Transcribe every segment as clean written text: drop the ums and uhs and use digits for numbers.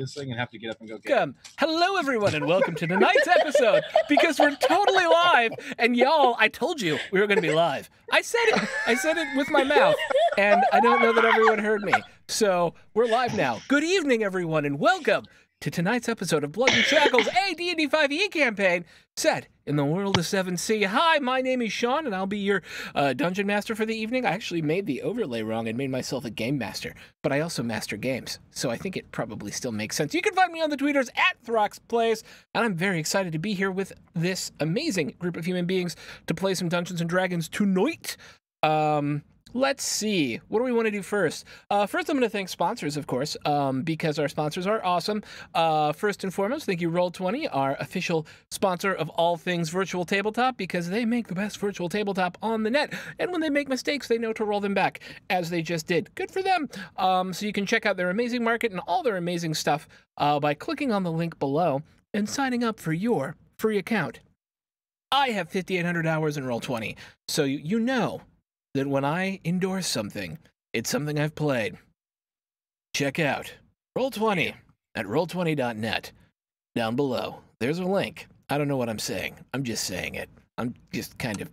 this thing and have to get up and go get it. Hello, everyone, and welcome to tonight's episode, because we're totally live, and y'all, I told you we were going to be live. I said it with my mouth, and I don't know that everyone heard me. So we're live now. Good evening, everyone, and welcome to tonight's episode of Blood and Shackles, a D&D 5e campaign set in the world of 7th. Hi, my name is Sean, and I'll be your dungeon master for the evening. I actually made the overlay wrong and made myself a game master, but I also master games, so I think it probably still makes sense. You can find me on the tweeters at ThroxPlays, and I'm very excited to be here with this amazing group of human beings to play some Dungeons & Dragons tonight. Let's see. What do we want to do first? First, I'm going to thank sponsors, of course, because our sponsors are awesome. First and foremost, thank you, Roll20, our official sponsor of all things virtual tabletop, because they make the best virtual tabletop on the net. And when they make mistakes, they know to roll them back, as they just did. Good for them. So you can check out their amazing market and all their amazing stuff by clicking on the link below and signing up for your free account. I have 5,800 hours in Roll20, so you know that when I endorse something, it's something I've played. Check out Roll20 at roll20.net. Down below, there's a link. I don't know what I'm saying. I'm just saying it. I'm just kind of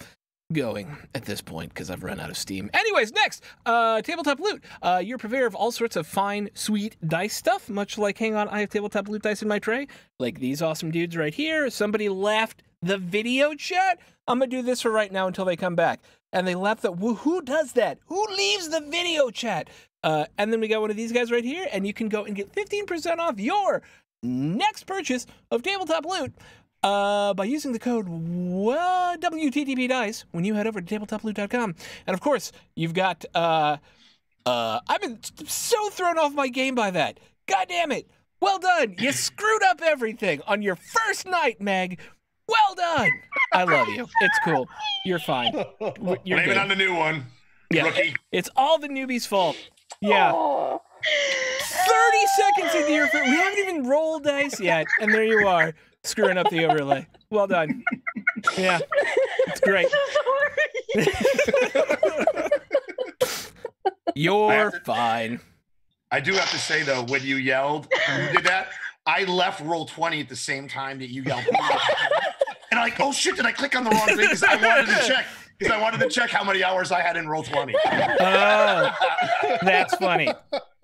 going at this point because I've run out of steam. Anyways, next, Tabletop Loot. You're purveyor of all sorts of fine, sweet dice stuff, much like, hang on, I have Tabletop Loot dice in my tray, like these awesome dudes right here. Somebody left the video chat. I'm going to do this for right now until they come back. And they left the, who does that? Who leaves the video chat? And then we got one of these guys right here, and you can go and get 15% off your next purchase of Tabletop Loot by using the code WTTP-DICE when you head over to tabletoploot.com. And of course, you've got, I've been so thrown off my game by that. God damn it. Well done. You screwed up everything on your first night, Meg. Well done. I love you. It's cool. You're fine. You're Blame good. it on the new one. Yeah. Rookie. It's all the newbie's fault. Yeah. Oh. 30 seconds into your we haven't even rolled dice yet, and there you are, screwing up the overlay. Well done. Yeah. It's great. You're fine. I do have to say, though, when you yelled, you did that, I left Roll20 at the same time that you yelled. And I'm like, oh shit, did I click on the wrong thing? Because I wanted to check. Because I wanted to check how many hours I had in Roll20. Oh, that's funny.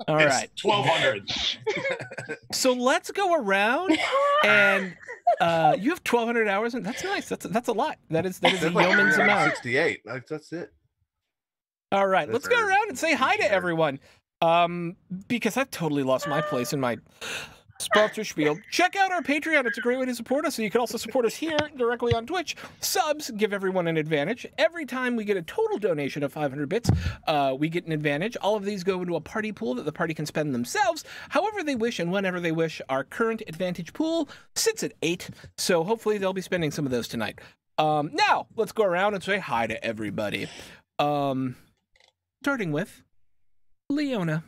All right. 1,200. So let's go around, and you have 1,200 hours, and that's nice. That's a lot. That is a yeoman's amount. 68. That's it. All right, That's let's go our- around and say hi to everyone. Because I've totally lost my place in my sponsor spiel. Check out our Patreon. It's a great way to support us. So you can also support us here directly on Twitch. Subs give everyone an advantage. Every time we get a total donation of 500 bits, we get an advantage. All of these go into a party pool that the party can spend themselves however they wish and whenever they wish. Our current advantage pool sits at 8, so hopefully they'll be spending some of those tonight. Now, let's go around and say hi to everybody. Starting with Leona.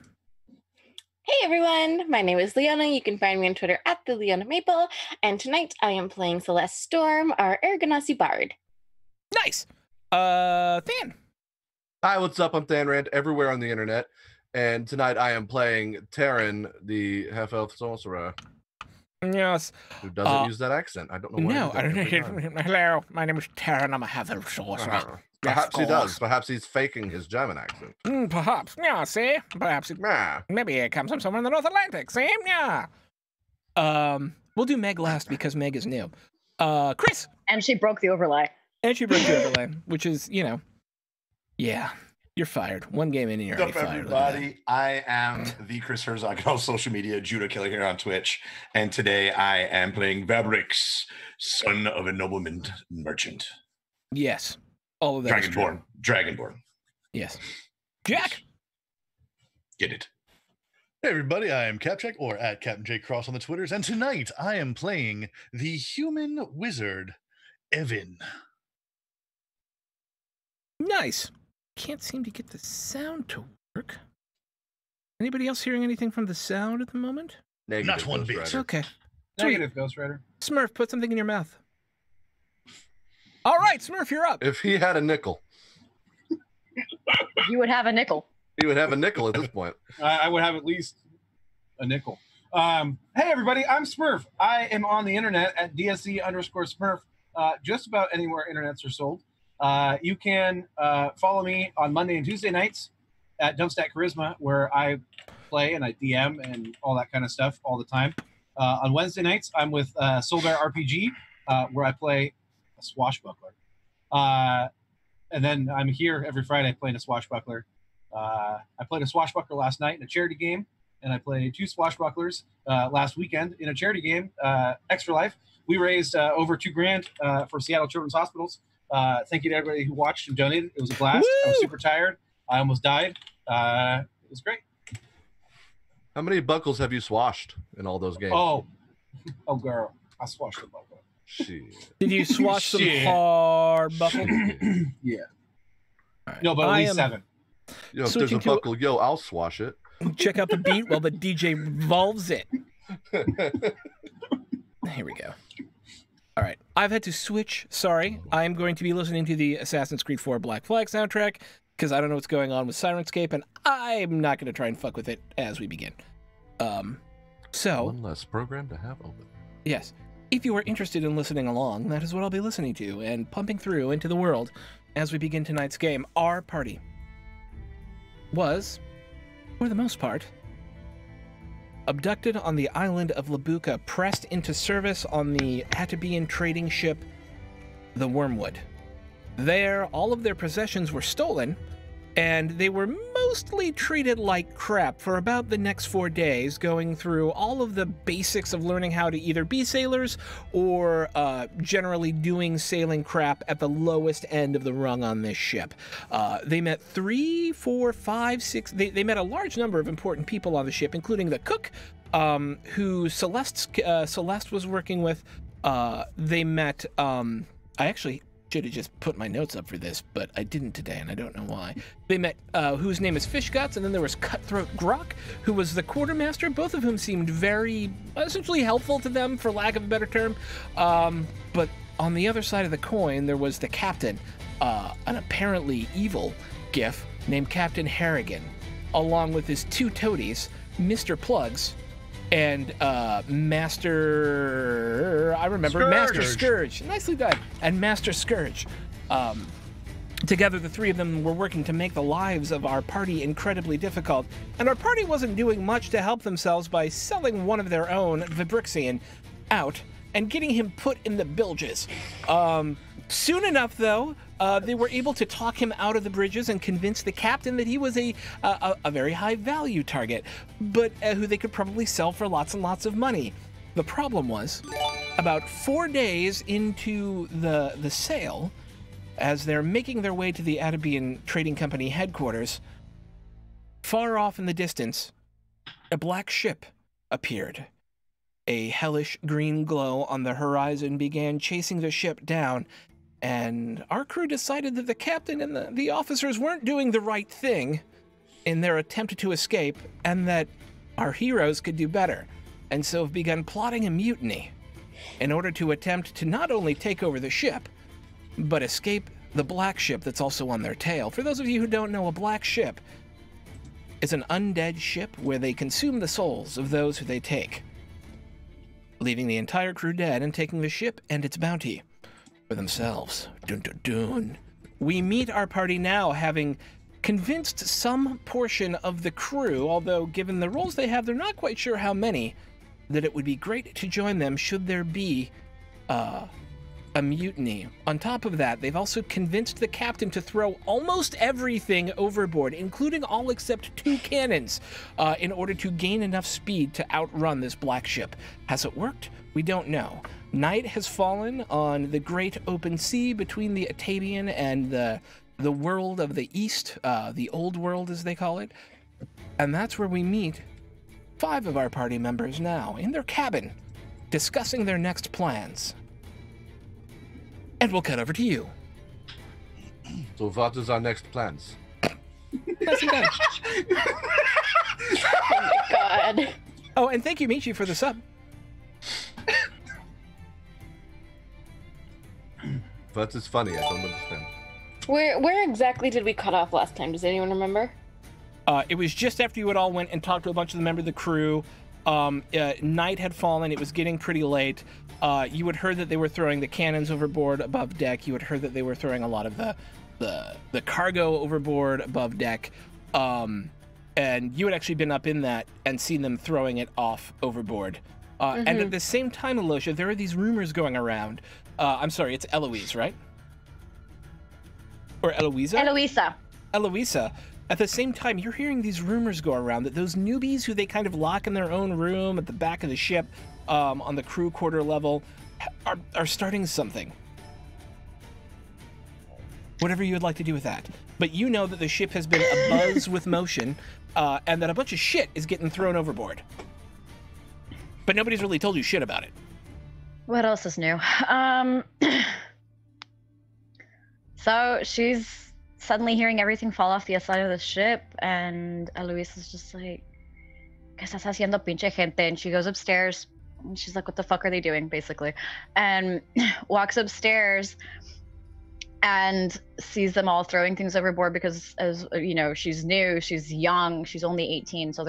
Hey everyone, my name is Leona. You can find me on Twitter at the Leona Maple, and tonight I am playing Celeste Storm, our Aragonasi Bard. Nice. Than. Hi, what's up? I'm Than Rand, everywhere on the internet. And tonight I am playing Taryn, the half-elf sorcerer, Yes. who doesn't use that accent. I don't know why. No, I don't he does it every time. Hello, my name is Taryn. I'm a heather sorcerer. Perhaps he of does. course. Perhaps he's faking his German accent. Perhaps. Yeah, see? Perhaps. Nah. Maybe it comes from somewhere in the North Atlantic. See? Yeah. We'll do Meg last because Meg is new. Chris. And she broke the overlay. And she broke the overlay, which is, yeah. You're fired. One game in and you're What's already up, fired. Look at that. everybody? I am the Chris Herzog on social media, Judah Killer here on Twitch. And today I am playing Vabrix, son of a nobleman merchant. Yes. All of that is true. Dragonborn. Dragonborn. Yes. Jack. Get it. Hey everybody, I am Capcheck, or at Captain J Cross on the Twitters, and tonight I am playing the human wizard, Evan. Nice. Can't seem to get the sound to work. Anybody else hearing anything from the sound at the moment? Negative, Not one Ghost bit. Rider. Okay. Sweet. Negative, Ghost Rider. Smurf, put something in your mouth. All right, Smurf, you're up. If he had a nickel, You would have a nickel. he would have a nickel at this point. I would have at least a nickel. Hey everybody, I'm Smurf. I am on the internet at DSC_Smurf. Just about anywhere internets are sold. You can follow me on Monday and Tuesday nights at Dumpstack Charisma, where I play and I DM and all that kind of stuff all the time. On Wednesday nights, I'm with Soul Bear RPG, where I play a swashbuckler. And then I'm here every Friday playing a swashbuckler. I played a swashbuckler last night in a charity game, and I played 2 swashbucklers last weekend in a charity game, Extra Life. We raised over $2,000 for Seattle Children's Hospitals. Thank you to everybody who watched and donated. It was a blast. Woo! I was super tired. I almost died. It was great. How many buckles have you swashed in all those games? Oh, girl, I swashed a buckle. Shit. Did you swash some Shit. hard buckle? Yeah. All right. No, but at I least am 7. You know, if there's Switching a to- buckle, yo, I'll swash it. Check out the beat while the DJ revolves it. Here we go. All right. I've had to switch. Sorry. I'm going to be listening to the Assassin's Creed 4 Black Flag soundtrack because I don't know what's going on with Sirenscape, and I'm not going to try and fuck with it as we begin. So, One less program to have open. yes, if you are interested in listening along, that is what I'll be listening to and pumping through into the world as we begin tonight's game. Our party was, for the most part, abducted on the island of Labuka, pressed into service on the Atabean trading ship, the Wormwood. There, all of their possessions were stolen, and they were mostly treated like crap for about the next 4 days, going through all of the basics of learning how to either be sailors or generally doing sailing crap at the lowest end of the rung on this ship. They met 3, 4, 5, 6... They met a large number of important people on the ship, including the cook, who Celeste was working with. They met... I actually should have just put my notes up for this, but I didn't today, and I don't know why. They met whose name is Fish Guts, and then there was Cutthroat Grok, who was the quartermaster, both of whom seemed very, essentially helpful to them, for lack of a better term. But on the other side of the coin, there was the captain, an apparently evil Gif named Captain Harrigan, along with his 2 toadies, Mr. Plugs, and Master Scourge. Nicely done. And Master Scourge. Together, the 3 of them were working to make the lives of our party incredibly difficult. And our party wasn't doing much to help themselves by selling one of their own, Vibrixian, out and getting him put in the bilges. Soon enough, though, they were able to talk him out of the bridges and convince the captain that he was a very high value target, but who they could probably sell for lots and lots of money. The problem was, about 4 days into the sale, as they're making their way to the Atabean Trading Company headquarters, far off in the distance, a black ship appeared. A hellish green glow on the horizon began chasing the ship down, and our crew decided that the captain and the officers weren't doing the right thing in their attempt to escape, and that our heroes could do better, and so have begun plotting a mutiny in order to attempt to not only take over the ship, but escape the black ship that's also on their tail. For those of you who don't know, a black ship is an undead ship where they consume the souls of those who they take, leaving the entire crew dead and taking the ship and its bounty for themselves. Dun dun dun. We meet our party now, having convinced some portion of the crew, although given the roles they have, they're not quite sure how many, that it would be great to join them should there be a mutiny. On top of that, they've also convinced the captain to throw almost everything overboard, including all except 2 cannons, in order to gain enough speed to outrun this black ship. Has it worked? We don't know. Night has fallen on the great open sea between the Atabean and the world of the East, the old world as they call it. And that's where we meet 5 of our party members now, in their cabin, discussing their next plans. And we'll cut over to you. So what is our next plans? Nicely done. Oh my god. Oh, and thank you, Michi, for the sub. What is funny? I don't understand. Where exactly did we cut off last time? Does anyone remember? It was just after you had all went and talked to a bunch of the members of the crew. Night had fallen. It was getting pretty late. You had heard that they were throwing the cannons overboard above deck. You had heard that they were throwing a lot of the cargo overboard above deck. And you had actually been up in that and seen them throwing it off overboard. And at the same time, Alosha, there are these rumors going around. I'm sorry, it's Eloise, right? Or Eloisa? Eloisa. At the same time, you're hearing these rumors go around that those newbies who they kind of lock in their own room at the back of the ship on the crew quarter level are starting something. Whatever you would like to do with that. But you know that the ship has been abuzz with motion and that a bunch of shit is getting thrown overboard. But nobody's really told you shit about it. What else is new? So she's suddenly hearing everything fall off the side of the ship, and Eloise is just like, ¿Qué estás haciendo, pinche gente? And she goes upstairs, and she's like, what the fuck are they doing, basically? And walks upstairs and sees them all throwing things overboard because, as you know, she's new, she's young, she's only 18, so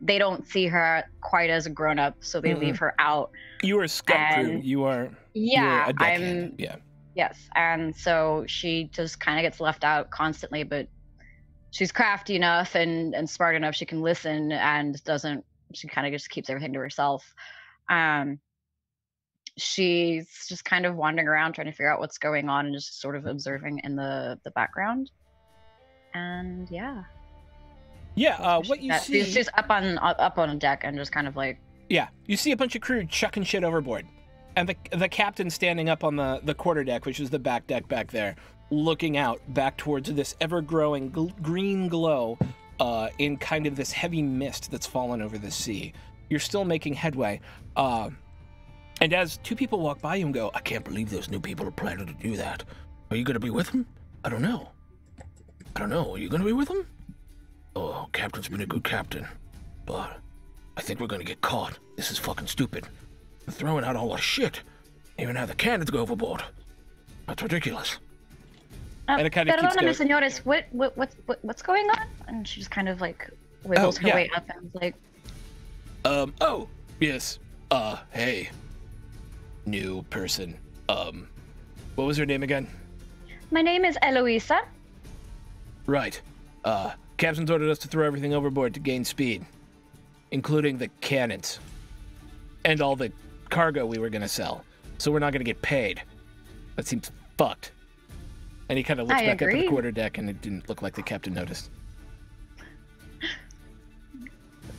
they don't see her quite as a grown-up, so they leave her out. You are a scout crew. You are a deckhand. Yes, and so she just kind of gets left out constantly, but she's crafty enough and smart enough she can listen and she kind of just keeps everything to herself. She's just kind of wandering around trying to figure out what's going on and just sort of observing in the background. And what you see, she's up on a deck and just kind of like, you see a bunch of crew chucking shit overboard, and the captain standing up on the quarter deck, which is the back deck back there, looking out back towards this ever-growing green glow in kind of this heavy mist that's fallen over the sea. You're still making headway, and as two people walk by you and go, I can't believe those new people are planning to do that. Are you going to be with them? I don't know. Are you going to be with them? Oh, Captain's been a good captain, but I think we're going to get caught. This is fucking stupid. They're throwing out all our shit. Even have the cannons go overboard. That's ridiculous. And it kind of keeps going. Señores, what's going on? And she just kind of like wiggles her way up and is like, oh, yes. Hey, new person. What was her name again? My name is Eloisa. Right. Captain's ordered us to throw everything overboard to gain speed, including the cannons and all the cargo we were going to sell. So we're not going to get paid. That seems fucked. And he kind of looks back at the quarter deck, and it didn't look like the captain noticed.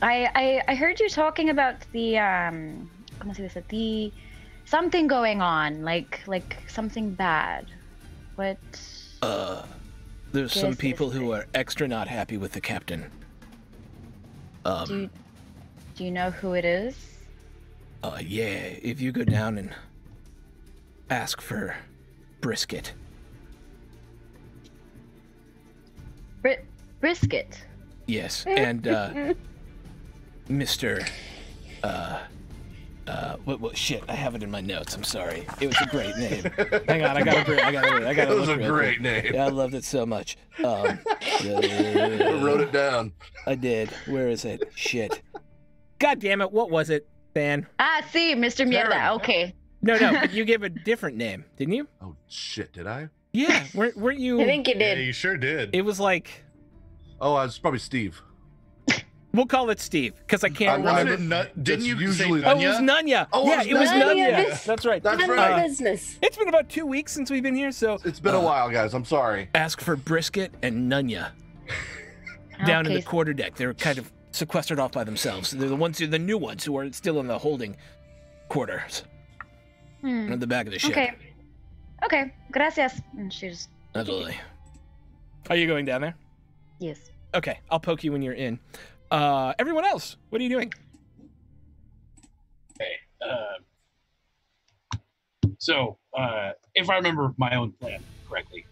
I heard you talking about the something going on, like something bad. What? There's some people who are extra not happy with the captain. Do you know who it is? Yeah, if you go down and ask for Brisket. Brisket? Yes, and Mr. Shit, I have it in my notes. I'm sorry. It was a great name. Hang on, I gotta It was a great name. Yeah, I loved it so much. I wrote it down. I did. Where is it? Shit. God damn it! What was it, Van? Sí, Mr. Mierda. Okay. No, but you gave a different name, didn't you? Oh shit! Did I? Yeah. Weren't you? I think you did. Yeah, you sure did. It was like. Oh, I was probably Steve. We'll call it Steve, because I can't remember. Didn't you usually say Oh, it was Nunya. Oh, yeah, it was Nunya. Nunya. That's right. That's None of right. my business. It's been about 2 weeks since we've been here, so It's been a while, guys. I'm sorry. ask for Brisket and Nunya down in the quarter deck. They're kind of sequestered off by themselves. They're the new ones who are still in the holding quarters on the back of the ship. Okay. Gracias. And she just. Absolutely. Are you going down there? Yes. Okay, I'll poke you when you're in. Everyone else, what are you doing? Okay. So, if I remember my own plan correctly,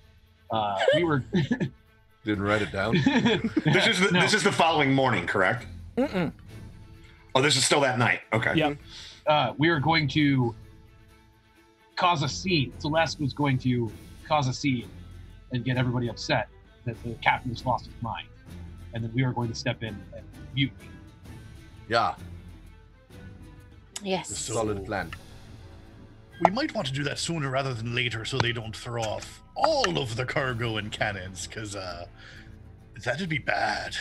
we were. Didn't write it down. This is the following morning, correct? Mm-mm. Oh, this is still that night. Okay. Yep. We were going to cause a scene. Celeste was going to cause a scene and get everybody upset that the captain has lost his mind, and then we were going to step in and mutiny. Yeah. Yes. So- Solid plan. We might want to do that sooner rather than later so they don't throw off all of the cargo and cannons, because that'd be bad.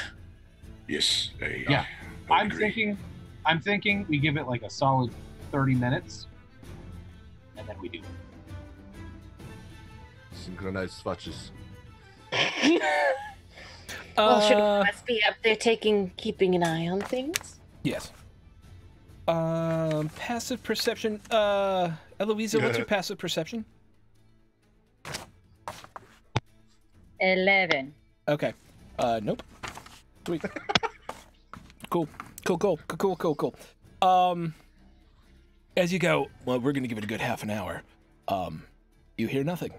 Yes. Yeah. I I'm agree. thinking we give it like a solid 30 minutes, and then we do it. Synchronized swatches. Well, should us be up there keeping an eye on things? Yes. Passive perception. Eloisa, what's your passive perception? 11. Okay. Nope. Sweet. Cool. As you go, well, we're gonna give it a good half an hour. You hear nothing.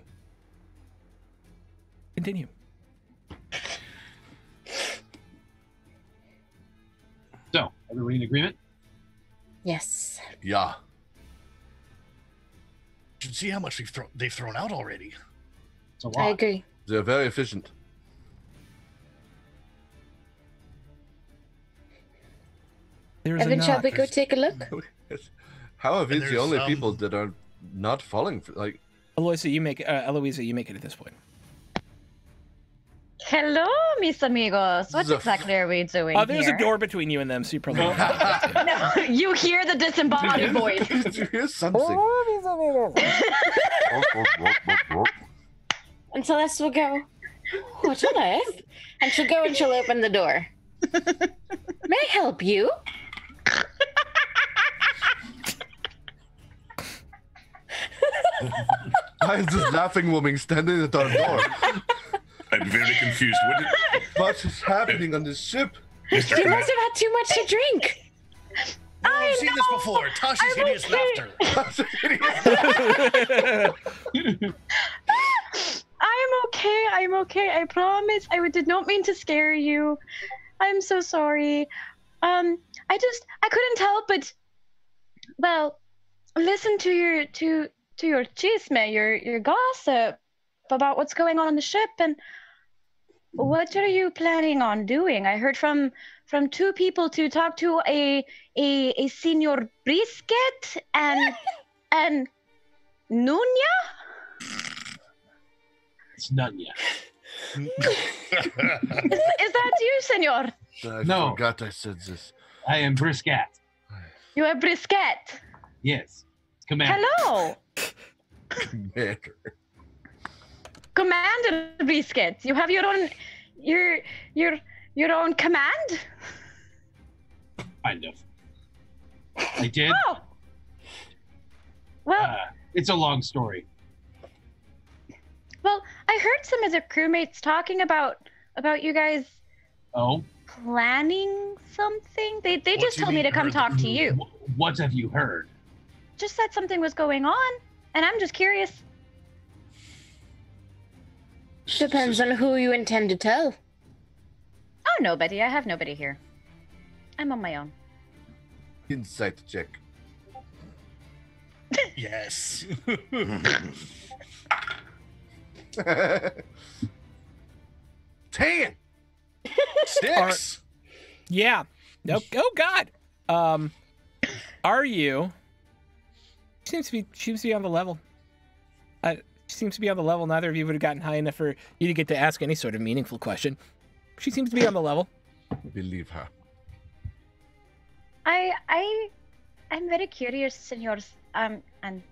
Continue. So, everybody in agreement? Yes. Yeah. You should see how much they've thrown out already. It's a lot. I agree. They're very efficient. There's Evan, a shall knock. we go take a look? How are And we the there's, only people that are not falling? Like, Eloisa, you make it at this point. Hello, mis amigos. What The f- exactly are we doing There's here? a door between you and them, so you probably. No, you hear the disembodied voice. did you hear something? And Celeste will go, what on earth? And she'll go and she'll open the door. May I help you? Why is this laughing woman standing at our door? I'm very confused. What is happening on this ship? Mr. You Command- must have had too much to drink. Oh, I've seen this before. Tasha's hideous laughter. I'm okay. I promise. I did not mean to scare you. I'm so sorry. I couldn't help but, well, listen to your chisme, your gossip about what's going on the ship, and what are you planning on doing? I heard from two people to talk to a Senor Brisket and Nunya. It's none yet. Is that you, Senor? I No. forgot I said this. I am Brisket. You are Brisket. Yes. Commander. Hello, Commander. Commander Brisket. You have your own own command. Kind of. I did. Oh. Well, It's a long story. well, I heard some of the crewmates talking about you guys Oh? planning something. They What just do you told me mean to come heard? talk to you. What have you heard? Just said something was going on, and I'm just curious. Depends on who you intend to tell. Oh, nobody. I have nobody here. I'm on my own. Insight check. Yes. Tan! Sticks. Yeah. Nope. Oh God. Are you? She seems to be on the level. She seems to be on the level. Neither of you would have gotten high enough for you to get to ask any sort of meaningful question. She seems to be on the level. Believe her. I'm very curious, senors, and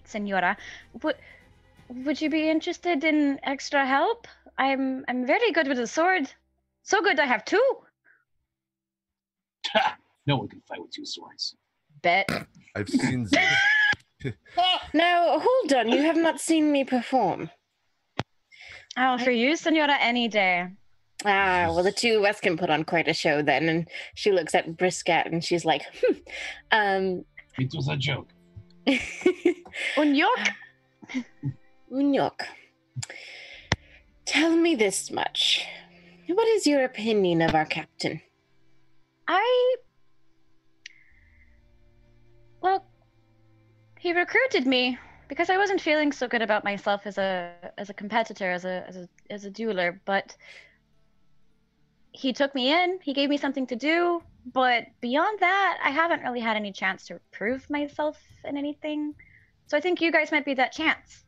senora. Would you be interested in extra help? I'm very good with a sword. So good I have two. No one can fight with two swords. Bet. I've seen this. Now, hold on. You have not seen me perform. Oh, for you, senora, any day. Ah, well, the two of us can put on quite a show then. And she looks at Brisket and she's like, It was a joke. Un york. Unyok, tell me this much. What is your opinion of our captain? Well, he recruited me because I wasn't feeling so good about myself as a competitor, as a dueler, but he took me in, he gave me something to do, But beyond that, I haven't really had any chance to prove myself in anything. So I think you guys might be that chance.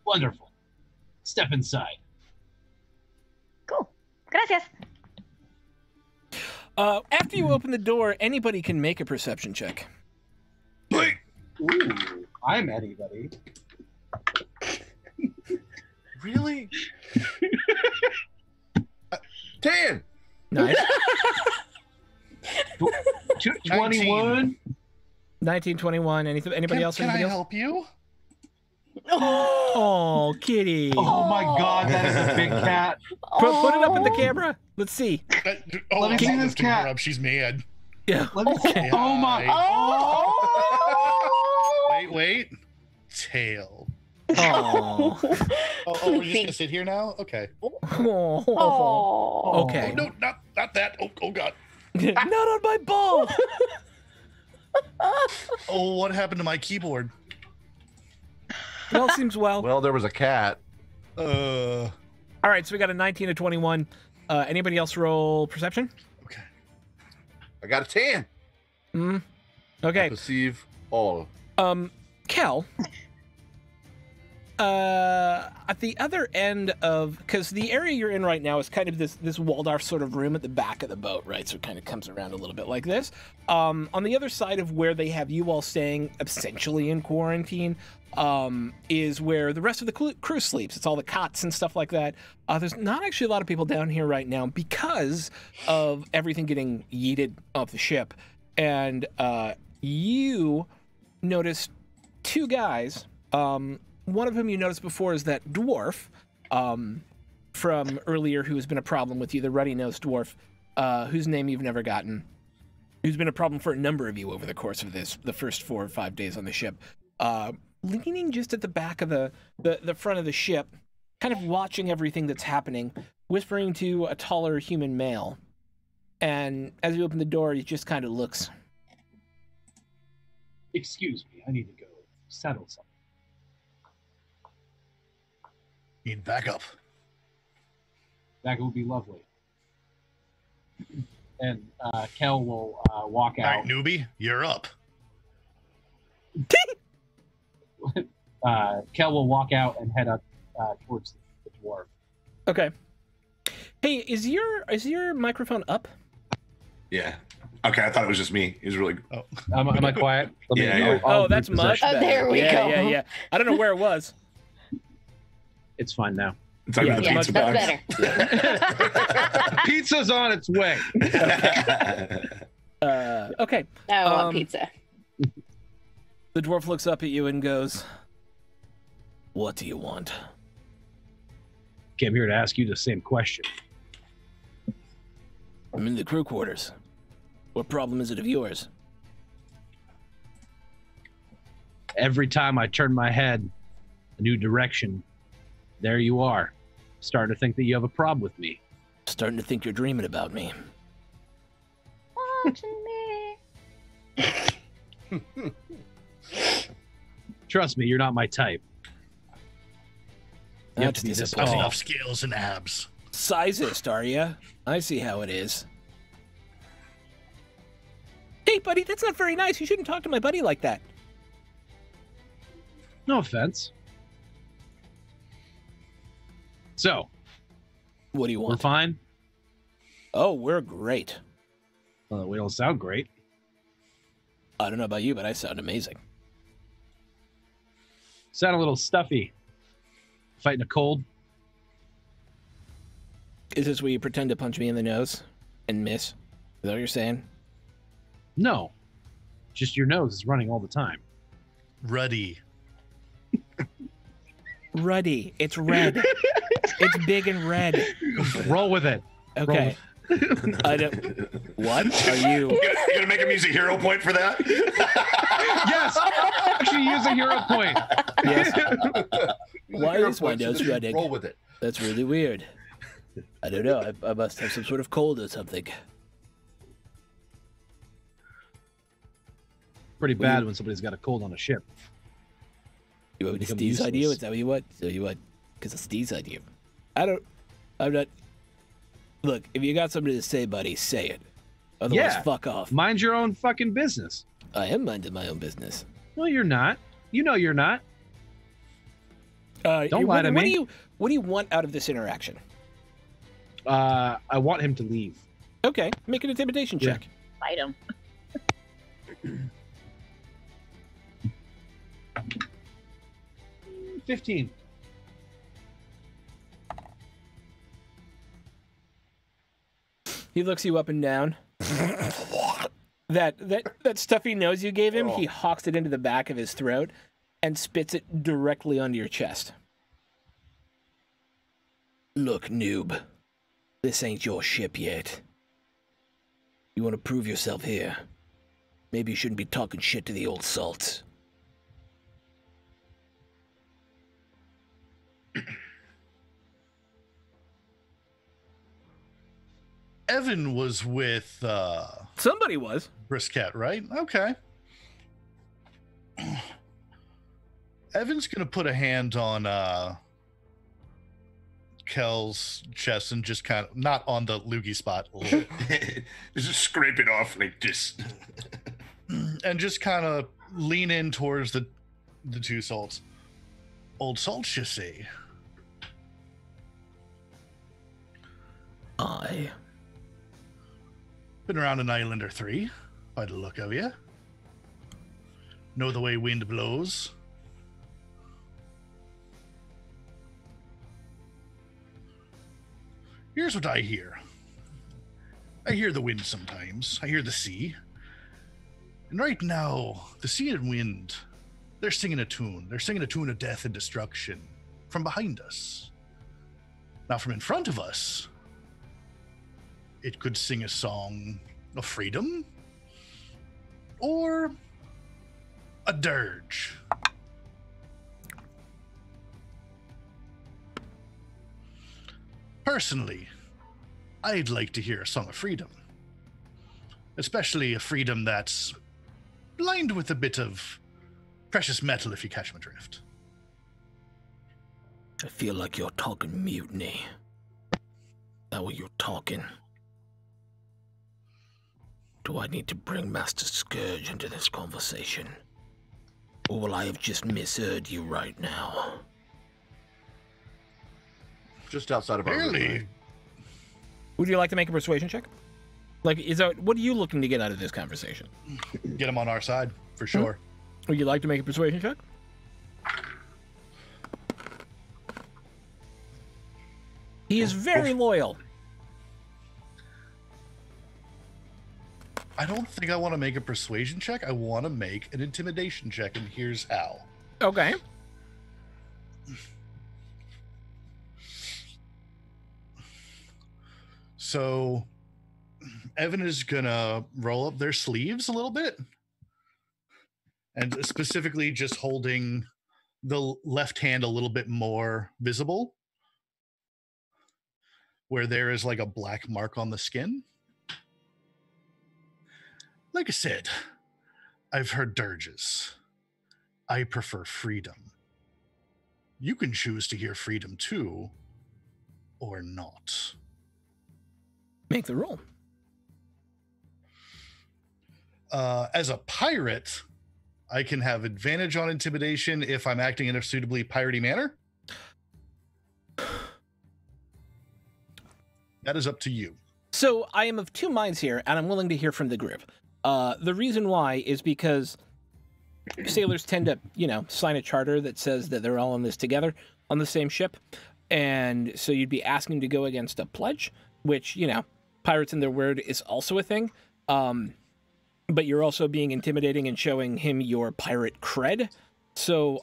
Wonderful. Step inside. Cool. Gracias. After you open the door, anybody can make a perception check. Ooh, I'm anybody. Really? 10. Nice. 21. 19, 21. Anybody else? Can I Anybody else? help you? Oh, kitty. Oh my god, that is a big cat. Put it up in the camera. Let's see. Oh, Let me I'm see not this lifting her cat. up. She's mad. Yeah. Let me see. Oh my. Oh! Wait. Tail. Oh. Oh, we're just gonna sit here now? Okay. Oh. Okay. Oh, no, not that. Oh God. Not on my ball. Oh, what happened to my keyboard? It all seems well. Well, there was a cat. All right, so we got a 19 to 21. Anybody else roll perception? Okay. I got a 10. I Okay. perceive all. Kel. At the other end of, because the area you're in right now is kind of this Waldorf sort of room at the back of the boat, right? So it kind of comes around a little bit like this. On the other side of where they have you all staying essentially in quarantine, is where the rest of the crew sleeps. It's all the cots and stuff like that. There's not actually a lot of people down here right now because of everything getting yeeted off the ship. And you noticed two guys. One of whom you noticed before is that dwarf from earlier who has been a problem with you, the ruddy-nosed dwarf, whose name you've never gotten, who's been a problem for a number of you over the course of the first 4 or 5 days on the ship. Leaning just at the back of the front of the ship, kind of watching everything that's happening, whispering to a taller human male. And as you open the door, he just kind of looks. Excuse me, I need to go settle something. Need backup. That would be lovely. And Kel will walk All out. right, newbie, you're up. Kel will walk out and head up towards the dwarf. Okay. Hey, is your microphone up? Yeah. Okay, I thought it was just me. He was really. Oh, Am I quiet? Yeah. Oh, that's much better. there we yeah, go. Yeah. I don't know where it was. It's fine now. It's under the Yeah, pizza much box. That's better. Pizza's on its way. Okay. Now I want pizza. The dwarf looks up at you and goes, "What do you want?" Came here to ask you the same question. I'm in the crew quarters. What problem is it of yours? Every time I turn my head a new direction, there you are. Starting to think that you have a problem with me. Starting to think you're dreaming about me. Watching me. Trust me, you're not my type. You have That's to be this has disappointing. tall. enough scales and abs. Sizist, are ya? I see how it is. Hey, buddy, that's not very nice. You shouldn't talk to my buddy like that. No offense. So, What do you we're want? fine? Oh, we're great. We don't sound great. I don't know about you, but I sound amazing. Sound a little stuffy. Fighting a cold. Is this where you pretend to punch me in the nose and miss? Is that what you're saying? No. Just your nose is running all the time. Ruddy. Ruddy. It's red. It's big and red. Roll with it. Okay. I don't. What are you? You gonna make him use a hero point for that? Yes! Actually, use a hero point. Yes. Why Hero is my points, nose just running? Roll with it. That's really weird. I don't know. I must have some sort of cold or something. Pretty bad when somebody's got a cold on a ship. You want me to Become sneeze on you? useless. Is that what you want? So you want? Because I'll sneeze on you. I'm not. Look, if you got something to say, buddy, say it. Otherwise, Yeah. fuck off. Mind your own fucking business. I am minding my own business. No, you're not. You know you're not. Don't lie to me. What do you want out of this interaction? I want him to leave. Okay, make an intimidation Yeah. check. Fight him. 15. He looks you up and down. that stuffy nose you gave him, he hawks it into the back of his throat and spits it directly onto your chest. Look, noob. This ain't your ship yet. You want to prove yourself here? Maybe you shouldn't be talking shit to the old salts. Evan was with Somebody was. Brisket, right? Okay. Evan's gonna put a hand on Kel's chest and just kind of, not on the loogie spot, a little bit, Just scrape it off like this. and just kind of lean in towards the two salts. Old salts, you see. I. Been around an island or three, by the look of you. Know the way wind blows. Here's what I hear. I hear the wind sometimes. I hear the sea. And right now, the sea and wind, they're singing a tune. They're singing a tune of death and destruction from behind us. Now, from in front of us, it could sing a song of freedom or a dirge. Personally, I'd like to hear a song of freedom, especially a freedom that's lined with a bit of precious metal, if you catch my drift. I feel like you're talking mutiny. That what you're talking? Do I need to bring Master Scourge into this conversation? Or will I have just misheard you right now? Just outside of our room, Barely. right? Would you like to make a persuasion check? Like, what are you looking to get out of this conversation? Get him on our side, for sure. Would you like to make a persuasion check? He is very loyal. I don't think I want to make a persuasion check. I want to make an intimidation check, and here's how. Okay. So, Evan is gonna roll up their sleeves a little bit, and specifically just holding the left hand a little bit more visible, where there is like a black mark on the skin. Like I said, I've heard dirges. I prefer freedom. You can choose to hear freedom too, or not. Make the roll. As a pirate, I can have advantage on intimidation if I'm acting in a suitably piratey manner. That is up to you. So I am of two minds here, and I'm willing to hear from the group. The reason why is because sailors tend to, sign a charter that says that they're all in this together on the same ship. And so you'd be asking to go against a pledge, which, pirates and their word is also a thing. But you're also being intimidating and showing him your pirate cred. So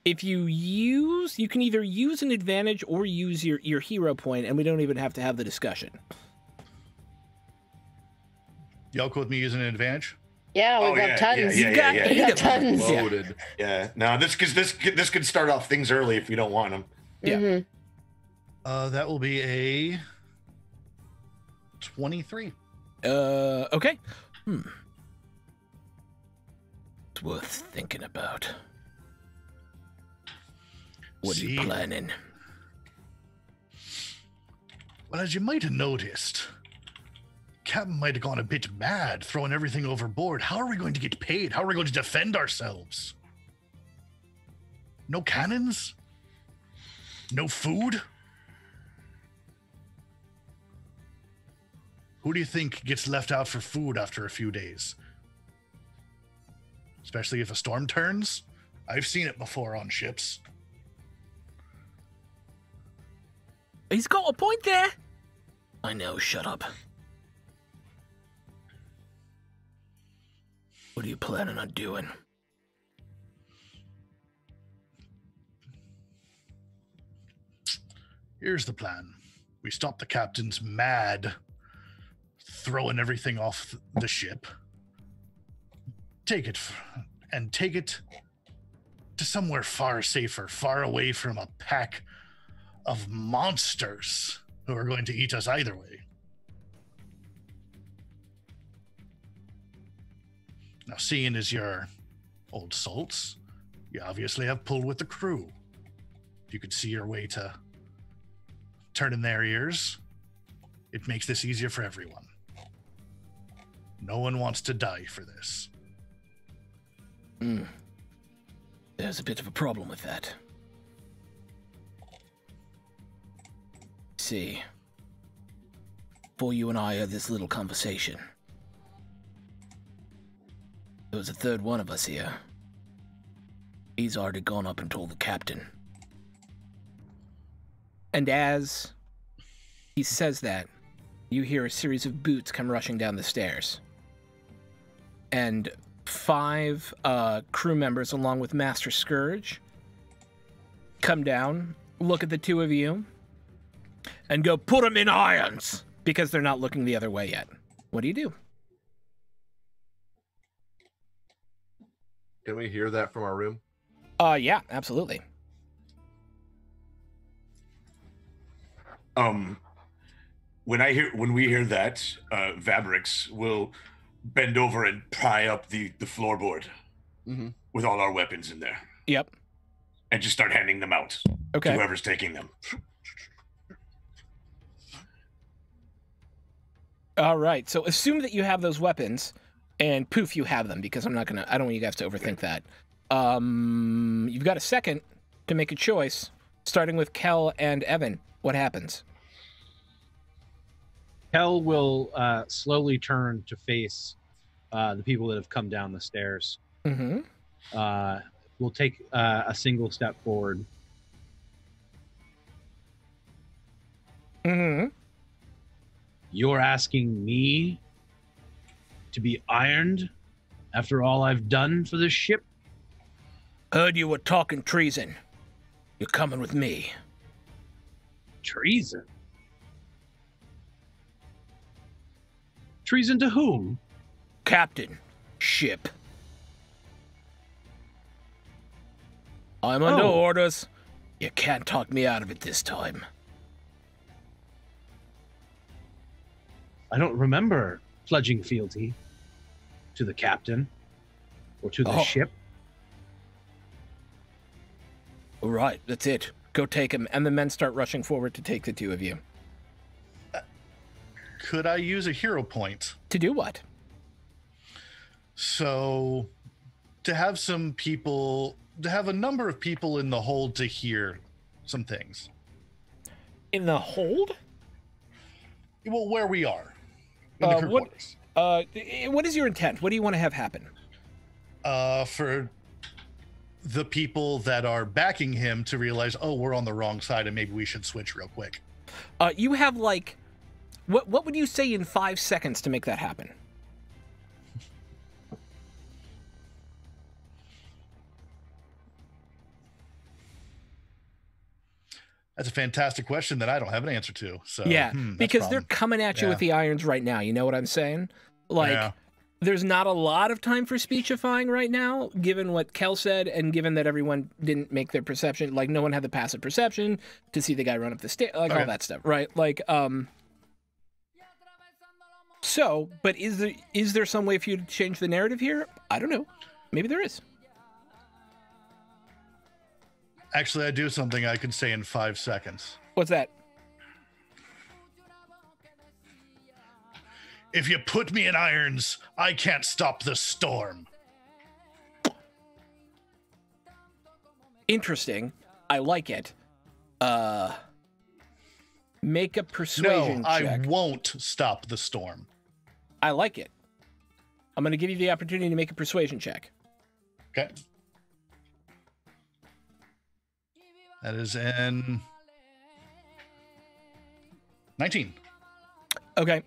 if you can either use an advantage or use your hero point, and we don't even have to have the discussion. Y'all cool with me using an advantage? Yeah, we Oh, got yeah, tons. yeah, You got yeah. eight We got of them. tons. Yeah. Loaded. Yeah. No, this could start off things early if we don't want them. Yeah. Mhm. That will be a 23. Okay. It's worth thinking about. What are you See? planning? Well, as you might have noticed, captain might have gone a bit mad, throwing everything overboard. How are we going to get paid? How are we going to defend ourselves? No cannons? No food? Who do you think gets left out for food after a few days? Especially if a storm turns? I've seen it before on ships. He's got a point there. I know, shut up. What are you planning on doing? Here's the plan. We stop the captain's mad throwing everything off the ship. Take it to somewhere far safer, far away from a pack of monsters who are going to eat us either way. Now, seeing as you're old salts, you obviously have pulled with the crew. If you could see your way to turning their ears, it makes this easier for everyone. No one wants to die for this. There's a bit of a problem with that. See, before you and I had this little conversation, there was a third one of us here. He's already gone up and told the captain. And as he says that, you hear a series of boots come rushing down the stairs. And 5 crew members, along with Master Scourge, come down, look at the two of you, and go, put them in irons! Because they're not looking the other way yet. What do you do? Can we hear that from our room? Yeah, absolutely. When we hear that, Vabrix will bend over and pry up the floorboard with all our weapons in there. Yep. And just start handing them out to whoever's taking them. All right. So assume that you have those weapons, and poof, you have them, because I don't want you guys to overthink that. You've got a second to make a choice, starting with Kel and Evan. What happens? Kel will slowly turn to face the people that have come down the stairs. Mm-hmm. We'll take a single step forward. Mm-hmm. You're asking me to be ironed after all I've done for this ship? Heard you were talking treason. You're coming with me. Treason? Treason to whom? Captain. Ship. I'm under orders. You can't talk me out of it this time. I don't remember pledging fealty to the captain or to the ship. All right, that's it. Go take him. And the men start rushing forward to take the two of you. Could I use a hero point? To do what? So, to have some people, to have a number of people in the hold to hear some things. In the hold? Well, where we are. In the crew quarters. What is your intent? What do you want to have happen? For the people that are backing him to realize, oh, we're on the wrong side and maybe we should switch real quick. You have like, what would you say in 5 seconds to make that happen? That's a fantastic question that I don't have an answer to. So yeah, because they're coming at you with the irons right now. You know what I'm saying? Like, there's not a lot of time for speechifying right now, given what Kel said, and given that everyone didn't make their perception. Like, no one had the passive perception to see the guy run up the stairs, like all that stuff, right? Like, so, but is there some way for you to change the narrative here? I don't know. Maybe there is. Actually, I do something I can say in 5 seconds. What's that? If you put me in irons, I can't stop the storm. Interesting. I like it. Make a persuasion No, check. I won't stop the storm. I like it. I'm going to give you the opportunity to make a persuasion check. Okay. That is in 19. Okay.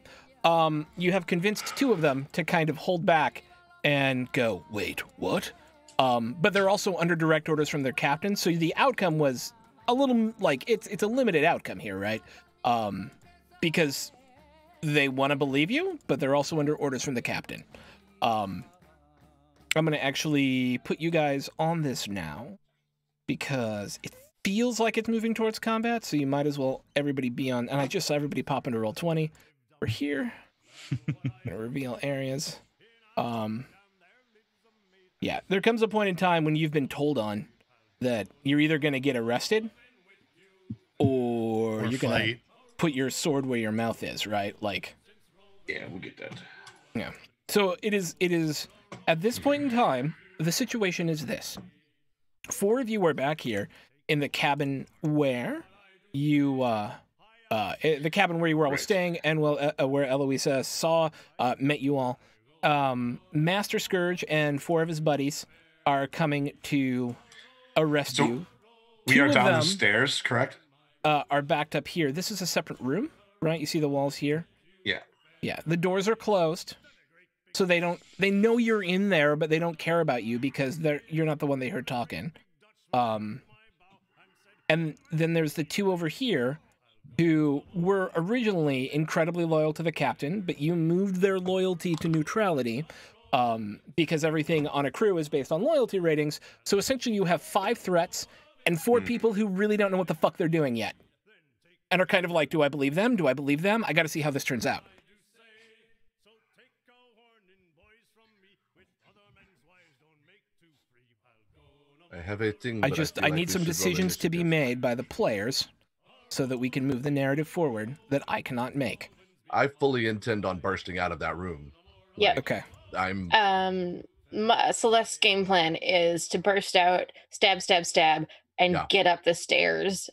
You have convinced two of them to kind of hold back and go, wait, what? But they're also under direct orders from their captain, so the outcome was a little like it's a limited outcome here, right? Because they want to believe you, but they're also under orders from the captain. I'm going to actually put you guys on this now because it feels like it's moving towards combat, so you might as well everybody be on. And I just saw everybody pop into roll 20. We're here. Gonna reveal areas. Yeah, there comes a point in time when you've been told on that you're either going to get arrested or you're going to put your sword where your mouth is, right? Like, Yeah, we'll get that. yeah. So it is at this point in time, the situation is this. 4 of you are back here in the cabin where you the cabin where you were all staying, and where Eloisa met you all. Master Scourge and 4 of his buddies are coming to arrest So, you. We 2 are of down the them stairs, correct? are backed up here. This is a separate room, right? You see the walls here? Yeah. Yeah, the doors are closed. So they know you're in there, but they don't care about you because you're not the one they heard talking. And then there's the 2 over here who were originally incredibly loyal to the captain, but you moved their loyalty to neutrality because everything on a crew is based on loyalty ratings. So essentially you have 5 threats and 4 people who really don't know what the fuck they're doing yet. And are kind of like, do I believe them? Do I believe them? I got to see how this turns out. I have a thing. I but feel like need we some should roll decisions to be initiative. made by the players so that we can move the narrative forward that I cannot make. I fully intend on bursting out of that room. Yeah. Okay. I'm Celeste's game plan is to burst out, stab, and Yeah. get up the stairs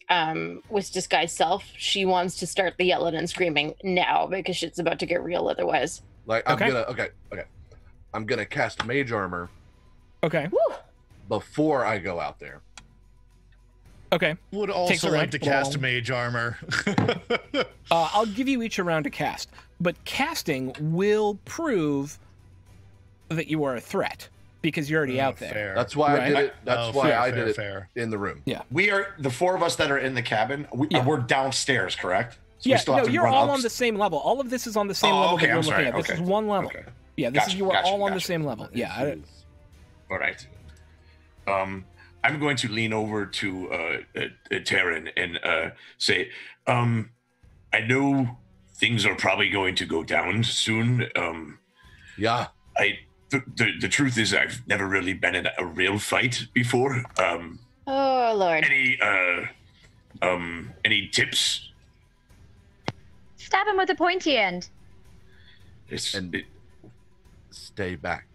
with disguised self. She wants to start the yelling and screaming now because shit's about to get real otherwise. like Okay. I'm gonna cast Mage Armor Okay. Woo! before I go out there. Okay. Would Takes also a like round. to cast mage armor. I'll give you each a round to cast, but casting will prove that you are a threat because you're already out there. Fair. That's why I Right. did it. That's why I did it Fair. in the room. We are the 4 of us that are in the cabin. Yeah. We're downstairs, correct? So we Yeah, still have no, to you're run all up- on the same level. All of this is on the same Oh, level okay, that you're I'm sorry. looking at. This Okay. is one level. Okay. Yeah, this is Gotcha, you are gotcha, all on the gotcha. same level. Yeah. All right. I'm going to lean over to Taryn and say, I know things are probably going to go down soon. Yeah. The truth is I've never really been in a real fight before. Oh Lord. Any tips? Stab him with a pointy end. Stay back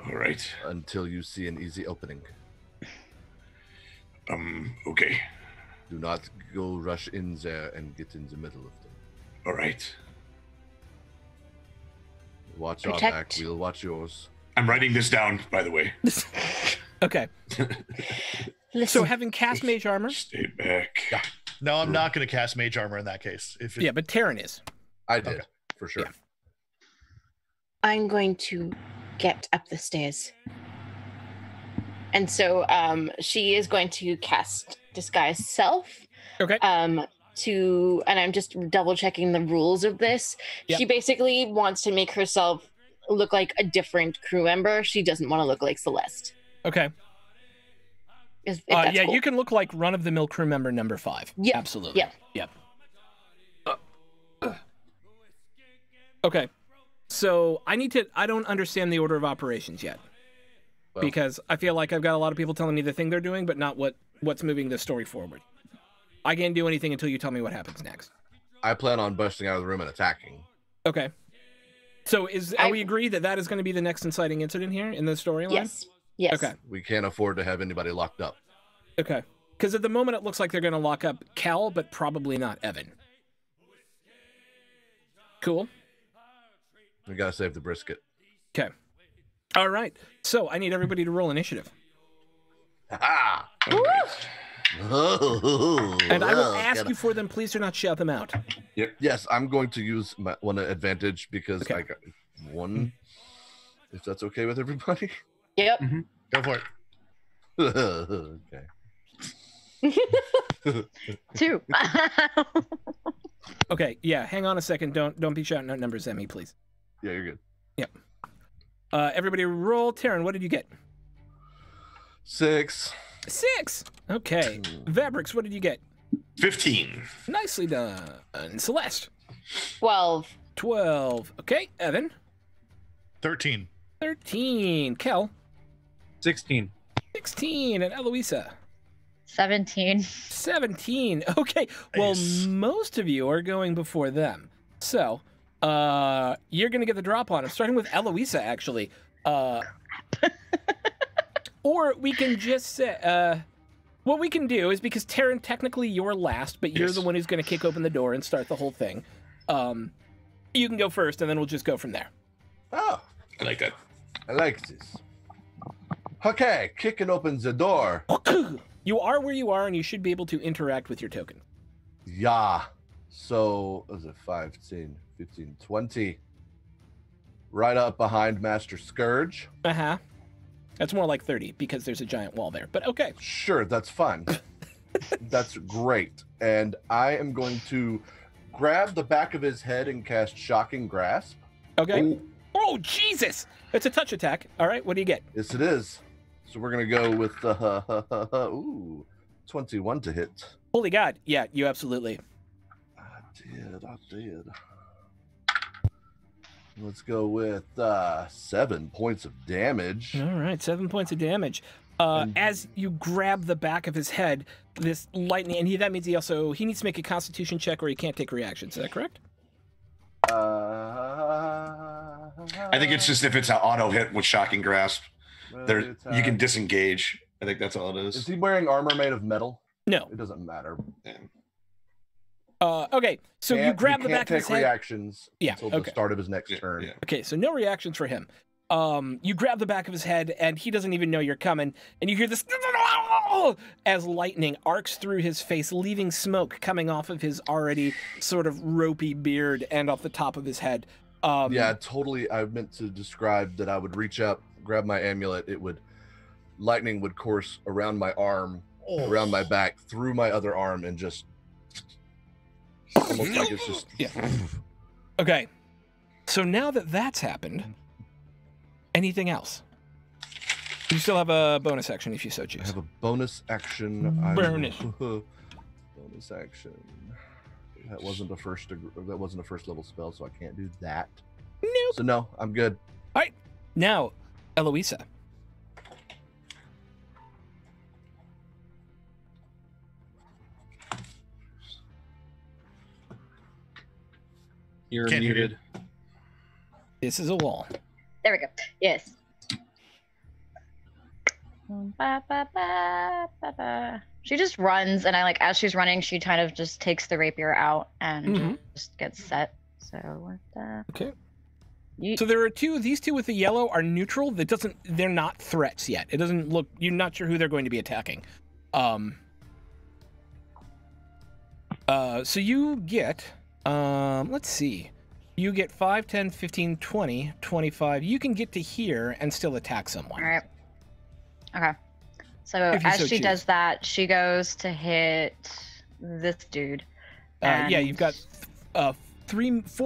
All right. until you see an easy opening. Okay. Do not go rush in there and get in the middle of them. All right. Watch our back. Protect. We'll watch yours. I'm writing this down, by the way. Okay. Listen, So having cast mage armor, Stay back. No, I'm not going to cast mage armor in that case. If it, yeah, but Terran is. I did, Okay. for sure. Yeah. I'm going to get up the stairs. And so she is going to cast disguise self. Okay. And I'm just double checking the rules of this. Yep. She basically wants to make herself look like a different crew member. She doesn't want to look like Celeste. Okay. If that's Yeah, cool. you can look like run-of-the-mill crew member number 5. Yep. Absolutely. Yep. Okay. So I don't understand the order of operations yet. Well- Because I feel like I've got a lot of people telling me the thing they're doing, but not what's moving the story forward. I can't do anything until you tell me what happens next. I plan on busting out of the room and attacking. Okay. So are we agreed that that is going to be the next inciting incident here in the storyline? Yes. Okay. We can't afford to have anybody locked up. Okay. Because at the moment it looks like they're going to lock up Cal, but probably not Evan. Cool. We gotta save the brisket. Okay. All right. So I need everybody to roll initiative. Ha! And I will ask you for them. Please do not shout them out. Yes, I'm going to use my one advantage because Okay. I got one. If that's okay with everybody. Yep. Go for it. Okay. 2. Okay. Yeah. Hang on a second. Don't be shouting out numbers at me, please. Yeah, you're good. Everybody roll. Taryn, what did you get? 6. 6. Okay. Vabrix, what did you get? 15. Nicely done. Celeste, 12. 12. Okay. Evan, 13. 13. Kel, 16. 16. And Eloisa, 17. 17. Okay. Well, Nice. most of you are going before them. So, you're going to get the drop on it, starting with Eloisa, actually. Or we can just say, what we can do is, because Taryn, technically you're last, but you're Yes. the one who's going to kick open the door and start the whole thing. You can go first, and then we'll just go from there. Oh, I like that. I like this. Okay, kicking opens the door. You are where you are, and you should be able to interact with your token. Yeah. So, was it 5, 10, 15, 20? Right up behind Master Scourge. Uh-huh. That's more like 30, because there's a giant wall there. But okay. Sure, that's fine. That's great. And I am going to grab the back of his head and cast Shocking Grasp. Okay. Ooh. Oh, Jesus! It's a touch attack. All right, what do you get? Yes, it is. So we're going to go with ooh, 21 to hit. Holy God. Yeah, you absolutely. I did. Let's go with 7 points of damage. All right, 7 points of damage. And- As you grab the back of his head, this lightning, and that means he needs to make a Constitution check, or he can't take reactions. Is that correct? I think it's just if it's an auto hit with Shocking Grasp, there you can disengage. I think that's all it Is is. he wearing armor made of metal? No. It doesn't matter. Okay, so you grab the back of his He can't head. take reactions Yeah, until the okay. start of his next Yeah, turn. yeah. Okay, so no reactions for him. You grab the back of his head, and he doesn't even know you're coming, and you hear this as lightning arcs through his face, leaving smoke coming off of his already sort of ropey beard and off the top of his head. Yeah, totally. I meant to describe that I would reach up, grab my amulet. Lightning would course around my arm, around my back, through my other arm, and just almost like it's just. Yeah. Okay, so now that that's happened, anything else? You still have a bonus action if you so I choose. have a bonus action. Bonus. Bonus action. That wasn't a first level spell, so I can't do that. Nope. So no, I'm good. Now, Eloisa. You're Can't hear muted. This is a wall. There we go. Yes. Ba, ba, ba, ba, ba. She just runs, and as she's running, she kind of just takes the rapier out and Mhm. just gets set. So what the? Okay. Yeet. So there are two. These two with the yellow are neutral. They're not threats yet. It doesn't look. You're not sure who they're going to be attacking. So you get. Let's see. You get 5, 10, 15, 20, 25. You can get to here and still attack someone. All right. Okay. So If you as so she choose. does that, she goes to hit this dude. Yeah, And- you've got 4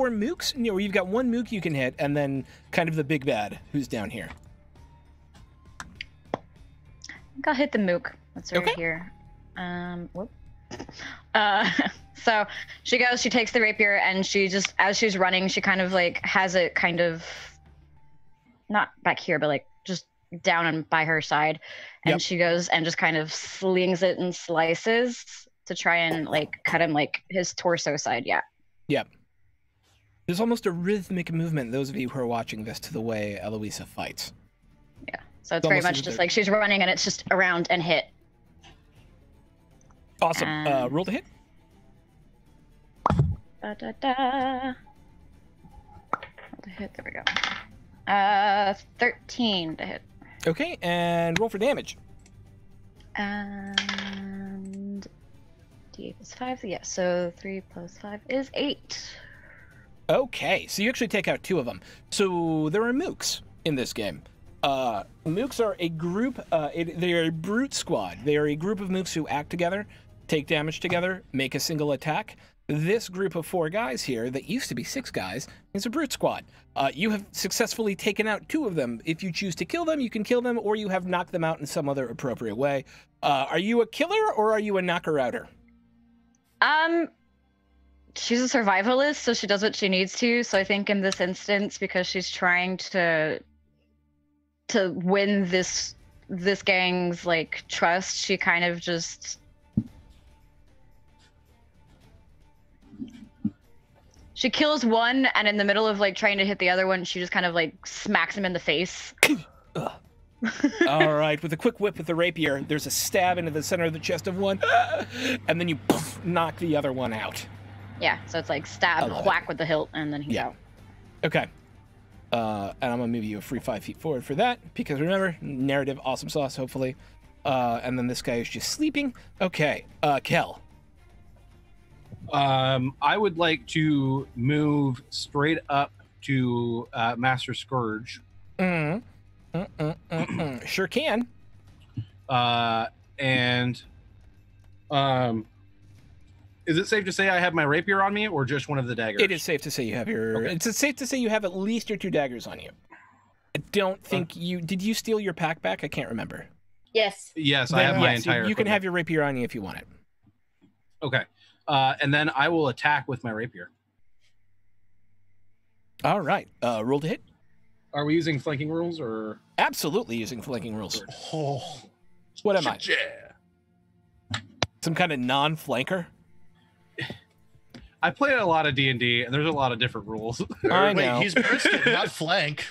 mooks. Or you've got 1 mook you can hit, and then kind of the big bad who's down here. I think I'll hit the mook. That's right Okay. here. Whoop. So she goes, she takes the rapier, and she just, as she's running, she kind of has it kind of not back here, but just down and by her side. And Yep. she goes and just kind of slings it in slices to try and cut him his torso side. Yeah. There's almost a rhythmic movement, those of you who are watching this, to the way Eloisa fights. Yeah. So it's very almost much as just if like she's running and it's just around and hit. Awesome. Roll to hit. Da, da, da. Roll to hit. There we go. 13 to hit. Okay, and roll for damage. And D8 plus 5. Yeah, so 3 plus 5 is 8. Okay, so you actually take out 2 of them. So there are mooks in this game. Mooks are a group, they are a brute squad. They are a group of mooks who act together, take damage together, make a single attack. This group of 4 guys here, that used to be 6 guys, is a brute squad. You have successfully taken out 2 of them. If you choose to kill them, you can kill them, or you have knocked them out in some other appropriate way. Are you a killer, or are you a knocker-outer? She's a survivalist, so she does what she needs to. So I think in this instance, because she's trying to win this gang's like trust, she kind of just she kills one, and in the middle of like trying to hit the other one, she just kind of like smacks him in the face. All right, with a quick whip with the rapier, there's a stab into the center of the chest of one, and then you poof, knock the other one out. Yeah, so it's like stab, whack with the hilt, and then he's out. Okay. And I'm gonna move you a free 5 feet forward for that, because remember, narrative awesome sauce, hopefully. And then this guy is just sleeping. Okay, Kel. I would like to move straight up to Master Scourge. Sure can. And is it safe to say I have my rapier on me, or just one of the daggers? It is safe to say you have your. Okay. It's safe to say you have at least your 2 daggers on you. I don't think you did. You steal your pack back? I can't remember. Yes. Yes, I have my entire. You can have your rapier on you if you want it. Okay. And then I will attack with my rapier. All right. Roll to hit. Are we using flanking rules or? Absolutely using flanking rules. Oh, What am I? Yeah. Some kind of non-flanker? I play a lot of D&D, and there's a lot of different rules. I know. wait, he's brisket, not flank.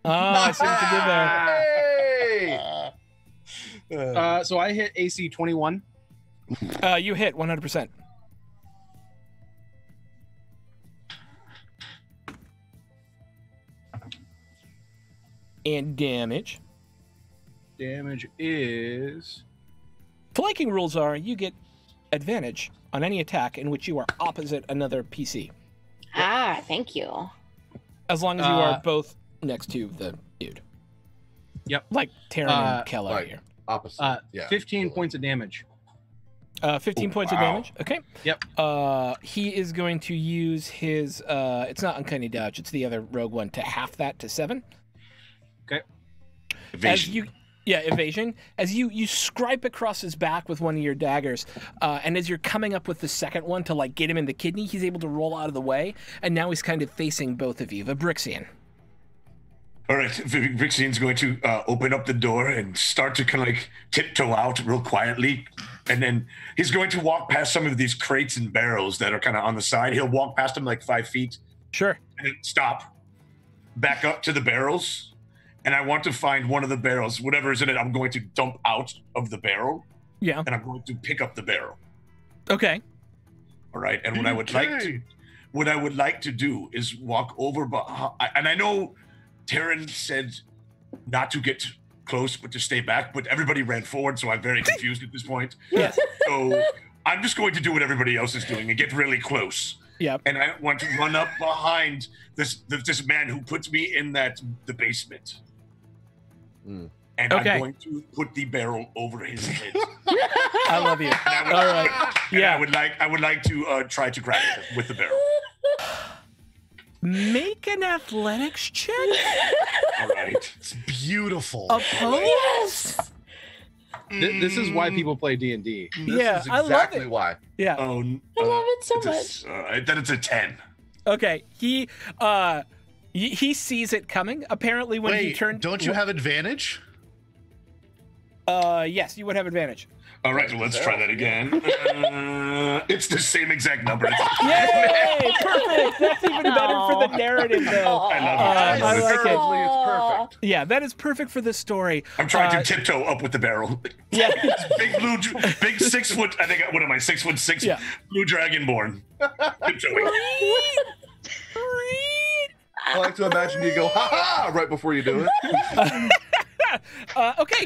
Oh, I see what you did there. Hey! So I hit AC 21. You hit 100%. And damage. Damage is... Flanking rules are you get advantage on any attack in which you are opposite another PC. Ah, thank you. As long as you are both next to the dude. Yep. Like Taryn and Kel are like- here. Opposite. Yeah. 15 points of damage. 15 points of wow. damage. Okay. Yep. He is going to use his it's not Uncanny Dodge, it's the other rogue one, to half that to 7. Okay. Evasion. Evasion. As you scribe across his back with one of your daggers, and as you're coming up with the second one to like get him in the kidney, he's able to roll out of the way, and now he's kind of facing both of you. Vibrixian. All right, Vixian's going to open up the door and start to kind of like tiptoe out real quietly. And then he's going to walk past some of these crates and barrels that are kind of on the side. He'll walk past them like 5 feet Sure. and then stop, back up to the barrels. And I want to find one of the barrels, whatever is in it, I'm going to dump out of the barrel. Yeah. And I'm going to pick up the barrel. Okay. All right. And what I would like to do is walk over behind, and I know Taryn said not to get close, but to stay back, but everybody ran forward, so I'm very confused at this point. Yes. So I'm just going to do what everybody else is doing and get really close. Yep. And I want to run up behind this man who puts me in the basement. Mm. And Okay. I'm going to put the barrel over his head. I love you. And All right. and Yeah. I would like to try to grab him with the barrel. Make an athletics check. All right. It's beautiful. Opposed? This is why people play D&D. This Yeah, is I love exactly it. why. Yeah. Oh, I love it so much. Then it's a 10. Okay. He sees it coming. Apparently, when he Wait, turned. don't you have advantage? Yes, you would have advantage. All right, well, let's try that again. It's the same exact number. Yay! Perfect. That's even better for the narrative, though. I love it. I like it. Currently, it's perfect. Yeah, that is perfect for this story. I'm trying to tiptoe up with the barrel. Yeah. big 6 foot. I think what am I? 6'6" Yeah. blue dragonborn. Tiptoeing. I like to imagine you go, ha ha, right before you do it. Okay.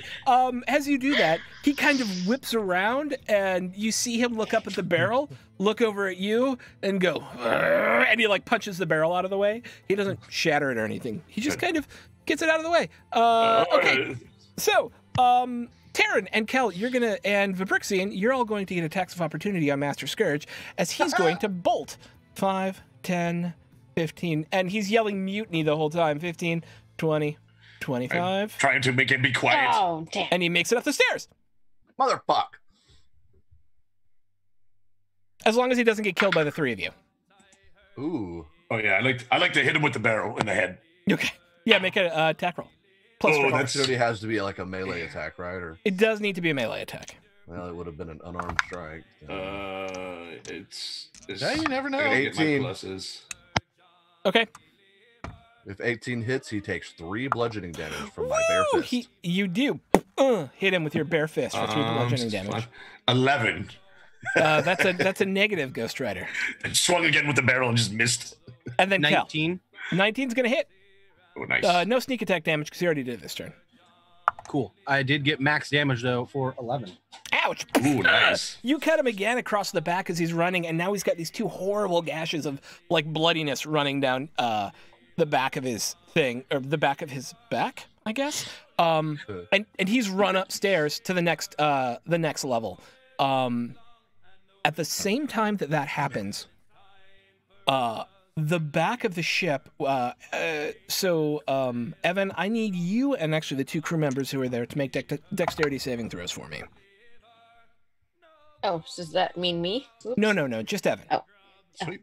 As you do that, he kind of whips around, and you see him look up at the barrel, look over at you, and go, "Arr," and he like punches the barrel out of the way. He doesn't shatter it or anything. He just kind of gets it out of the way. Okay. So, Taryn and Kel, and Vibrixian, you're all going to get attacks of opportunity on Master Scourge, as he's going to bolt. 5, 10, 15, and he's yelling mutiny the whole time. 15, 20, 25. I'm trying to make him be quiet. Oh, damn. And he makes it up the stairs. Motherfuck. As long as he doesn't get killed by the three of you. Ooh. Oh yeah, I like to hit him with the barrel in the head. Okay. Yeah, make an attack roll. Plus Oh, four. that's- It only has to be like a melee attack, right? Or It does need to be a melee attack. well, it would have been an unarmed strike. It's Yeah, you never know. I gotta get my 18. pluses. Okay. If 18 hits, he takes 3 bludgeoning damage from my bare Woo! fist. You do hit him with your bare fist for 3 bludgeoning damage. 11. That's a negative, Ghost Rider. And swung again with the barrel and just missed. And then Kel. 19. 19's gonna hit. Oh, nice. No sneak attack damage because he already did it this turn. Cool. I did get max damage though for 11. Ouch! Ooh, nice. You cut him again across the back as he's running, and now he's got these 2 horrible gashes of like bloodiness running down the back of his thing, or the back of his back, I guess. And he's run upstairs to the next level. At the same time that happens, the back of the ship. Evan, I need you and actually the 2 crew members who are there to make dexterity saving throws for me. Oh, does that mean me? Oops. No, just Evan. Oh. Sweet.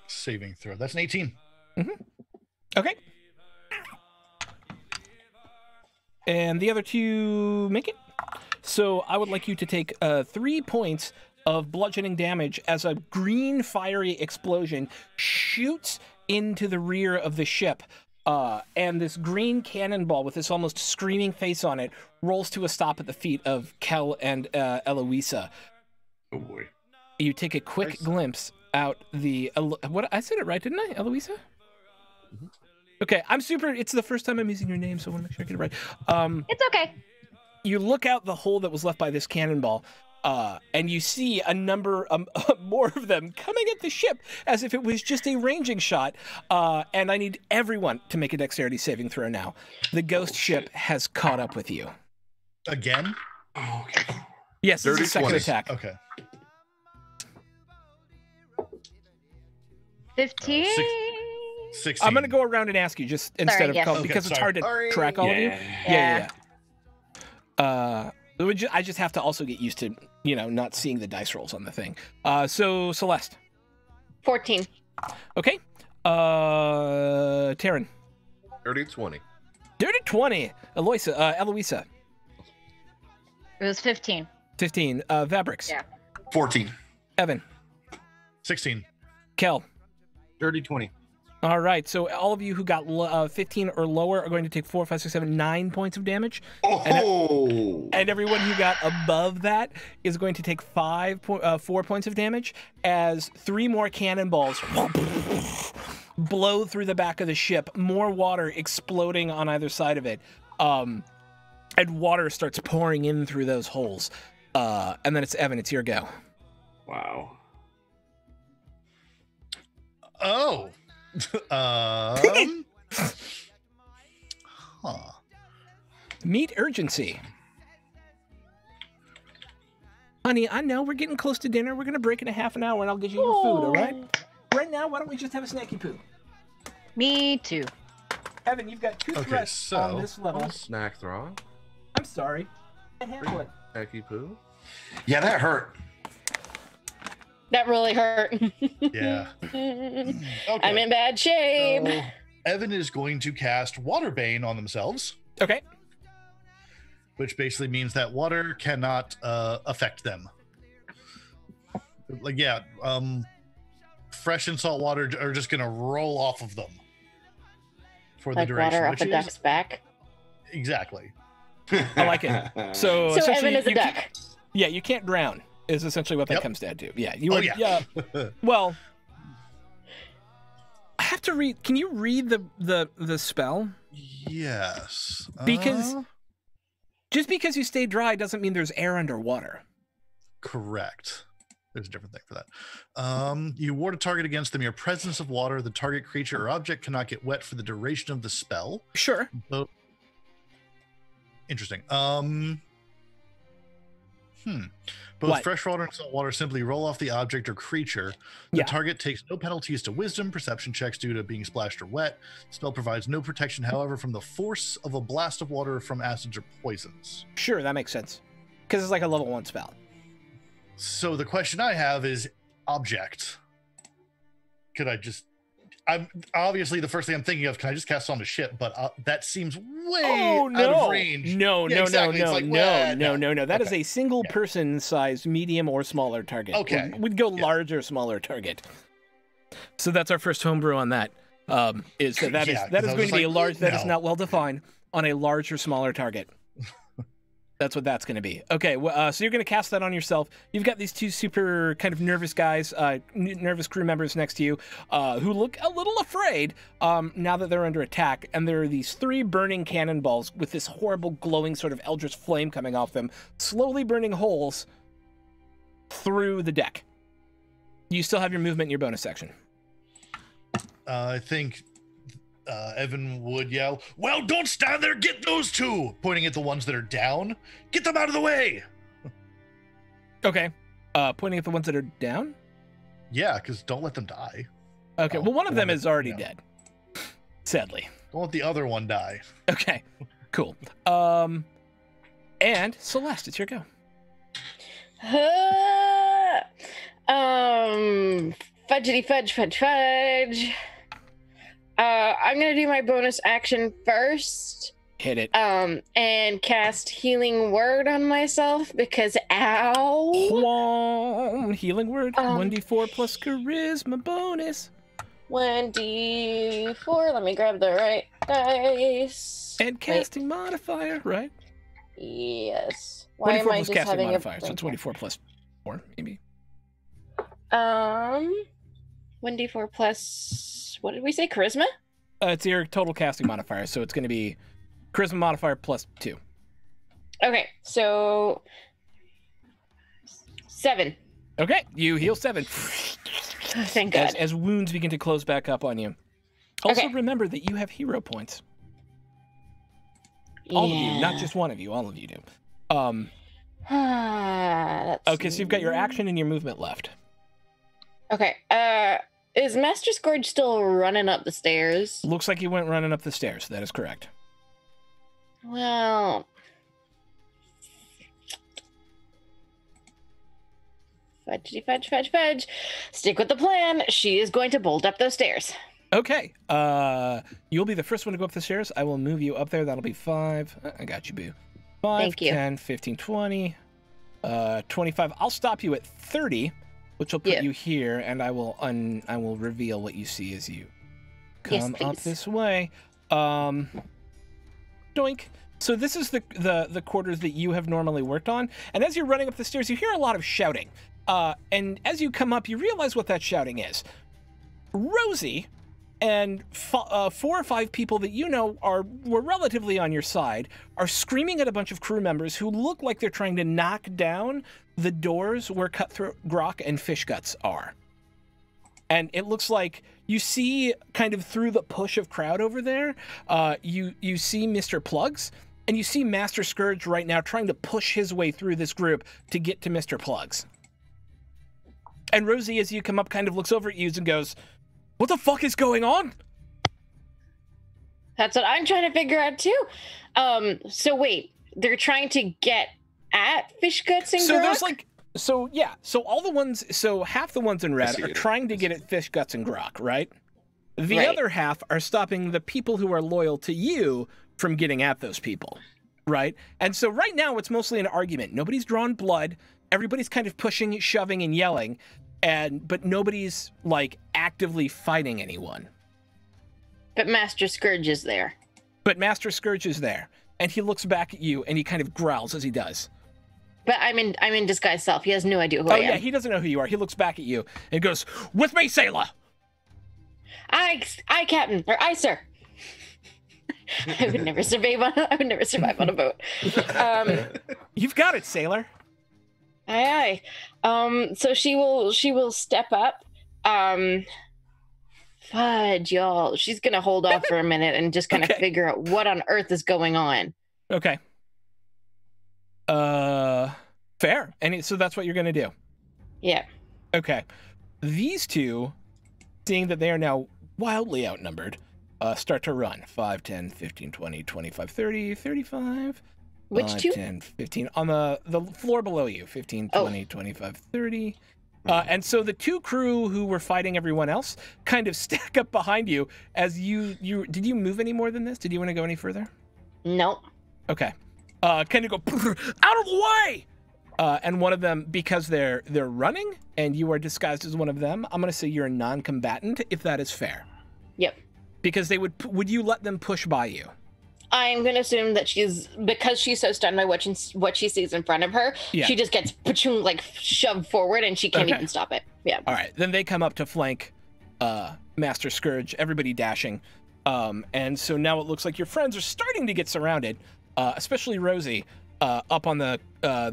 Saving throw. That's an 18. Okay. And the other 2 make it. So I would like you to take 3 points of bludgeoning damage as a green fiery explosion shoots into the rear of the ship. And this green cannonball with this almost screaming face on it rolls to a stop at the feet of Kel and Eloisa. Oh boy. You take a quick glimpse out the... What I said it right, didn't I, Eloisa? Okay, it's the first time I'm using your name, so I want to make sure I get it right. It's okay. You look out the hole that was left by this cannonball, and you see a number more of them coming at the ship as if it was just a ranging shot. And I need everyone to make a dexterity saving throw now. The ghost ship has caught up with you. Again? Oh, okay. Yes, it's a Dirty second 20. attack. Okay. 15. 16. I'm going to go around and ask you just instead of yes. Kel, Okay, because it's sorry. hard to Sorry. track all of you. Yeah. Yeah. I just have to also get used to, not seeing the dice rolls on the thing. So Celeste. 14. Okay. Taryn. Dirty 20. Dirty 20. Eloisa. It was 15. 15. Vabrix. Yeah. 14. Evan. 16. Kel. Dirty 20. All right. So all of you who got 15 or lower are going to take 4, 5, 6, 7, 9 points of damage. Oh. And everyone who got above that is going to take 4 points of damage as 3 more cannonballs blow through the back of the ship, more water exploding on either side of it. And water starts pouring in through those holes. And then it's Evan, it's your go. Wow. Oh. Huh. Meet urgency. Honey, I know we're getting close to dinner. We're going to break in a half an hour and I'll get you your food, all right? Right now, why don't we just have a snacky poo? Me too. Evan, you've got 2 Okay, threats on so- this level. Snack throw. I'm sorry. I handle it. Hecky poo. Yeah, that hurt. That really hurt. Yeah. I'm in bad shape. So, Evan is going to cast Waterbane on themselves. Okay. which basically means that water cannot affect them. Like, yeah, fresh and salt water are just gonna roll off of them for the Like duration. water off which a is- duck's back. Exactly. I like it. So So essentially, Evan is a you duck. yeah, you can't drown. Is essentially what that Yep. comes down to. Yeah, you Oh, would. yeah. Well, I have to read. Can you read the spell? Yes. Because just because you stay dry doesn't mean there's air underwater. Correct. There's a different thing for that. You ward a target against the mere presence of water. The target creature or object cannot get wet for the duration of the spell. Sure. Both. Interesting. Both What? fresh water and salt water simply roll off the object or creature. The Yeah. target takes no penalties to wisdom, perception checks due to being splashed or wet. The spell provides no protection, however, from the force of a blast of water from acids or poisons. Sure, that makes sense. Because it's like a level 1 spell. So the question I have is object. Could I just... I'm obviously the first thing I'm thinking of, can I just cast on a ship? But that seems way Oh out of range. No, Yeah, no, exactly. It's no, like, no, well, no, no. no, no. That is Okay. a single Yeah. person-sized medium or smaller target. Okay. We'd go Yeah. larger, smaller target. So that's our first homebrew on that. Is that that is Yeah, that 'cause is I going was to be a like, large that is no. not well defined on a large or smaller target. That's what that's going to be. Okay, so you're going to cast that on yourself. You've got these two super kind of nervous guys, nervous crew members next to you, who look a little afraid now that they're under attack. And there are these 3 burning cannonballs with this horrible glowing sort of eldritch flame coming off them, slowly burning holes through the deck. You still have your movement in your bonus section. I think Evan would yell, "Well, don't stand there, get those 2!" Pointing at the ones that are down. Get them out of the way! Okay. Pointing at the ones that are down? Yeah, because don't let them die. Okay, Oh, well, one of the them one is that- already no. dead. Sadly. Don't let the other one die. Okay, cool. And Celeste, it's your go. Fudgety fudge fudge fudge. I'm gonna do my bonus action first. Hit it. And cast healing word on myself because ow. Whom, healing word. 1d4 plus charisma bonus. 1d4. Let me grab the right dice. And Wait, casting modifier, right? yes. Why 24 am I plus just casting having modifier, a so 24 plus 4, maybe. 1d4 plus what did we say? Charisma? It's your total casting modifier, so it's going to be charisma modifier plus 2. Okay, so 7. Okay, you heal 7. Thank God. As wounds begin to close back up on you. Also, Okay. remember that you have hero points. All of you, not Yeah. just one of you. All of you do. That's Okay, so you've got your action and your movement left. Okay. Is Master Scourge still running up the stairs? Looks like you went running up the stairs. That is correct. Well, fudgy fudge fudge fudge. Stick with the plan. She is going to bolt up those stairs. Okay. You'll be the first one to go up the stairs. I will move you up there. That'll be 5. I got you, boo. 5, Thank you. 10, 15, 20, 25. I'll stop you at 30, which will put Yeah. you here, and I will reveal what you see as you Yes, come up please. this way. Doink. So this is the quarters that you have normally worked on, and as you're running up the stairs, you hear a lot of shouting. And as you come up, you realize what that shouting is. Rosie and 4 or 5 people that you know were relatively on your side are screaming at a bunch of crew members who look like they're trying to knock down the doors where Cutthroat Grok and Fish Guts are. And it looks like you see kind of through the push of crowd over there, you see Mr. Plugs, and you see Master Scourge right now trying to push his way through this group to get to Mr. Plugs. And Rosie, as you come up, kind of looks over at you and goes, "What the fuck is going on?" That's what I'm trying to figure out too. So wait, they're trying to get at Fish Guts and So Grok? there's like, so yeah, so half the ones in red see are it. trying to get at Fish Guts and Grok, right? The Right. other half are stopping the people who are loyal to you from getting at those people. right? And so right now it's mostly an argument. Nobody's drawn blood. Everybody's kind of pushing, shoving, and yelling, but nobody's like actively fighting anyone. But Master Scourge is there. But Master Scourge is there, and he looks back at you and he kind of growls as he does. But I'm in disguise self. He has no idea who I am. Yeah, he doesn't know who you are. He looks back at you and goes, "With me, sailor." Aye, Captain, or aye, sir. I would never survive on a boat. You've got it, sailor. Aye. So she will step up. Fudge, y'all. She's gonna hold off for a minute and just kind of figure out what on earth is going on. Okay. Fair. And so that's what you're gonna do. Yeah. Okay. These two, seeing that they are now wildly outnumbered, start to run. 5, 10, 15, 20, 25, 30, 35. Which two? 10, 15. On the floor below you. 15, 20, 25, 30. And so the two crew who were fighting everyone else kind of stack up behind you as you did you move any more than this? Did you want to go any further? Nope. Okay. Kind of go out of the way. And one of them, because they're running and you are disguised as one of them, I'm going to say you're a non-combatant, if that is fair. Yep. Because they would you let them push by you? I'm going to assume that because she's so stunned by what she sees in front of her, she just gets like shoved forward and she can't even stop it. Yeah. All right. Then they come up to flank Master Scourge, everybody dashing. And so now it looks like your friends are starting to get surrounded, especially Rosie, up on the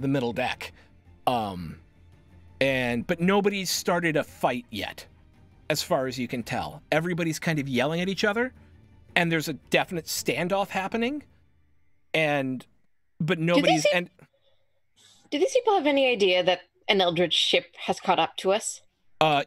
middle deck. But nobody's started a fight yet, as far as you can tell. Everybody's kind of yelling at each other. And there's a definite standoff happening, but nobody's. Do these people have any idea that an Eldritch ship has caught up to us?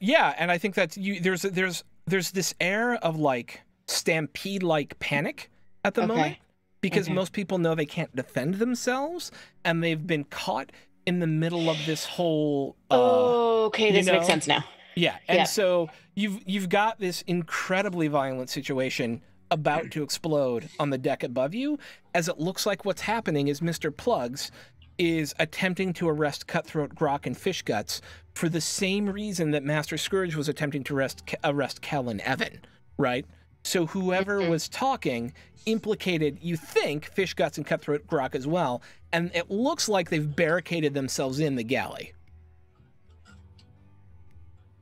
Yeah, and I think that's you. There's this air of like stampede-like panic at the moment because most people know they can't defend themselves, and they've been caught in the middle of this whole. This makes sense now. Yeah, and so you've got this incredibly violent situation about to explode on the deck above you, as it looks like what's happening is Mr. Plugs is attempting to arrest Cutthroat, Grok, and Fish Guts for the same reason that Master Scourge was attempting to arrest Kel and Evan, right? So whoever was talking implicated, you think, Fish Guts and Cutthroat, Grok as well, and it looks like they've barricaded themselves in the galley.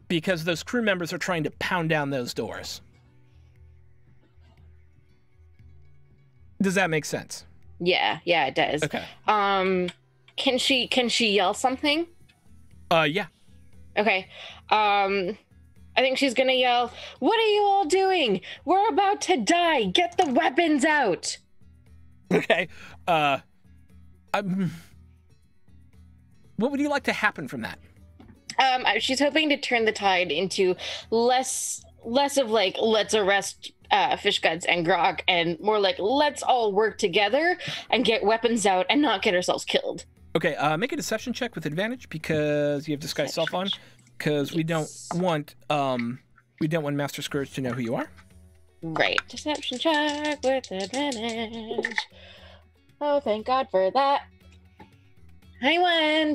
Because those crew members are trying to pound down those doors. Does that make sense? Yeah, it does. Okay. Can she yell something? Yeah. Okay. I think she's gonna yell, "What are you all doing? We're about to die. Get the weapons out." Okay. What would you like to happen from that? She's hoping to turn the tide into less of like, let's arrest Fish Guts and Grog, and more like, let's all work together and get weapons out and not get ourselves killed. Okay, make a deception check with advantage because you have disguise self on, because we don't want Master Scourge to know who you are. Right. Deception check with advantage. Oh, thank God for that. 21.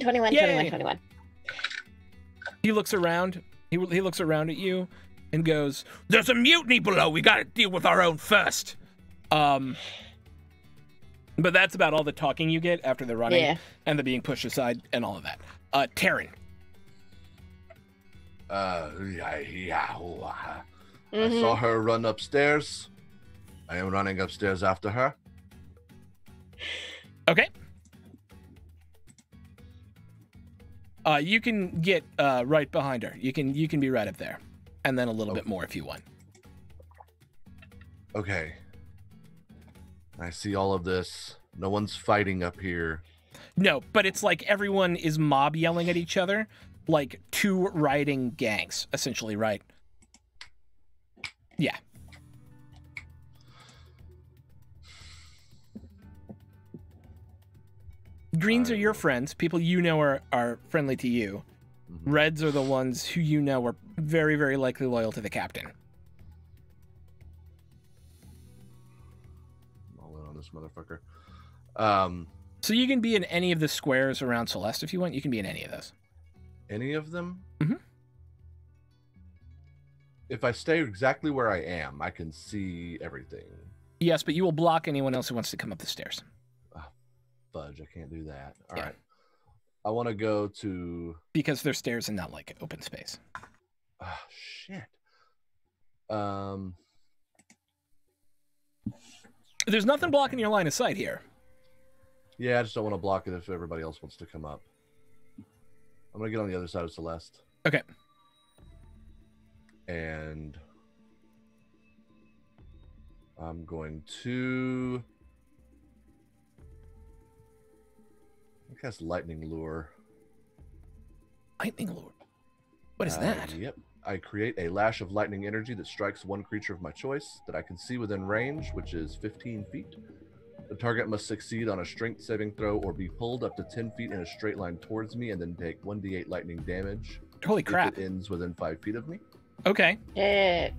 He looks around. He looks around at you and goes, "There's a mutiny below. We got to deal with our own first." But that's about all the talking you get after the running and the being pushed aside and all of that. Taryn. I saw her run upstairs. I am running upstairs after her. Okay. You can get right behind her. You can be right up there, and then a little bit more if you want. Okay. I see all of this. No one's fighting up here. No, but it's like everyone is mob yelling at each other, like two rioting gangs, essentially, right? Yeah. Greens are your friends, people you know are friendly to you. Mm-hmm. Reds are the ones who you know are very, very likely loyal to the captain. I'm all in on this motherfucker. So you can be in any of the squares around Celeste if you want. You can be in any of those. Any of them? Mhm. If I stay exactly where I am, I can see everything. Yes, but you will block anyone else who wants to come up the stairs. Fudge, I can't do that. All Yeah. right. I want to go to... Because they're stairs and not like open space. Oh, shit. There's nothing blocking your line of sight here. Yeah, I just don't want to block it if everybody else wants to come up. I'm going to get on the other side of Celeste. Okay. And I'm going to cast Lightning Lure. Lightning Lure. What is that? Yep. I create a lash of lightning energy that strikes one creature of my choice that I can see within range, which is 15 feet. The target must succeed on a strength saving throw or be pulled up to 10 feet in a straight line towards me and then take 1d8 lightning damage. Holy crap. If it ends within 5 feet of me. Okay. Shit.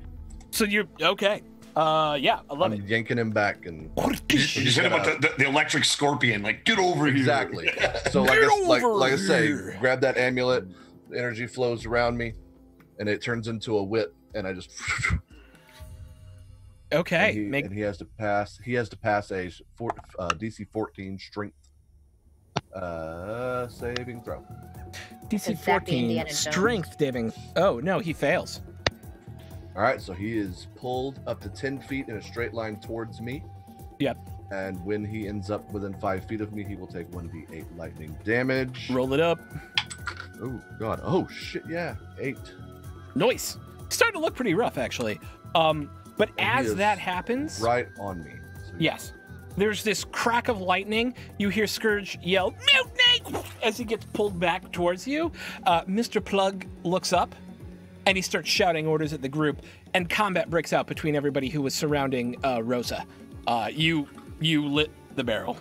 So you're okay. Yeah, I love I'm it. yanking him back and You just hit him with the electric scorpion. Like, get over exactly. here. So like Get I say, here. grab that amulet. The energy flows around me, and it turns into a whip, and I just. Okay. And he has to pass. He has to pass a DC 14 strength saving throw. DC Zappy 14 Indiana Jones. strength saving. Oh no, he fails. All right, so he is pulled up to 10 feet in a straight line towards me. Yep. And when he ends up within 5 feet of me, he will take 1d8 lightning damage. Roll it up. Oh god. Oh shit. Yeah, 8. Nice. Starting to look pretty rough actually. But And he as is that happens, right on me. So yes, there's this crack of lightning. You hear Scourge yell, "Mutiny!" as he gets pulled back towards you. Mr. Plug looks up, and he starts shouting orders at the group, and combat breaks out between everybody who was surrounding Rosa. You lit the barrel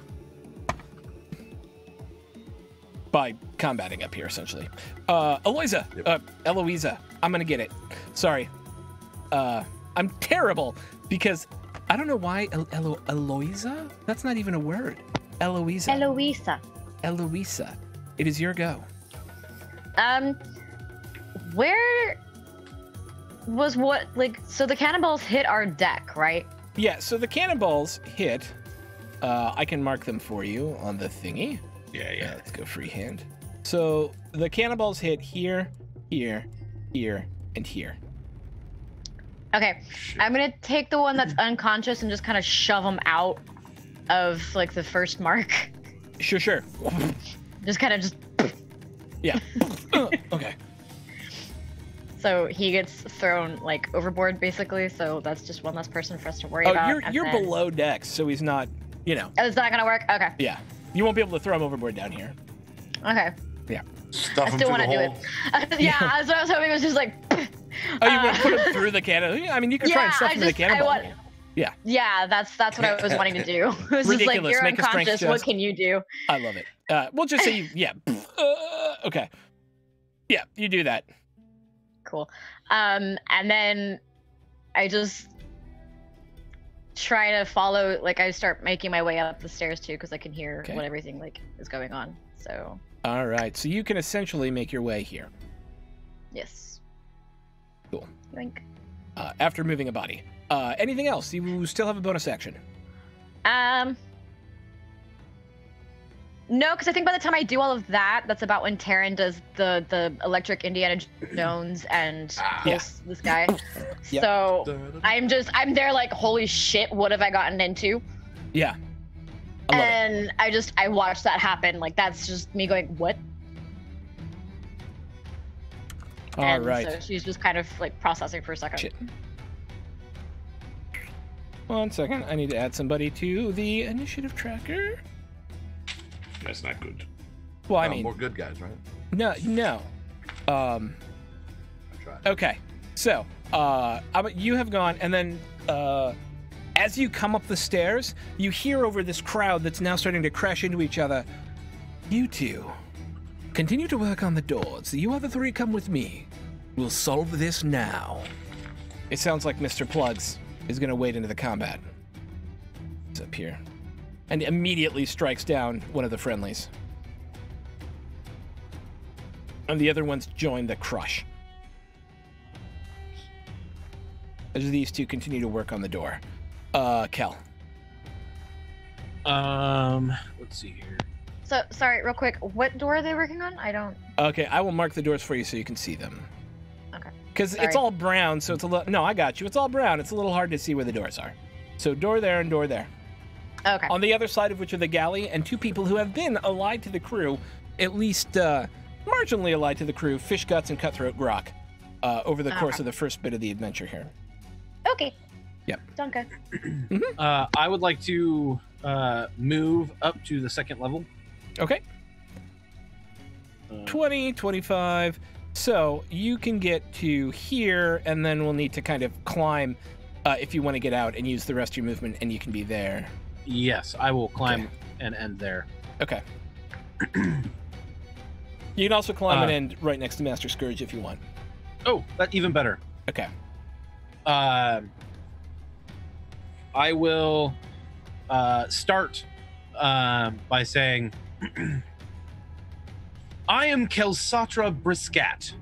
by combating up here, essentially. Eloisa, Yep. Eloisa, I'm gonna get it. Sorry. I'm terrible because I don't know why Eloisa? That's not even a word. Eloisa. Eloisa. Eloisa. It is your go. Where was what, like, so the cannonballs hit our deck, right? Yeah, so the cannonballs hit. I can mark them for you on the thingy. Yeah. Let's go freehand. So the cannonballs hit here, here, here, and here. Okay, I'm gonna take the one that's unconscious and just kind of shove him out of, like, the first mark. Sure. Just kind of just. Yeah. Okay. So he gets thrown, like, overboard, basically. So that's just one less person for us to worry about. Oh, and you're then- below decks, so he's not. You know. Oh, it's not gonna work. Okay. Yeah. You won't be able to throw him overboard down here. Okay. Stuff I him still through the want to do hole. it. Yeah, that's what I was hoping. Was just like. Oh, you want to put him through the cannon? I mean, you can try and stuff him in the cannonball. Yeah, that's what I was wanting to do. It was just like, Ridiculous. you're Make a strength unconscious. What test. can you do? I love it. We'll just say you. Yeah. Okay. Yeah, you do that. Cool. And then I just try to follow. Like, I start making my way up the stairs too, because I can hear Okay. what everything like is going on. So All right. So you can essentially make your way here. yes. Cool. Yoink. After moving a body. Anything else? You still have a bonus action. No, because I think by the time I do all of that, that's about when Taryn does the electric Indiana Jones and kills this guy. Yep. So I'm there like, holy shit, what have I gotten into? Yeah. I love it. And I watch that happen. Like, that's just me going, what? All and right. so she's just kind of like processing for a second. Shit. 1 second. I need to add somebody to the initiative tracker. That's not good. Well, I mean, more good guys, right? no. I tried. Okay. So, you have gone, and then as you come up the stairs, you hear over this crowd that's now starting to crash into each other. You two, continue to work on the doors. You other three come with me. We'll solve this now. It sounds like Mr. Plugs is going to wade into the combat. It's up here. and immediately strikes down one of the friendlies. And the other ones join the crush. As these two continue to work on the door. Kel. Let's see here. So, sorry, real quick. What door are they working on? I don't... Okay, I will mark the doors for you so you can see them. Okay. Because it's all brown, so it's a little... No, I got you. It's all brown. It's a little hard to see where the doors are. So door there and door there. Okay. On the other side of which are the galley and two people who have been allied to the crew, at least marginally allied to the crew, Fish Guts and Cutthroat Grok, over the course of the first bit of the adventure here. Okay. Yep. Donka. I would like to move up to the second level. Okay. 20, 25. So you can get to here, and then we'll need to kind of climb if you want to get out and use the rest of your movement, and you can be there. Yes, I will climb and end there. Okay. You can also climb and end right next to Master Scourge if you want. Oh, that's even better. Okay. I will start by saying, I am Kelsatra Briscat.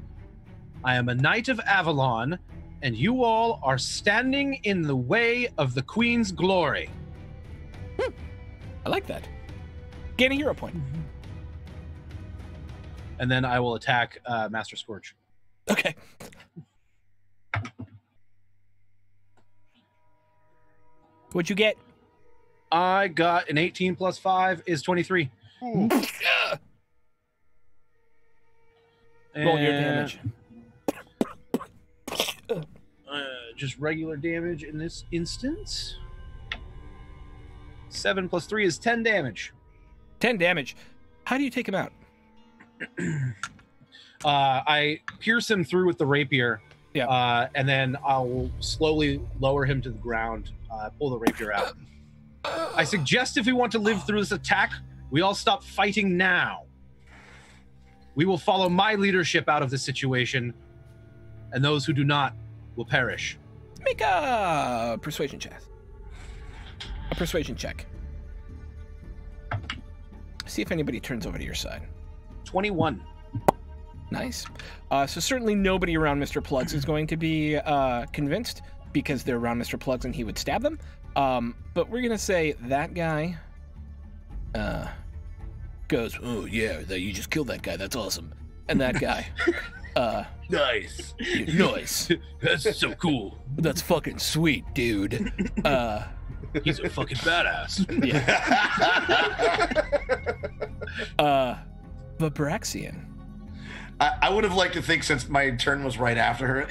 I am a knight of Avalon, and you all are standing in the way of the Queen's glory. I like that. Gain a hero point. And then I will attack Master Scourge. Okay. What'd you get? I got an 18 plus 5 is 23. Roll your damage. Just regular damage in this instance. 7 plus 3 is 10 damage. 10 damage. How do you take him out? I pierce him through with the rapier. Yeah. And then I'll slowly lower him to the ground, pull the rapier out. I suggest if we want to live through this attack, we all stop fighting now. We will follow my leadership out of this situation, and those who do not will perish. Make a persuasion check. A persuasion check. See if anybody turns over to your side. 21. Nice. So certainly nobody around Mr. Plugs is going to be convinced because they're around Mr. Plugs and he would stab them. But we're going to say that guy goes, oh yeah, that you just killed that guy. That's awesome. And that guy, Nice. nice. That's so cool. That's fucking sweet, dude. He's a fucking badass. Vibraxian. I would have liked to think, since my turn was right after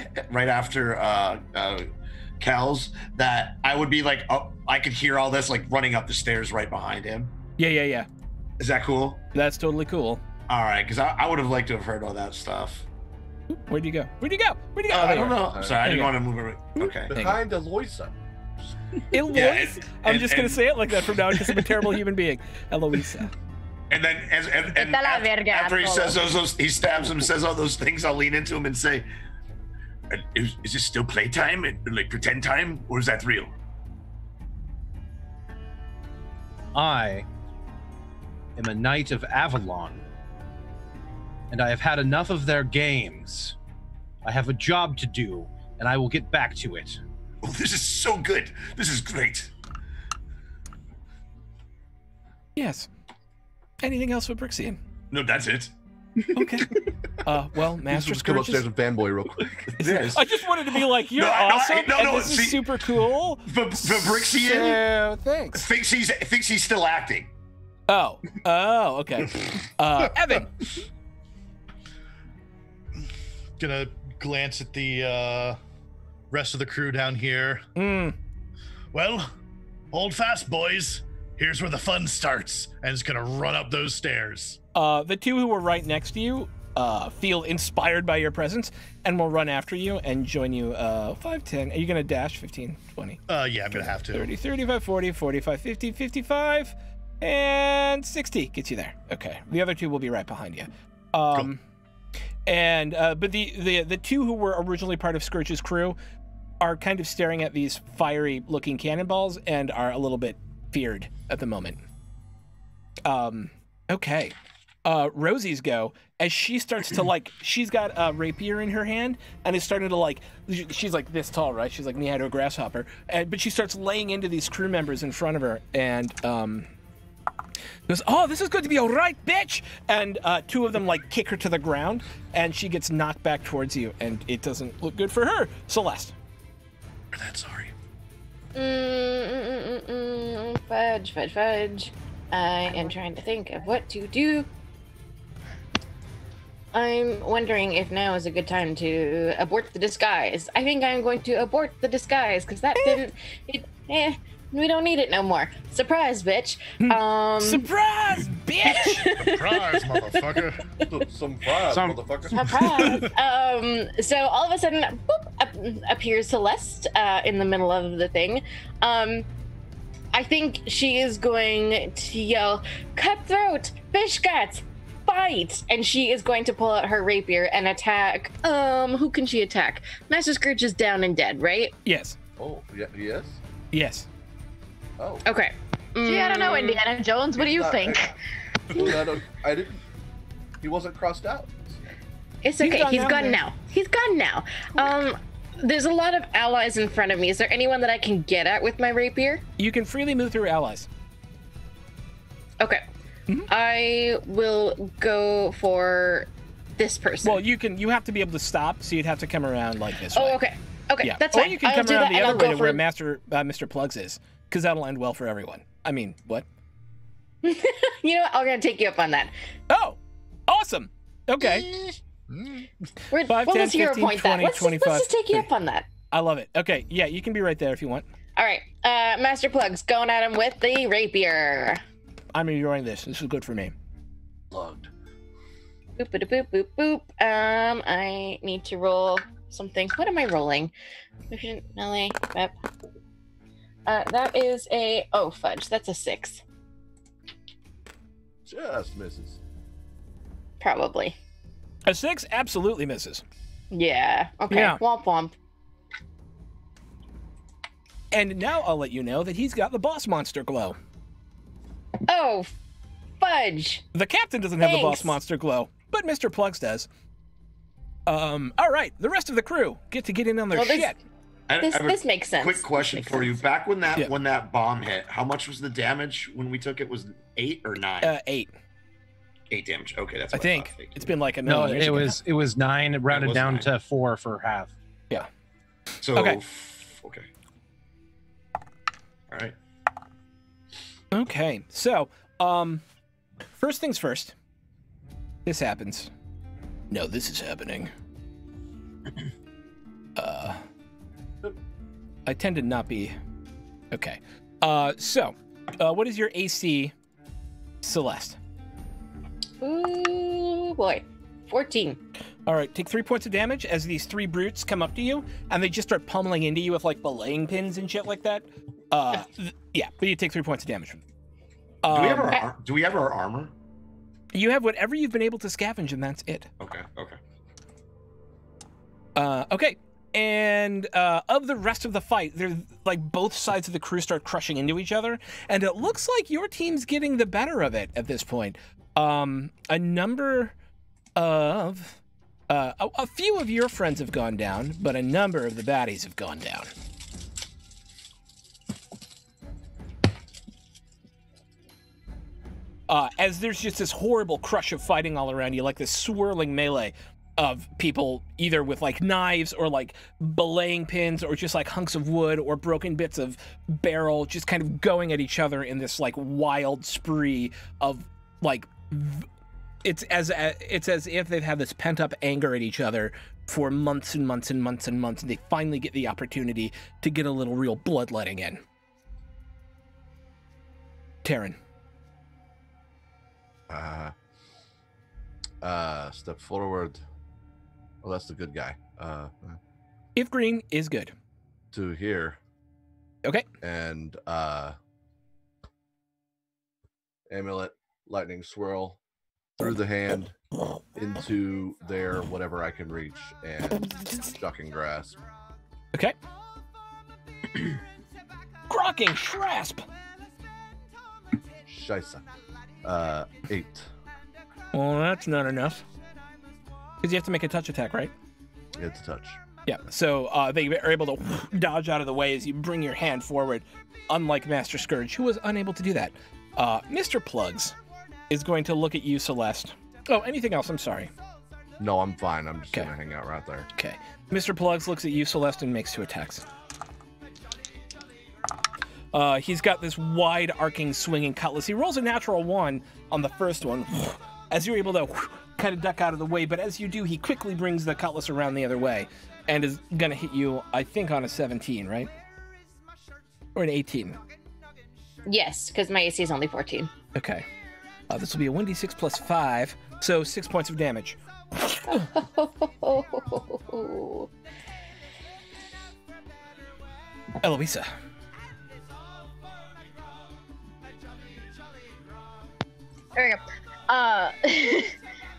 Cal's, that I would be like, oh, I could hear all this like running up the stairs right behind him. Yeah. Is that cool? That's totally cool. All right, because I would have liked to have heard all that stuff. Where'd you go? Where'd you go? I don't There know. are. Sorry, I didn't There want to move it. Okay. Behind Eloisa. you go. Eloise? I'm just going to say it like that from now on because I'm a terrible human being. Eloisa. And then Vete a la verga, after he Apollo. says those, he stabs him, says all those things, I'll lean into him and say, is this still playtime, like pretend time, or is that real? I am a knight of Avalon, and I have had enough of their games. I have a job to do, and I will get back to it. Oh, this is so good. This is great. Yes. Anything else with Brixian? No, that's it. Okay. Well, Master Just come Scourge upstairs is... and fanboy real quick. Yes. I just wanted to be like, you're No, awesome, no, and this see- is super cool. Fabrixian So, thanks. thinks he's still acting. Oh, okay. Evan. Gonna glance at the rest of the crew down here. Well, hold fast, boys. Here's where the fun starts, and it's gonna run up those stairs. The two who were right next to you feel inspired by your presence and will run after you and join you 5, 10. Are you going to dash 15, 20? Yeah, I'm gonna have to. 30, 35, 40, 45, 50, 55, and 60 gets you there. Okay. The other two will be right behind you. Cool. And but the two who were originally part of Scourge's crew are kind of staring at these fiery looking cannonballs and are a little bit feared at the moment. Okay. Rosie's go as she starts to like, she's got a rapier in her hand and is starting to like, she's like this tall, right? She's like knee high to a grasshopper, but she starts laying into these crew members in front of her and goes, "Oh, this is going to be all right, bitch!" And two of them like kick her to the ground, and she gets knocked back towards you, and it doesn't look good for her. Celeste. We're that sorry. Fudge. I am trying to think of what to do. I'm wondering if now is a good time to abort the disguise. I think I'm going to abort the disguise because that didn't. We don't need it no more. Surprise, bitch. Surprise, bitch! Surprise, motherfucker. Surprise, motherfucker. Surprise. So all of a sudden, boop, appears Celeste in the middle of the thing. I think she is going to yell, "Cutthroat, fish guts, fight!" And she is going to pull out her rapier and attack. Who can she attack? Master Scourge is down and dead, right? Yes. Oh, yeah, yes. Yes. Oh. Okay. Gee, I don't know, Indiana Jones. What do you think? I didn't. He wasn't crossed out. It's okay. He's gone now. He's gone now. There's a lot of allies in front of me. Is there anyone that I can get at with my rapier? You can freely move through allies. Okay. Mm-hmm. I will go for this person. Well, you have to be able to stop, so you'd have to come around like this way. Oh, okay. Okay, Yeah. that's or fine. you can I'll come do around that, the and other I'll way go to where Mr. Plugs is, because that'll end well for everyone. I mean, what? You know what? I'm going to take you up on that. Oh, awesome. Okay. We're 5, we'll 10, just hero 15, point 20, that. Let's 25, just take you 30. up on that. I love it. Okay, yeah, you can be right there if you want. All right. Master Plugs going at him with the rapier. I'm enjoying this. This is good for me. Plugged. Boop, boop, boop, boop, boop. I need to roll something. What am I rolling? Melee. Rep. That is a... Oh, fudge. That's a 6. Just misses. Probably. A 6 absolutely misses. Yeah. Okay. Yeah. Womp womp. And now I'll let you know that he's got the boss monster glow. Oh, fudge. The captain doesn't have the boss Thanks. monster glow, but Mr. Plugs does. All right, the rest of the crew get in on their Well, this- shit. This makes sense. Quick question This makes for you. sense. Back when that Yeah. when that bomb hit, how much was the damage when we took it? Was 8 or 9? 8. 8 damage. Okay, that's I what think thought. Thank it's you. been like a No, million years it ago. was 9, rounded was down 9. to 4 for half. So Okay. okay. All right. Okay, so first things first. This happens. No, this is happening. I tend to not be okay. So what is your AC, Celeste? Ooh, boy. 14. All right, take 3 points of damage as these 3 brutes come up to you and they just start pummeling into you with like belaying pins and shit like that. Yeah, but you take 3 points of damage from them. Do we have our armor? You have whatever you've been able to scavenge, and that's it. Okay. Okay. And of the rest of the fight, they're like both sides of the crew start crushing into each other, and it looks like your team's getting the better of it at this point. A number of a few of your friends have gone down, but a number of the baddies have gone down. As there's just this horrible crush of fighting all around you, like this swirling melee of people either with like knives or like belaying pins or just like hunks of wood or broken bits of barrel just kind of going at each other in this like wild spree of like it's as if they've had this pent-up anger at each other for months and months and months and months, and they finally get the opportunity to get a little real bloodletting in. Taryn. Step forward. Oh, that's the good guy. If green is good. To here. Okay. And amulet, lightning swirl through the hand into there, whatever I can reach, and shocking grasp. Okay. Crocking Shrasp. Scheisse. 8. Well, that's not enough. Because you have to make a touch attack, right? It's a touch. Yeah. So they are able to dodge out of the way as you bring your hand forward, unlike Master Scourge, who was unable to do that. Mr. Plugs is going to look at you, Celeste. Oh, anything else? I'm sorry. No, I'm fine. I'm just Okay. gonna hang out right there. Okay. Mr. Plugs looks at you, Celeste, and makes 2 attacks. He's got this wide arcing swinging cutlass. He rolls a natural 1 on the first one as you're able to kind of duck out of the way, but as you do, he quickly brings the cutlass around the other way and is gonna hit you, I think, on a 17, right? Or an 18. Yes, because my AC is only 14. Okay. This will be a 1d6 plus 5, so 6 points of damage. Eloisa. There we go.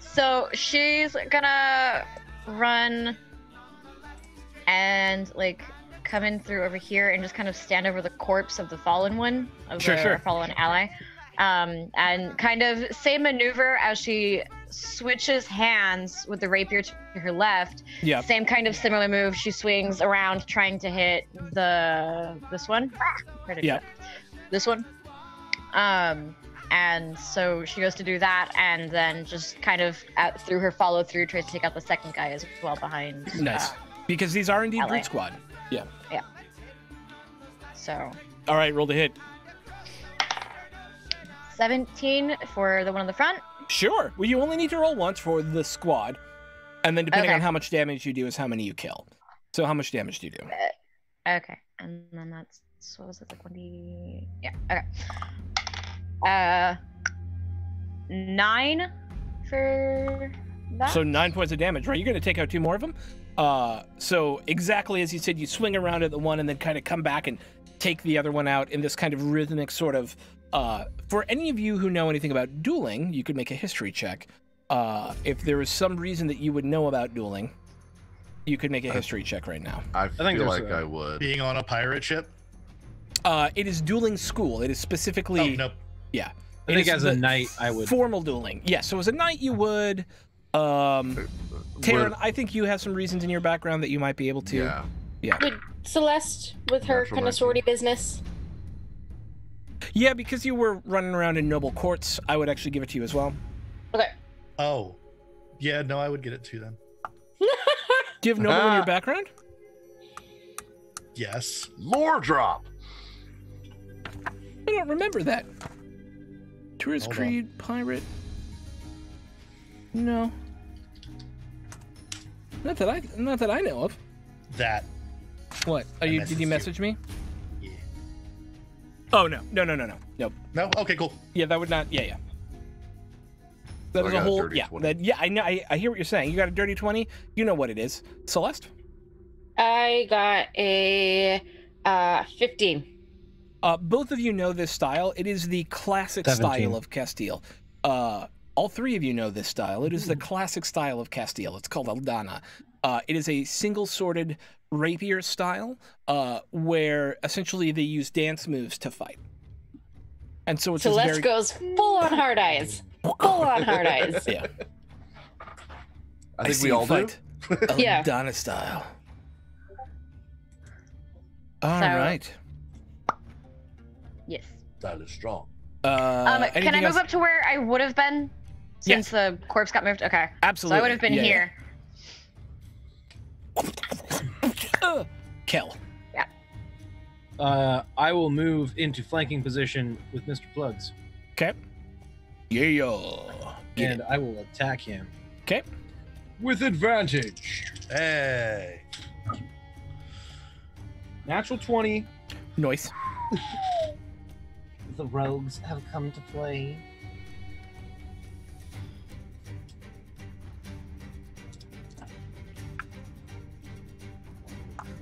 So she's gonna run and like come in through over here and just kind of stand over the corpse of the fallen one, of the fallen ally, and kind of same maneuver as she switches hands with the rapier to her left. Yeah. Same kind of similar move. She swings around trying to hit this one. Yeah. This one. And so she goes to do that, and then just kind of through her follow through tries to take out the second guy as well behind. Nice. Because these are indeed ally. Brute Squad. Yeah. Yeah. So. All right, roll to hit. 17 for the one on the front. Sure. Well, you only need to roll once for the squad, and then depending Okay. on how much damage you do is how many you kill. So how much damage do you do? Okay, and then that's what was it, like 1d? Yeah. Okay. 9 for that. So 9 points of damage, right? You're going to take out 2 more of them. So exactly as you said, you swing around at the one and then kind of come back and take the other one out in this kind of rhythmic sort of. For any of you who know anything about dueling, you could make a history check. If there is some reason that you would know about dueling, you could make a history check right now. I think feel there's like I would. Being on a pirate ship. It is dueling school. It is specifically. Oh, nope. Yeah. I It think is as a the knight, I would. Formal dueling. Yeah, so as a knight you would. Taryn, I think you have some reasons in your background that you might be able to. Yeah. Would Celeste, with her Natural kind of 19. sorority business? Yeah, because you were running around in noble courts, I would actually give it to you as well. Okay. Oh. Yeah, no, I would get it too then. Do you have noble in your background? Yes. Lore drop. I don't remember that. Tourist Hold Creed, pirate. No. Not that I know of. That. What? I Did messaged you you. message me? Yeah. Oh no. Nope. No? Okay, cool. Yeah, that would not. Yeah. That So is I a got a whole. dirty Yeah. 20. I know. I hear what you're saying. You got a dirty 20. You know what it is. Celeste. I got a 15. Both of you know this style. It is the classic 17. style of Castile. All 3 of you know this style. It is the classic style of Castile. It's called Aldana. It is a single-sworded rapier style where essentially they use dance moves to fight. And so it's Celeste very... goes full on hard eyes. Full on hard eyes. Yeah. I think see we you all do. fight. Yeah. Aldana style. All So- right. Yes. That is strong. Can I anything move else? up to where I would have been since the corpse got moved? Okay. Absolutely. So I would have been Yeah, here. yeah. Kel. I will move into flanking position with Mr. Plugs, Okay. Yeah. Get and I will attack him. Okay. With advantage. Hey. Natural 20. Noise. The rogues have come to play.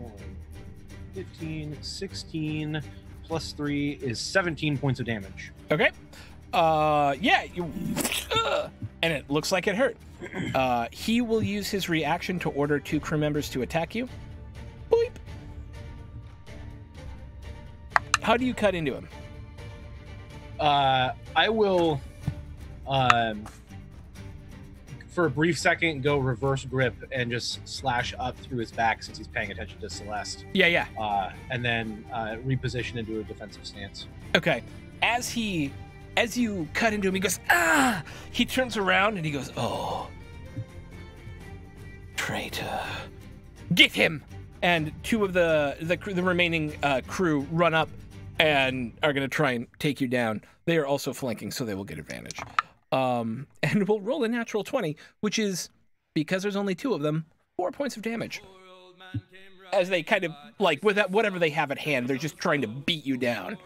Oh, 15, 16, plus 3 is 17 points of damage. Okay. Yeah, you and it looks like it hurt. He will use his reaction to order 2 crew members to attack you. Boop. How do you cut into him? I will for a brief second, go reverse grip and just slash up through his back since he's paying attention to Celeste. Yeah. And then reposition into a defensive stance. Okay. As you cut into him, he goes, ah! He turns around and he goes, oh. Traitor. Get him! And two of the remaining crew run up and are going to try and take you down. They are also flanking, so they will get advantage. And we'll roll a natural 20, which is, because there's only 2 of them, 4 points of damage. As they kind of, like, with that, whatever they have at hand, they're just trying to beat you down.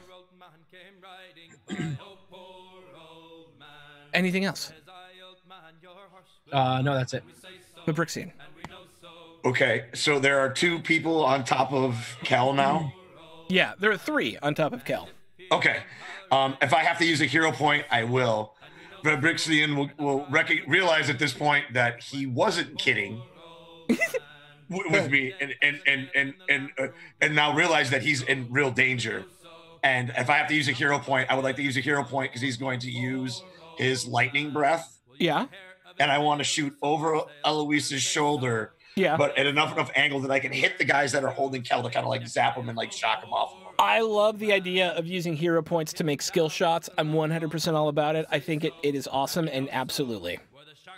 Anything else? No, that's it. The brick scene. Okay, so there are 2 people on top of Kel now. Yeah, there are 3 on top of Kel. Okay, if I have to use a hero point, I will. But Brixian will realize at this point that he wasn't kidding with me, and now realize that he's in real danger. And if I have to use a hero point, I would like to use a hero point because he's going to use his lightning breath. Yeah. And I want to shoot over Eloise's shoulder. Yeah. But at enough angle that I can hit the guys that are holding Kel to kind of like zap them and like shock them off. I love the idea of using hero points to make skill shots. I'm 100% all about it. I think it is awesome, and absolutely.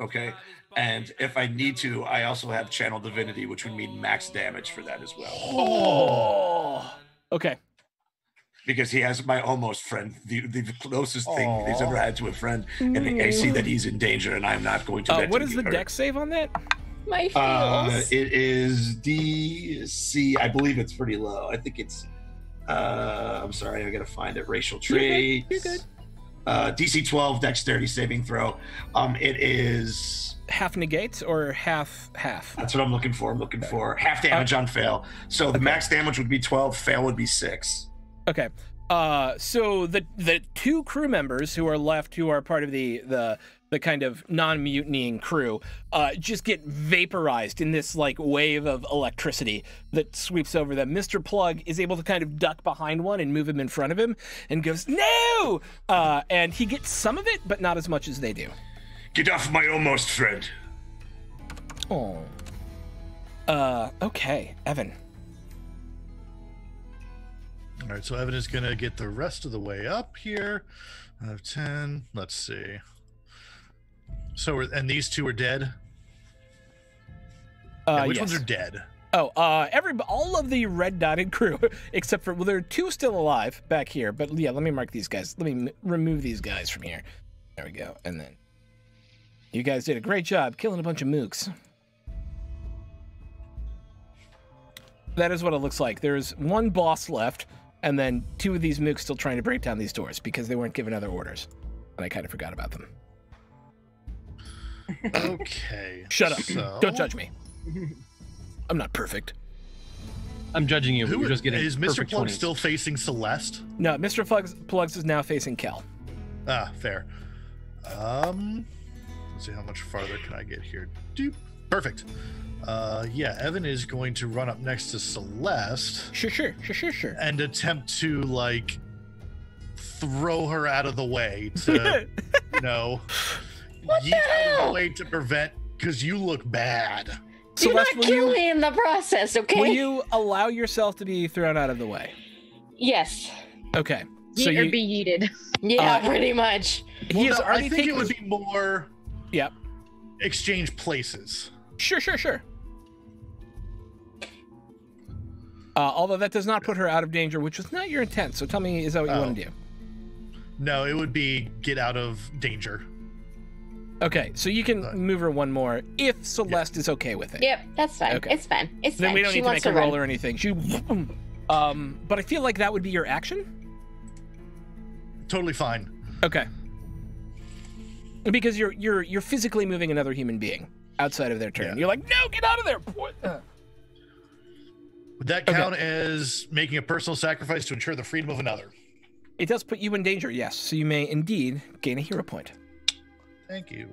Okay. And if I need to, I also have Channel Divinity, which would mean max damage for that as well. Oh. Okay. Because he has my almost friend, the closest thing he's ever had to a friend, and I see that he's in danger, and I'm not going to. What is the dex save on that? My feels. It is DC. I believe it's pretty low. I think it's. I'm sorry, I gotta find it. Racial traits. You're good. DC 12 dexterity saving throw. It is half negate or half. That's what I'm looking for. I'm looking for half damage on fail. So the max damage would be 12. Fail would be 6. Okay. So the 2 crew members who are left, who are part of the kind of non-mutinying crew, just get vaporized in this like wave of electricity that sweeps over them. Mr. Plug is able to kind of duck behind one and move him in front of him and goes, no! And he gets some of it, but not as much as they do. Get off my almost friend. Oh. Okay, Evan. All right, so Evan is going to get the rest of the way up here. I have 10. Let's see. So, and these 2 are dead? Which ones are dead? Oh, all of the red dotted crew, except for, well, there are 2 still alive back here, but yeah, let me mark these guys. Let me remove these guys from here. There we go. And then you guys did a great job killing a bunch of mooks. That is what it looks like. There's 1 boss left, and then 2 of these mooks still trying to break down these doors because they weren't given other orders. And I kind of forgot about them. Okay. Shut up. So... Don't judge me. I'm not perfect. I'm judging you. We're just getting is Mr. Plug 20s. still facing Celeste? No, Mr. Plugs is now facing Kel. Ah, fair. Let's see how much farther can I get here. Doop. Perfect. Yeah, Evan is going to run up next to Celeste. Sure. And attempt to like throw her out of the way to, yeet out of the way to prevent, because you look bad. Do Celeste, not kill me in the process, okay? Will you allow yourself to be thrown out of the way? Yes. Okay. Yeet or be yeeted. Yeah, pretty much. He is already I think it would be more Yep. exchange places. Sure. Although that does not put her out of danger, which was not your intent. So tell me, is that what you want to do? No, it would be get out of danger. Okay, so you can move her 1 more if Celeste is okay with it. Yep, that's fine. Okay. It's fine. It's Then fine. we don't She need to wants make a roll run. or anything. But I feel like that would be your action. Totally fine. Okay. Because you're physically moving another human being outside of their turn. Yeah. You're like, no, get out of there. Would that count as making a personal sacrifice to ensure the freedom of another? It does put you in danger, yes. So you may indeed gain a hero point. Thank you.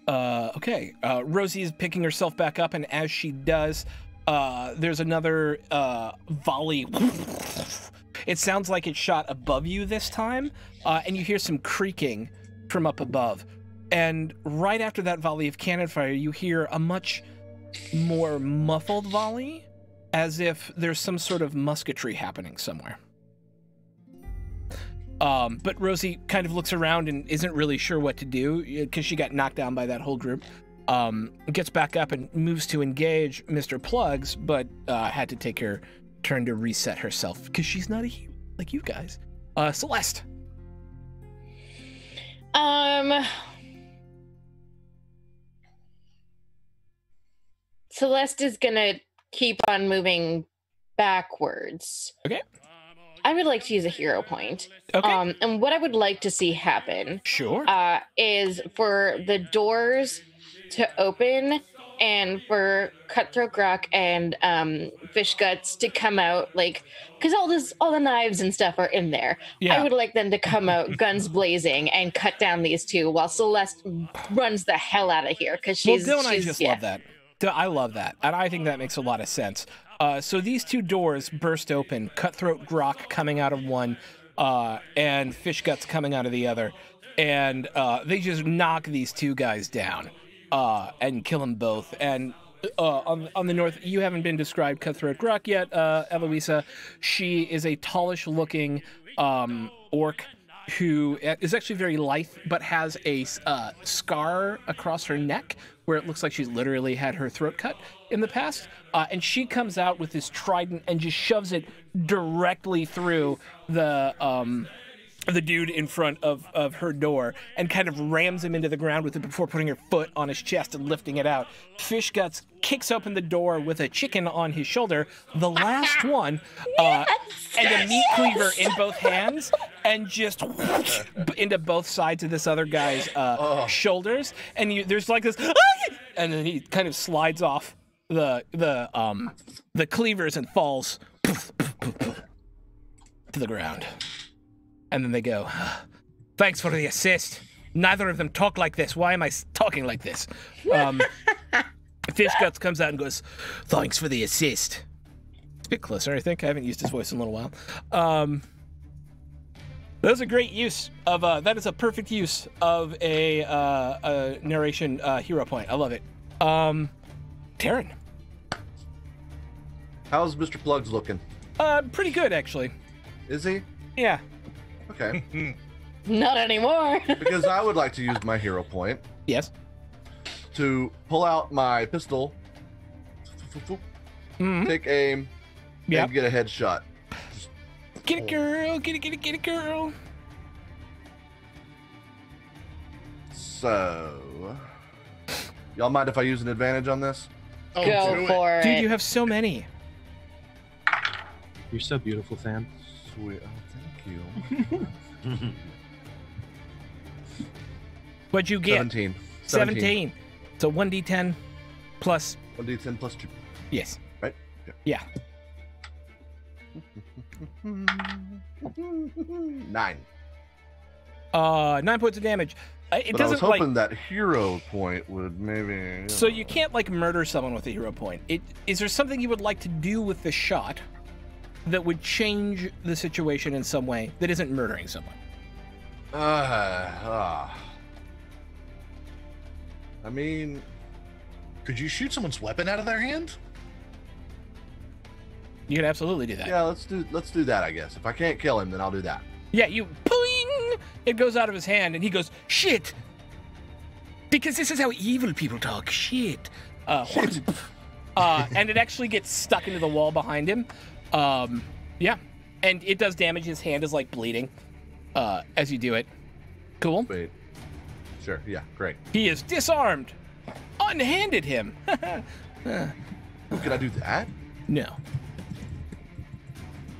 Okay. Rosie's picking herself back up, and as she does, there's another volley. It sounds like it shot above you this time, and you hear some creaking from up above. And right after that volley of cannon fire, you hear a much more muffled volley, as if there's some sort of musketry happening somewhere. But Rosie kind of looks around and isn't really sure what to do because she got knocked down by that whole group. Gets back up and moves to engage Mr. Plugs, but had to take her turn to reset herself because she's not a hero like you guys. Celeste. Celeste is gonna keep on moving backwards. Okay. I would like to use a hero point. Okay. And what I would like to see happen Sure. is for the doors to open and for Cutthroat Grok and Fish Guts to come out, like, because all the knives and stuff are in there. Yeah. I would like them to come out guns blazing and cut down these two while Celeste runs the hell out of here because she's. Well, Dylan and I she's- just yeah. love that. I love that, and I think that makes a lot of sense. So these two doors burst open, Cutthroat Grok coming out of one, and Fish Guts coming out of the other, and they just knock these two guys down and kill them both. And on the north, you haven't been described Cutthroat Grok yet, Eloisa. She is a tallish-looking orc who is actually very lithe, but has a scar across her neck where it looks like she's literally had her throat cut in the past. And she comes out with this trident and just shoves it directly through the dude in front of her door and kind of rams him into the ground with it before putting her foot on his chest and lifting it out. Fish Guts kicks open the door with a chicken on his shoulder, the last one, and a meat cleaver in both hands, and just into both sides of this other guy's shoulders. And there's like this, and then he kind of slides off the cleavers and falls to the ground. And then they go, thanks for the assist. Neither of them talk like this. Why am I talking like this? Fish Guts comes out and goes, thanks for the assist. It's a bit closer, I think. I haven't used his voice in a little while. That was a great use of, that is a perfect use of a narration hero point. I love it. Taryn. How's Mr. Plugs looking? Pretty good, actually. Is he? Yeah. Okay. Not anymore. Because I would like to use my hero point Yes. to pull out my pistol, Mhm. take aim, Yep. and get a headshot. Get it, girl. Get it, girl. So, y'all mind if I use an advantage on this? Oh, Go do it. for Dude, it. you have so many. You're so beautiful, Sam. Sweet. Oh, thank you. What'd you get? 17. 17. So 1d10 plus. 1d10 plus 2. Yes. Right? Yeah. 9. 9 points of damage. It But I was doesn't like. hoping that hero point would maybe. So you can't like murder someone with a hero point. Is there something you would like to do with the shot that would change the situation in some way that isn't murdering someone? I mean, Could you shoot someone's weapon out of their hand? You can absolutely do that. yeah, let's do that. I guess if I can't kill him, then I'll do that. Yeah, you poing! It goes out of his hand, and he goes, shit! Because this is how evil people talk. Shit. And it actually gets stuck into the wall behind him. Yeah. And it does damage. His hand is like bleeding as you do it. Cool. Wait. Sure. Yeah. Great. He is disarmed. Unhanded him. Ooh, can I do that? No.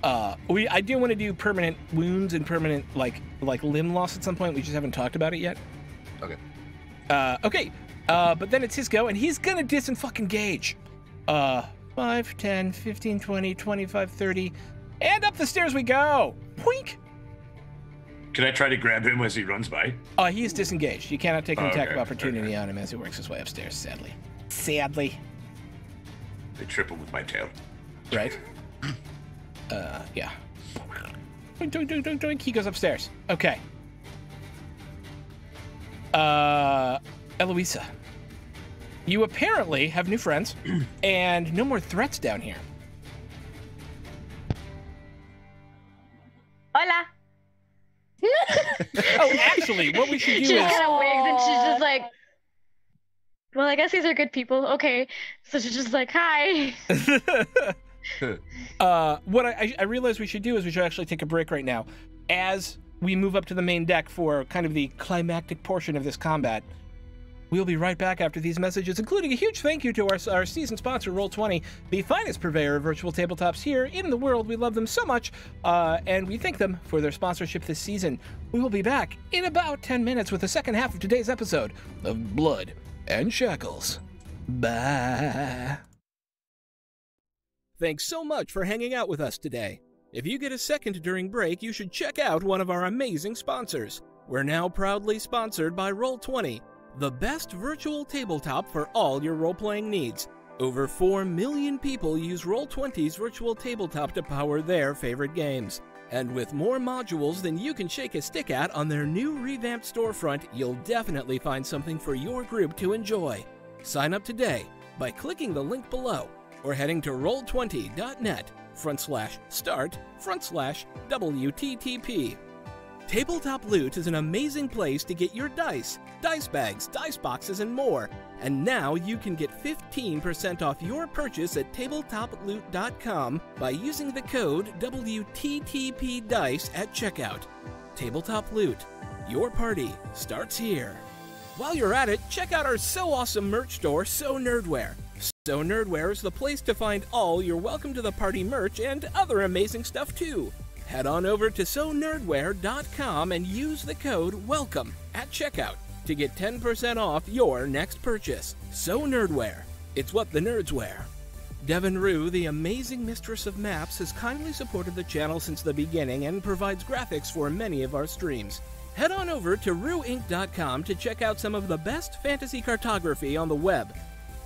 I do want to do permanent wounds and permanent like limb loss at some point. We just haven't talked about it yet. Okay. Okay. But then it's his go, and he's gonna disengage. 5, 10, 15, 20, 25, 30, and up the stairs we go. Wink. Can I try to grab him as he runs by? He is disengaged. You cannot take an attack Okay, of opportunity on him as he works his way upstairs. Sadly. I trip him with my tail. Right. Yeah. Doink, doink, doink, doink, doink. He goes upstairs. Okay. Eloisa, you apparently have new friends and no more threats down here. Hola. Oh, actually, what we should do She is... kind of wigs and she's just like, well, I guess these are good people. Okay. So she's just like, hi. What I realize we should do is we should actually take a break right now. As we move up to the main deck for kind of the climactic portion of this combat, we'll be right back after these messages, including a huge thank you to our season sponsor, Roll20, the finest purveyor of virtual tabletops here in the world. We love them so much, and we thank them for their sponsorship this season. We will be back in about 10 minutes with the second half of today's episode of Blood and Shackles. Bye. Thanks so much for hanging out with us today. If you get a second during break, you should check out one of our amazing sponsors. We're now proudly sponsored by Roll20, the best virtual tabletop for all your role-playing needs. Over 4 million people use Roll20's virtual tabletop to power their favorite games. And with more modules than you can shake a stick at on their new revamped storefront, you'll definitely find something for your group to enjoy. Sign up today by clicking the link below or heading to roll20.net/start/WTTP. Tabletop Loot is an amazing place to get your dice bags, dice boxes, and more. And now you can get 15% off your purchase at tabletoploot.com by using the code WTTPDICE at checkout. Tabletop Loot. Your party starts here. While you're at it, check out our so awesome merch store, So Nerdware. So Nerdware is the place to find all your Welcome to the Party merch and other amazing stuff too. Head on over to sonerdware.com and use the code WELCOME at checkout to get 10% off your next purchase. So Nerdware. It's what the nerds wear. Devin Rue, the amazing mistress of maps, has kindly supported the channel since the beginning and provides graphics for many of our streams. Head on over to rueinc.com to check out some of the best fantasy cartography on the web.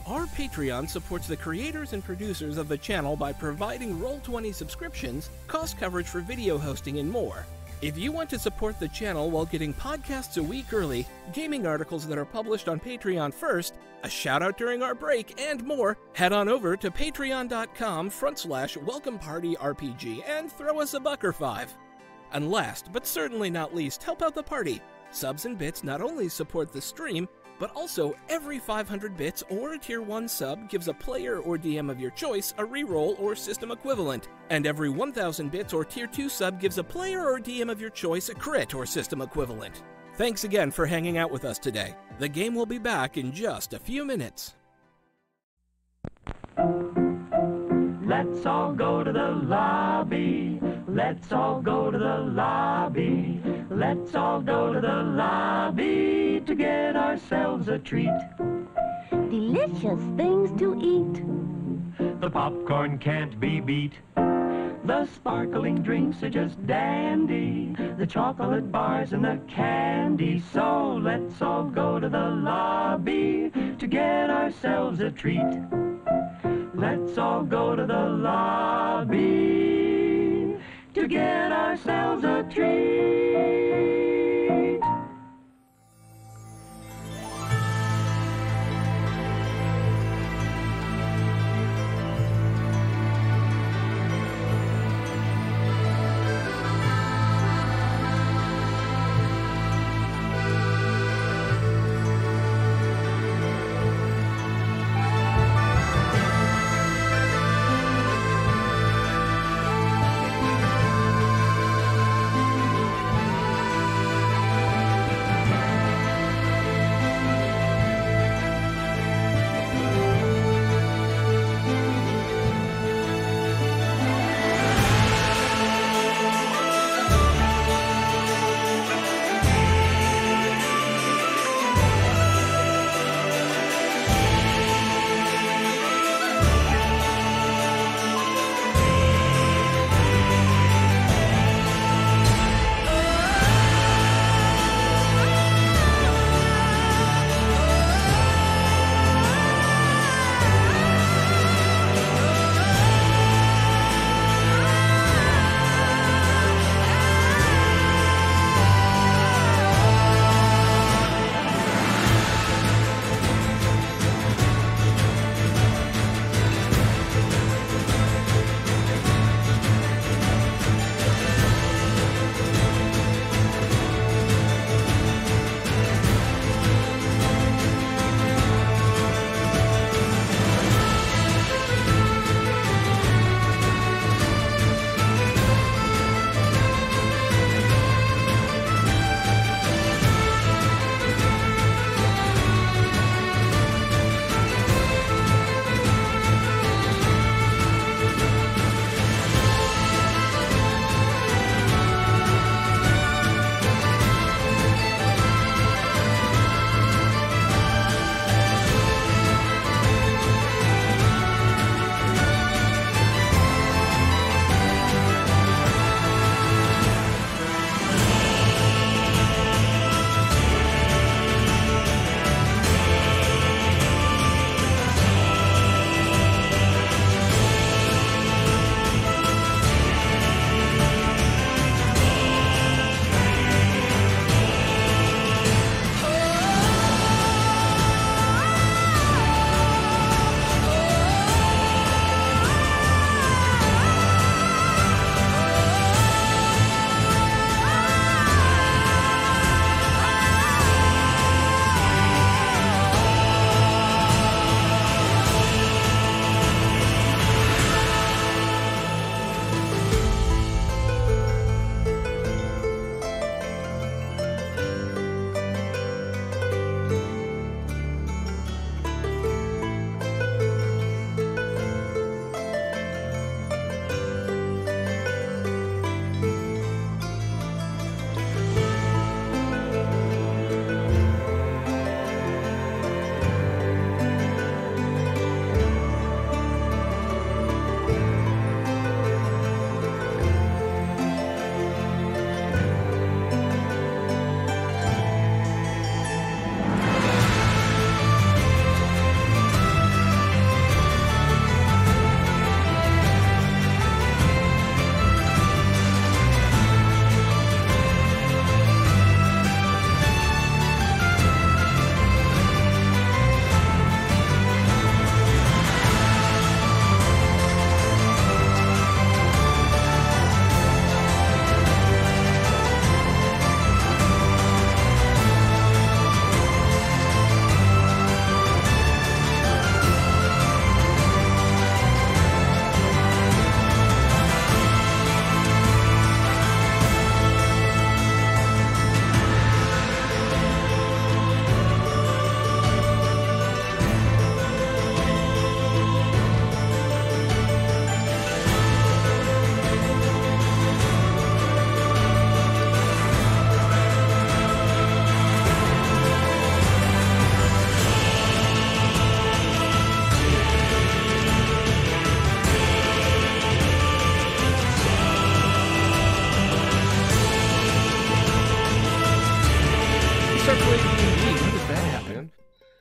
Our Patreon supports the creators and producers of the channel by providing Roll20 subscriptions, cost coverage for video hosting, and more. If you want to support the channel while getting podcasts a week early, gaming articles that are published on Patreon first, a shout out during our break, and more, head on over to patreon.com/welcomepartyrpg and throw us a buck or $5. And last, but certainly not least, help out the party. Subs and bits not only support the stream, but also every 500 bits or a tier 1 sub gives a player or DM of your choice a reroll or system equivalent, and every 1000 bits or tier 2 sub gives a player or DM of your choice a crit or system equivalent. Thanks again for hanging out with us today. The game will be back in just a few minutes. Let's all go to the lobby. Let's all go to the lobby. Let's all go to the lobby to get ourselves a treat. Delicious things to eat. The popcorn can't be beat. The sparkling drinks are just dandy. The chocolate bars and the candy. So let's all go to the lobby to get ourselves a treat. Let's all go to the lobby to get ourselves a treat.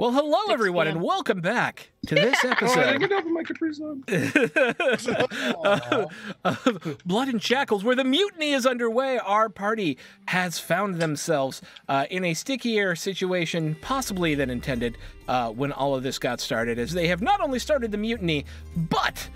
Well, hello, 6 everyone, p.m. and welcome back to this Oh, I episode didn't open my Capri Sun. of Blood and Shackles, where the mutiny is underway. Our party has found themselves in a stickier situation, possibly than intended, when all of this got started, as they have not only started the mutiny, but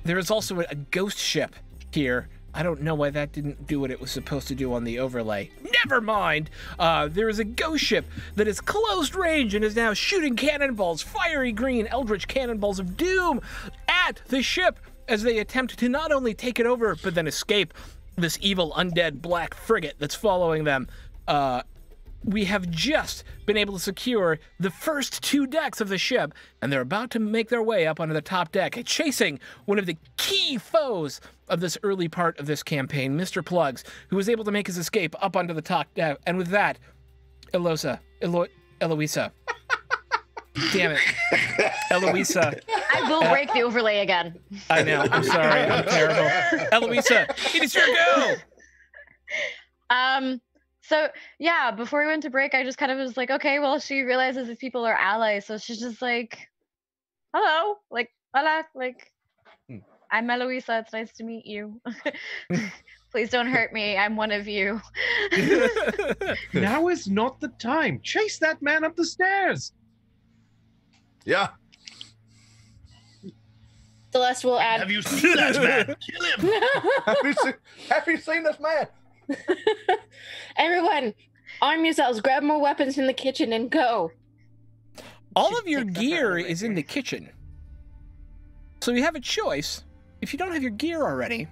there is also a ghost ship here. I don't know why that didn't do what it was supposed to do on the overlay. Never mind. There is a ghost ship that is closed range and is now shooting cannonballs, fiery green eldritch cannonballs of doom at the ship as they attempt to not only take it over, but then escape this evil undead black frigate that's following them. We have just been able to secure the first 2 decks of the ship, and they're about to make their way up onto the top deck, chasing one of the key foes of this early part of this campaign, Mr. Plugs, who was able to make his escape up onto the top deck. And with that, Eloisa. Damn it. Eloisa. I will break the overlay again. I know. I'm sorry. I'm terrible. Eloisa, it is your go. So yeah, before we went to break, I just kind of was like, okay, well, she realizes these people are allies, so she's just like, hello, like, hola, like, I'm Eloisa. It's nice to meet you. Please don't hurt me. I'm one of you. Now is not the time. Chase that man up the stairs. Yeah. Celeste will add. Have you seen that man? Kill him. Have you seen this man? Everyone, arm yourselves. Grab more weapons in the kitchen and go. All of your gear is in the kitchen. So you have a choice, if you don't have your gear already,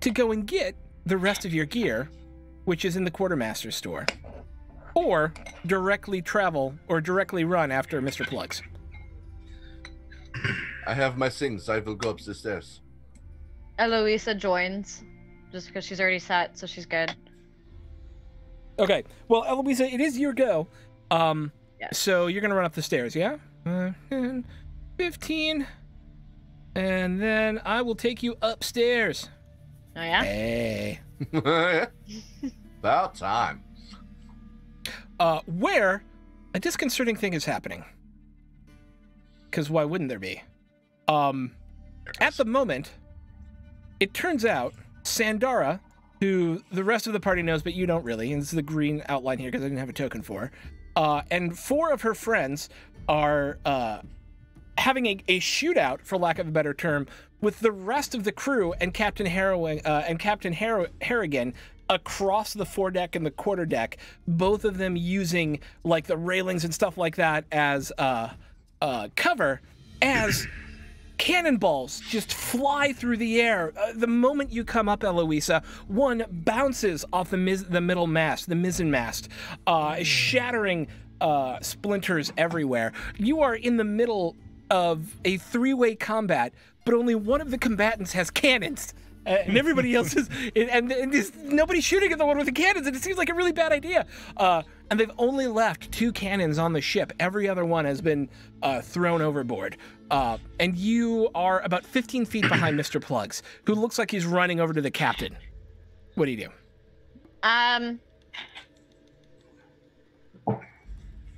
to go and get the rest of your gear, which is in the quartermaster store, or directly travel or directly run after Mr. Plugs. I have my things. I will go up the stairs. Eloisa joins, just because she's already set, so she's good. Okay, well, Eloisa, it is your go. Yes. So you're going to run up the stairs, yeah? 15. And then I will take you upstairs. Oh, yeah? Hey. About time. Where a disconcerting thing is happening. Because why wouldn't there be? At the moment, it turns out Sandara, who the rest of the party knows, but you don't really, and this is the green outline here because I didn't have a token for, and 4 of her friends are having a shootout, for lack of a better term, with the rest of the crew and Captain Harrigan across the foredeck and the quarterdeck, both of them using like the railings and stuff like that as cover, as cannonballs just fly through the air. The moment you come up, Eloisa, one bounces off the middle mast, the mizzen mast, shattering splinters everywhere. You are in the middle of a 3-way combat, but only one of the combatants has cannons. And everybody else is, and there's nobody shooting at the one with the cannons, and it seems like a really bad idea. And they've only left 2 cannons on the ship. Every other one has been thrown overboard. And you are about 15 feet behind Mr. Plugs, who looks like he's running over to the captain. What do you do?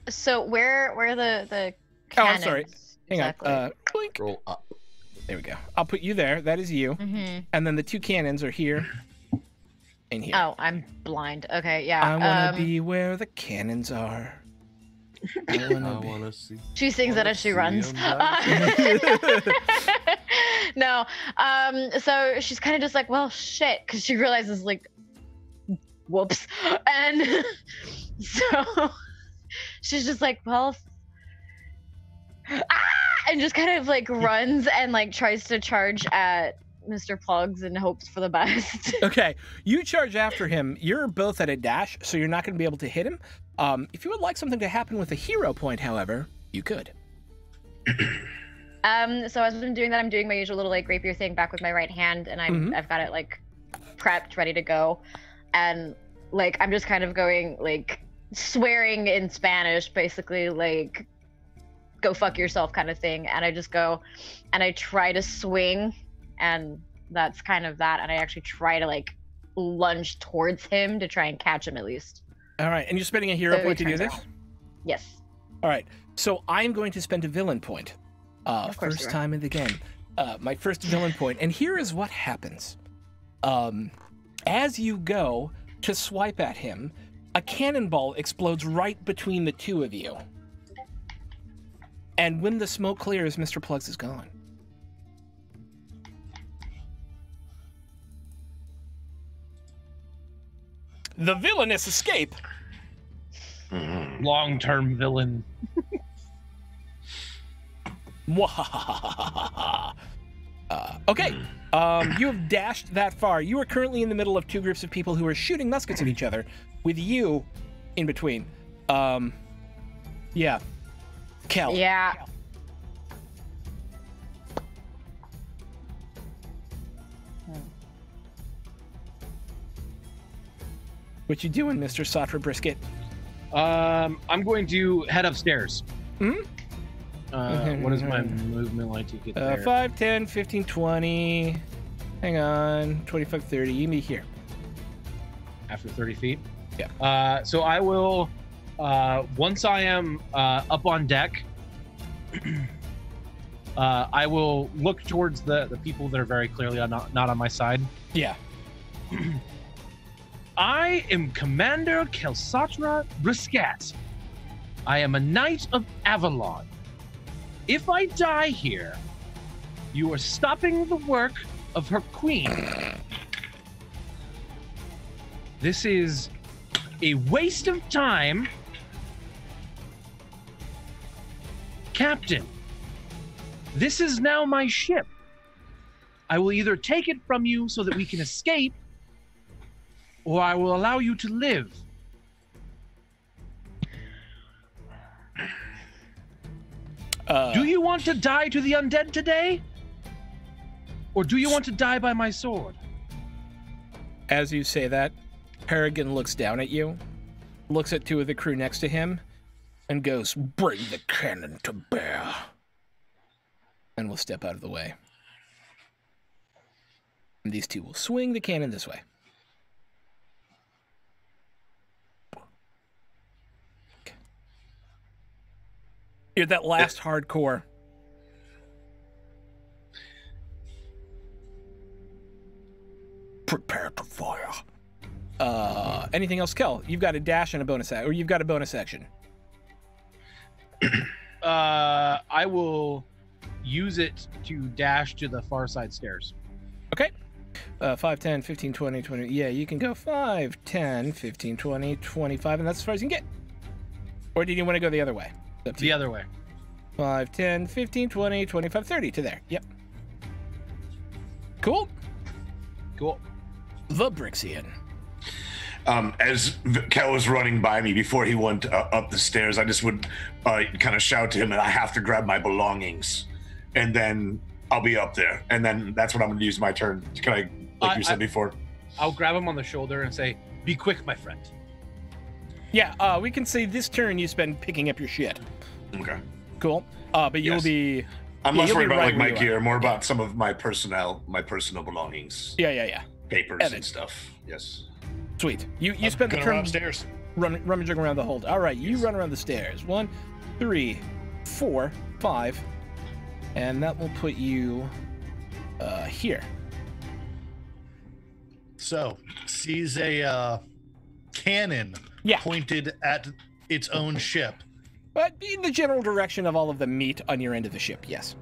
So where the Oh, cannons? I'm sorry. Hang exactly? on. Blink. Roll up. There we go. I'll put you there. That is you. Mm-hmm. And then the 2 cannons are here and here. Oh, I'm blind. Okay, yeah. I want to be where the cannons are. I I want to see. She sings that as she runs. No. So she's kind of just like, well, shit, because she realizes, like, whoops. And so she's just like, well, and just kind of like runs and like tries to charge at Mr. Plugs and hopes for the best. Okay, you charge after him. You're both at a dash, so you're not going to be able to hit him. If you would like something to happen with a hero point, however, you could. So as I'm doing that, I'm doing my usual little like rapier thing back with my right hand, and I've got it like prepped, ready to go, and like I'm just kind of going like swearing in Spanish, basically like go fuck yourself kind of thing, and I just go and I try to swing, and that's kind of that, and I actually try to like lunge towards him to try and catch him at least. All right, and you're spending a hero So point to do he this? turns Yes. All right. So I'm going to spend a villain point. Of course First you are. time in the game. My first villain point. And here is what happens. As you go to swipe at him, a cannonball explodes right between the two of you. And when the smoke clears, Mr. Plugs is gone. The villainous escape. Long-term villain. Okay. You have dashed that far. You are currently in the middle of two groups of people who are shooting muskets at each other, with you in between. Yeah. Kel. Yeah. What you doing, Mr. Satra Brisket? I'm going to head upstairs. Hmm? What is my movement like to get there? 5, 10, 15, 20. Hang on. 25, 30. You meet here. After 30 feet? Yeah. So I will, once I am up on deck, I will look towards the people that are very clearly not on my side. Yeah. I am Commander Kelsatra Brisket. I am a knight of Avalon. If I die here, you are stopping the work of her queen. This is a waste of time. Captain, this is now my ship. I will either take it from you so that we can escape, or I will allow you to live. Do you want to die to the undead today? Or do you want to die by my sword? As you say that, Harrigan looks down at you, looks at two of the crew next to him, and goes, "Bring the cannon to bear." And will step out of the way. And these two will swing the cannon this way. Okay. You're that last hardcore. Prepare to fire. Anything else, Kel? You've got a dash and a bonus action, or you've got a bonus action. I will use it to dash to the far side stairs. Okay. 5, 10, 15, 20, 20. Yeah, you can go 5, 10, 15, 20, 25, and that's as far as you can get. Or did you want to go the other way? It's up to The you. other way. 5, 10, 15, 20, 25, 30 to there. Yep. Cool. Cool. The Brixian. As Kel was running by me before he went up the stairs, I just would kind of shout to him that I have to grab my belongings, and then I'll be up there. And then that's when I'm going to use my turn. Can I, like you said before? I'll grab him on the shoulder and say, "Be quick, my friend." Yeah, we can say this turn you spend picking up your shit. Okay. Cool. But you'll Yes. be... I'm yeah, less you'll worried be about right like my where you gear, are. more about some of my personal belongings, Yeah. papers Evan. and stuff. Yes. Sweet. You spent the Gonna turn run upstairs. rummaging around the hold. All right, you run around the stairs. 1, 3, 4, 5, and that will put you here. So, sees a cannon Yeah. pointed at its own ship. But in the general direction of all of the meat on your end of the ship, yes.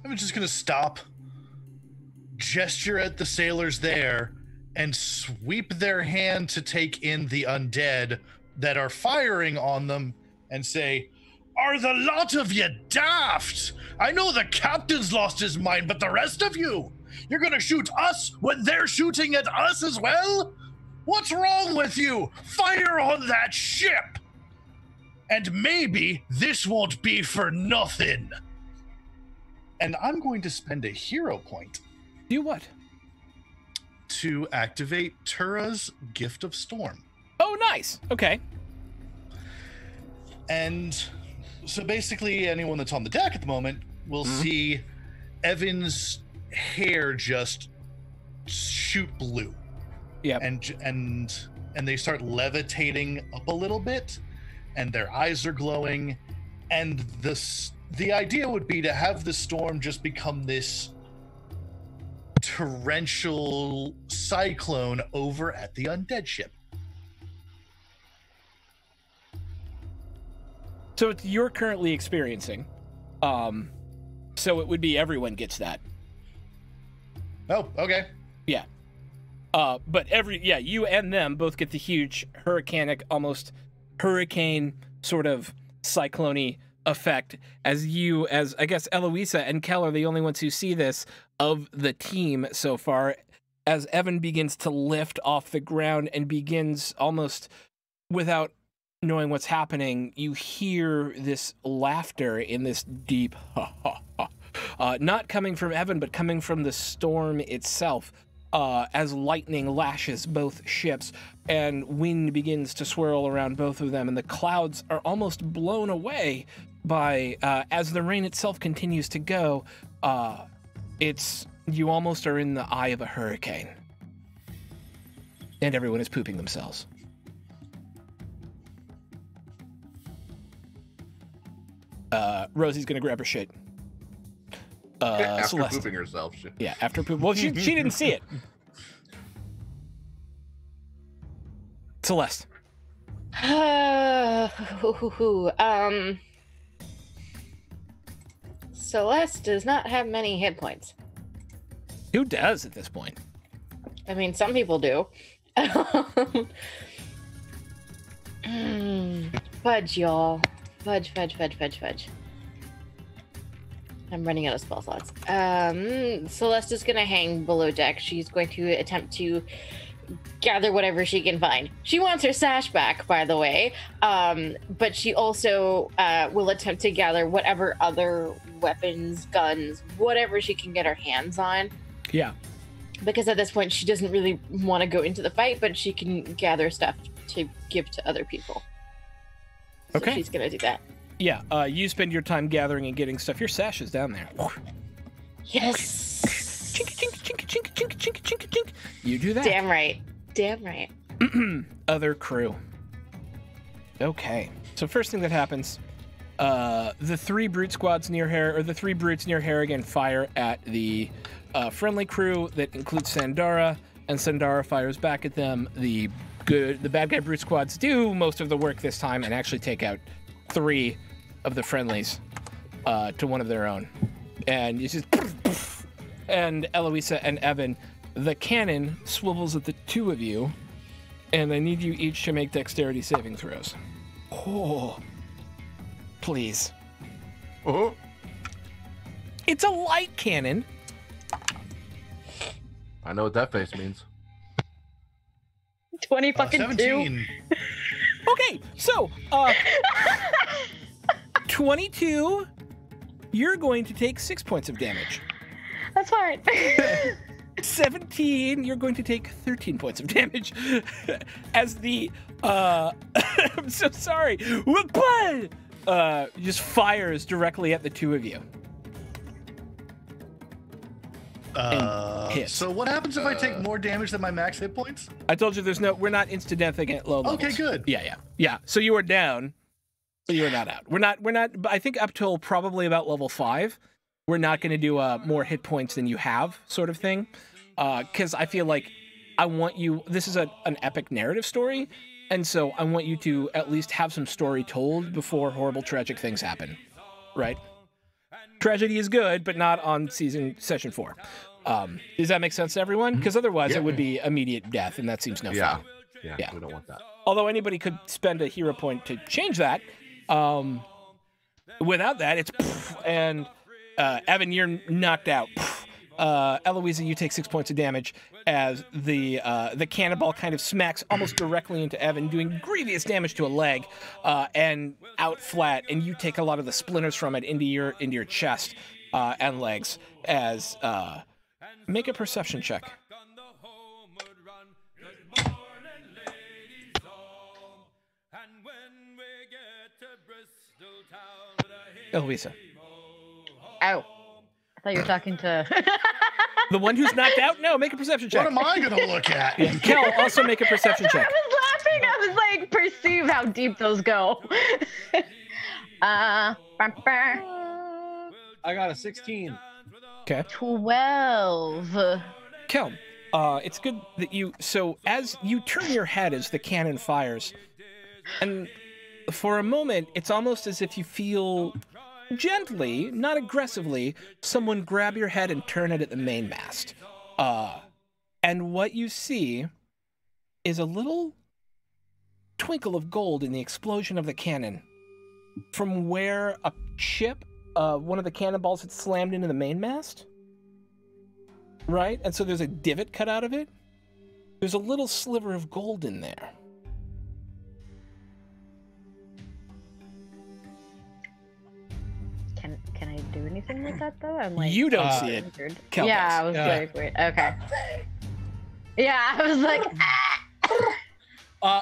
I'm just gonna stop, gesture at the sailors there, and sweep their hand to take in the undead that are firing on them and say, "Are the lot of you daft? I know the captain's lost his mind, but the rest of you, you're gonna shoot us when they're shooting at us as well? What's wrong with you? Fire on that ship! And maybe this won't be for nothing." And I'm going to spend a hero point Do what? to activate Tura's Gift of Storm. Oh, nice. Okay. And so basically anyone that's on the deck at the moment will see Evan's hair just shoot blue. Yep. And and they start levitating up a little bit, and their eyes are glowing. And the idea would be to have the storm just become this torrential cyclone over at the undead ship. So it's you're currently experiencing. So it would be everyone gets that. Oh, okay. Yeah. But you and them both get the huge almost hurricane sort of cyclone-y effect as I guess Eloisa and Kel are the only ones who see this of the team so far, as Evan begins to lift off the ground and begins almost without knowing what's happening, you hear this laughter in this deep ha ha ha. Not coming from Evan, but coming from the storm itself, as lightning lashes both ships and wind begins to swirl around both of them, and the clouds are almost blown away by, as the rain itself continues to go, you almost are in the eye of a hurricane. And everyone is pooping themselves. Rosie's gonna grab her shit. After Celeste. pooping herself. Yeah, after poop. Well, she didn't see it. Celeste. Celeste does not have many hit points. Who does at this point? I mean, some people do. Fudge, y'all. Fudge. I'm running out of spell slots. Celeste is going to hang below deck. She's going to attempt to gather whatever she can find. She wants her sash back, by the way. But she also will attempt to gather whatever other weapons, guns, whatever she can get her hands on. Yeah. Because at this point, she doesn't really want to go into the fight, but she can gather stuff to give to other people. So okay. She's going to do that. Yeah, you spend your time gathering and getting stuff. Your sash is down there. Yes. Chink, chink, chink, chink, chink, chink, chink, chink. You do that. Damn right. Other crew. Okay. So first thing that happens, the three brutes near Harrigan fire at the friendly crew that includes Sandara, and Sandara fires back at them. The bad guy brute squads do most of the work this time and actually take out 3 of the friendlies to one of their own. And you just and Eloisa and Evan, the cannon swivels at the 2 of you, and I need you each to make dexterity saving throws. Oh, please. Oh. It's a light cannon. I know what that face means. 20 fucking 17. Okay, so 22, you're going to take 6 points of damage. That's fine. 17, you're going to take 13 points of damage as the I'm so sorry. Just fires directly at the 2 of you. Hits. So what happens if I take more damage than my max hit points? I told you we're not insta death against low levels. Okay, good. Yeah. So you are down, but you are not out. We're not. I think up till probably about level 5, we're not going to do more hit points than you have sort of thing, because I feel like I want you. This is an epic narrative story, and so I want you to at least have some story told before horrible tragic things happen, right? Tragedy is good, but not on session 4. Does that make sense to everyone? Because otherwise it would be immediate death, and that seems no fun. Yeah, we don't want that. Although anybody could spend a hero point to change that. Without that, it's and Evan, you're knocked out. Eloisa, you take 6 points of damage as the cannonball kind of smacks almost directly into Evan, doing grievous damage to a leg, and out flat, and you take a lot of the splinters from it into your chest and legs. As make a perception check. Eloisa. Ow. I thought you were talking to... The one who's knocked out? No, make a perception check. What am I going to look at? Yeah. Kel, also make a perception check. I was perceive how deep those go. I got a 16. Okay. 12. Kelm, it's good that you. So as you turn your head as the cannon fires, and for a moment, it's almost as if you feel gently, not aggressively, someone grab your head and turn it at the mainmast. And what you see is a little twinkle of gold in the explosion of the cannon from where a chip, one of the cannonballs had slammed into the mainmast. Right? And so there's a divot cut out of it. There's a little sliver of gold in there. Can I do anything with that though? I'm like, You don't see it. Kel Yeah, I does. was like, wait, okay. Yeah, I was like,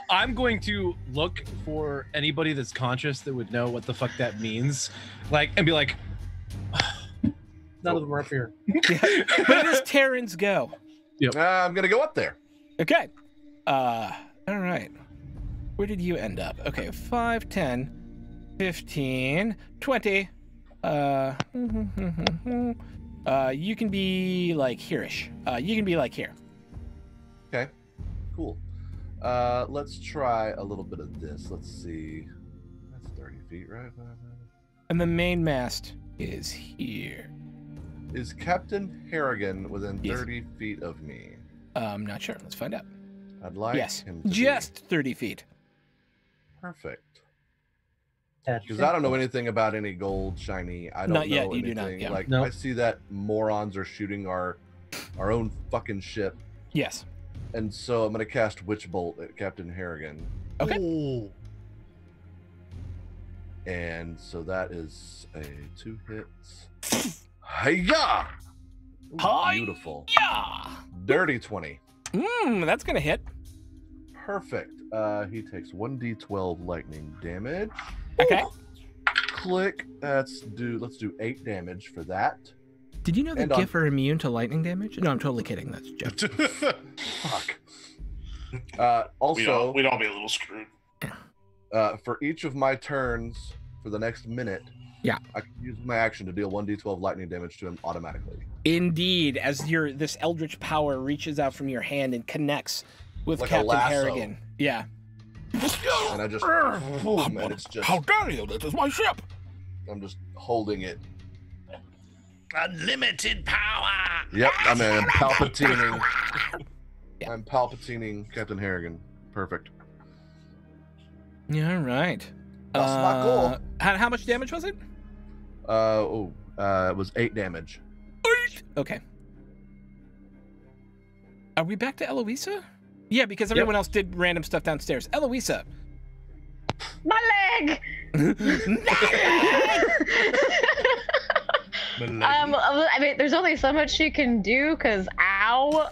I'm going to look for anybody that's conscious that would know what the fuck that means, and be like, none of them are up here. But it is Terran's go. I'm gonna go up there. Okay. All right. Where did you end up? Okay, 5, 10, 15, 20. You can be like here-ish. You can be like here. Okay, cool. Let's try a little bit of this. Let's see. That's 30 feet, right? And the main mast is here. Is Captain Harrigan within Yes. 30 feet of me? I'm not sure. Let's find out. I'd like Yes, him to just 30 feet. be. Perfect. Because I don't know anything about any gold shiny. I don't Not know yet, you anything. do not, yeah. Like No. I see that morons are shooting our own fucking ship, Yes. and so I'm gonna cast Witch Bolt at Captain Harrigan, Okay. Oh, and so that is a 2 hits. Hiya! Ooh, Hi-ya! Beautiful. Yeah. Dirty 20. That's gonna hit. Perfect. He takes 1d12 lightning damage. Okay. Click. Let's do 8 damage for that. Did you know that And on- GIF are immune to lightning damage? No, I'm totally kidding. That's a joke. Fuck. Also, we'd all be a little screwed. for each of my turns for the next minute, Yeah. I can use my action to deal 1d12 lightning damage to him automatically. Indeed, as this eldritch power reaches out from your hand and connects with Like a Captain lasso. Harrigan. Yeah. And I just, boom, and it's just, dare you? This is my ship. I'm just holding it. unlimited power. Yep, I'm palpatining. Yeah. I'm palpatining Captain Harrigan. Perfect. Yeah, all right. That's my goal. How much damage was it? It was 8 damage. Okay. Are we back to Eloisa? Yeah, because everyone else did random stuff downstairs. Eloisa. my leg! I mean, there's only so much she can do, because ow.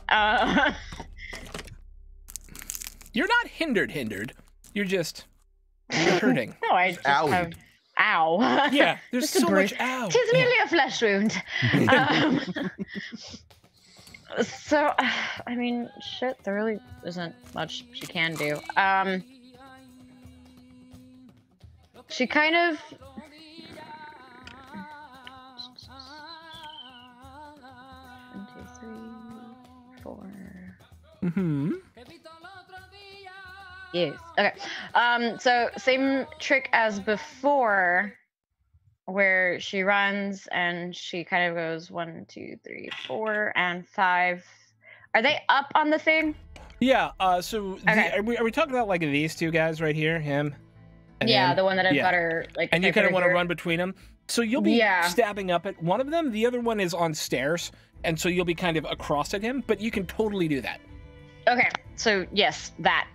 You're not hindered. You're hurting. No, I just Owie. have... Ow. Yeah, there's Just a so bruise. much ow. Tis merely a flesh wound. So, I mean, shit, there really isn't much she can do. She kind of... 1, 2, 3, 4... Mm-hmm. Yes. Okay. So same trick as before, where she runs and she kind of goes 1, 2, 3, 4, and 5. Are they up on the thing? Yeah. So Okay. are we talking about like these two guys right here, him? And Yeah, him? the one that I've Yeah. got her like. And you I kind of put want her to here. run between them. So you'll be Yeah. stabbing up at one of them. The other one is on stairs, and so you'll be kind of across at him. But you can totally do that. Okay. So yes, that.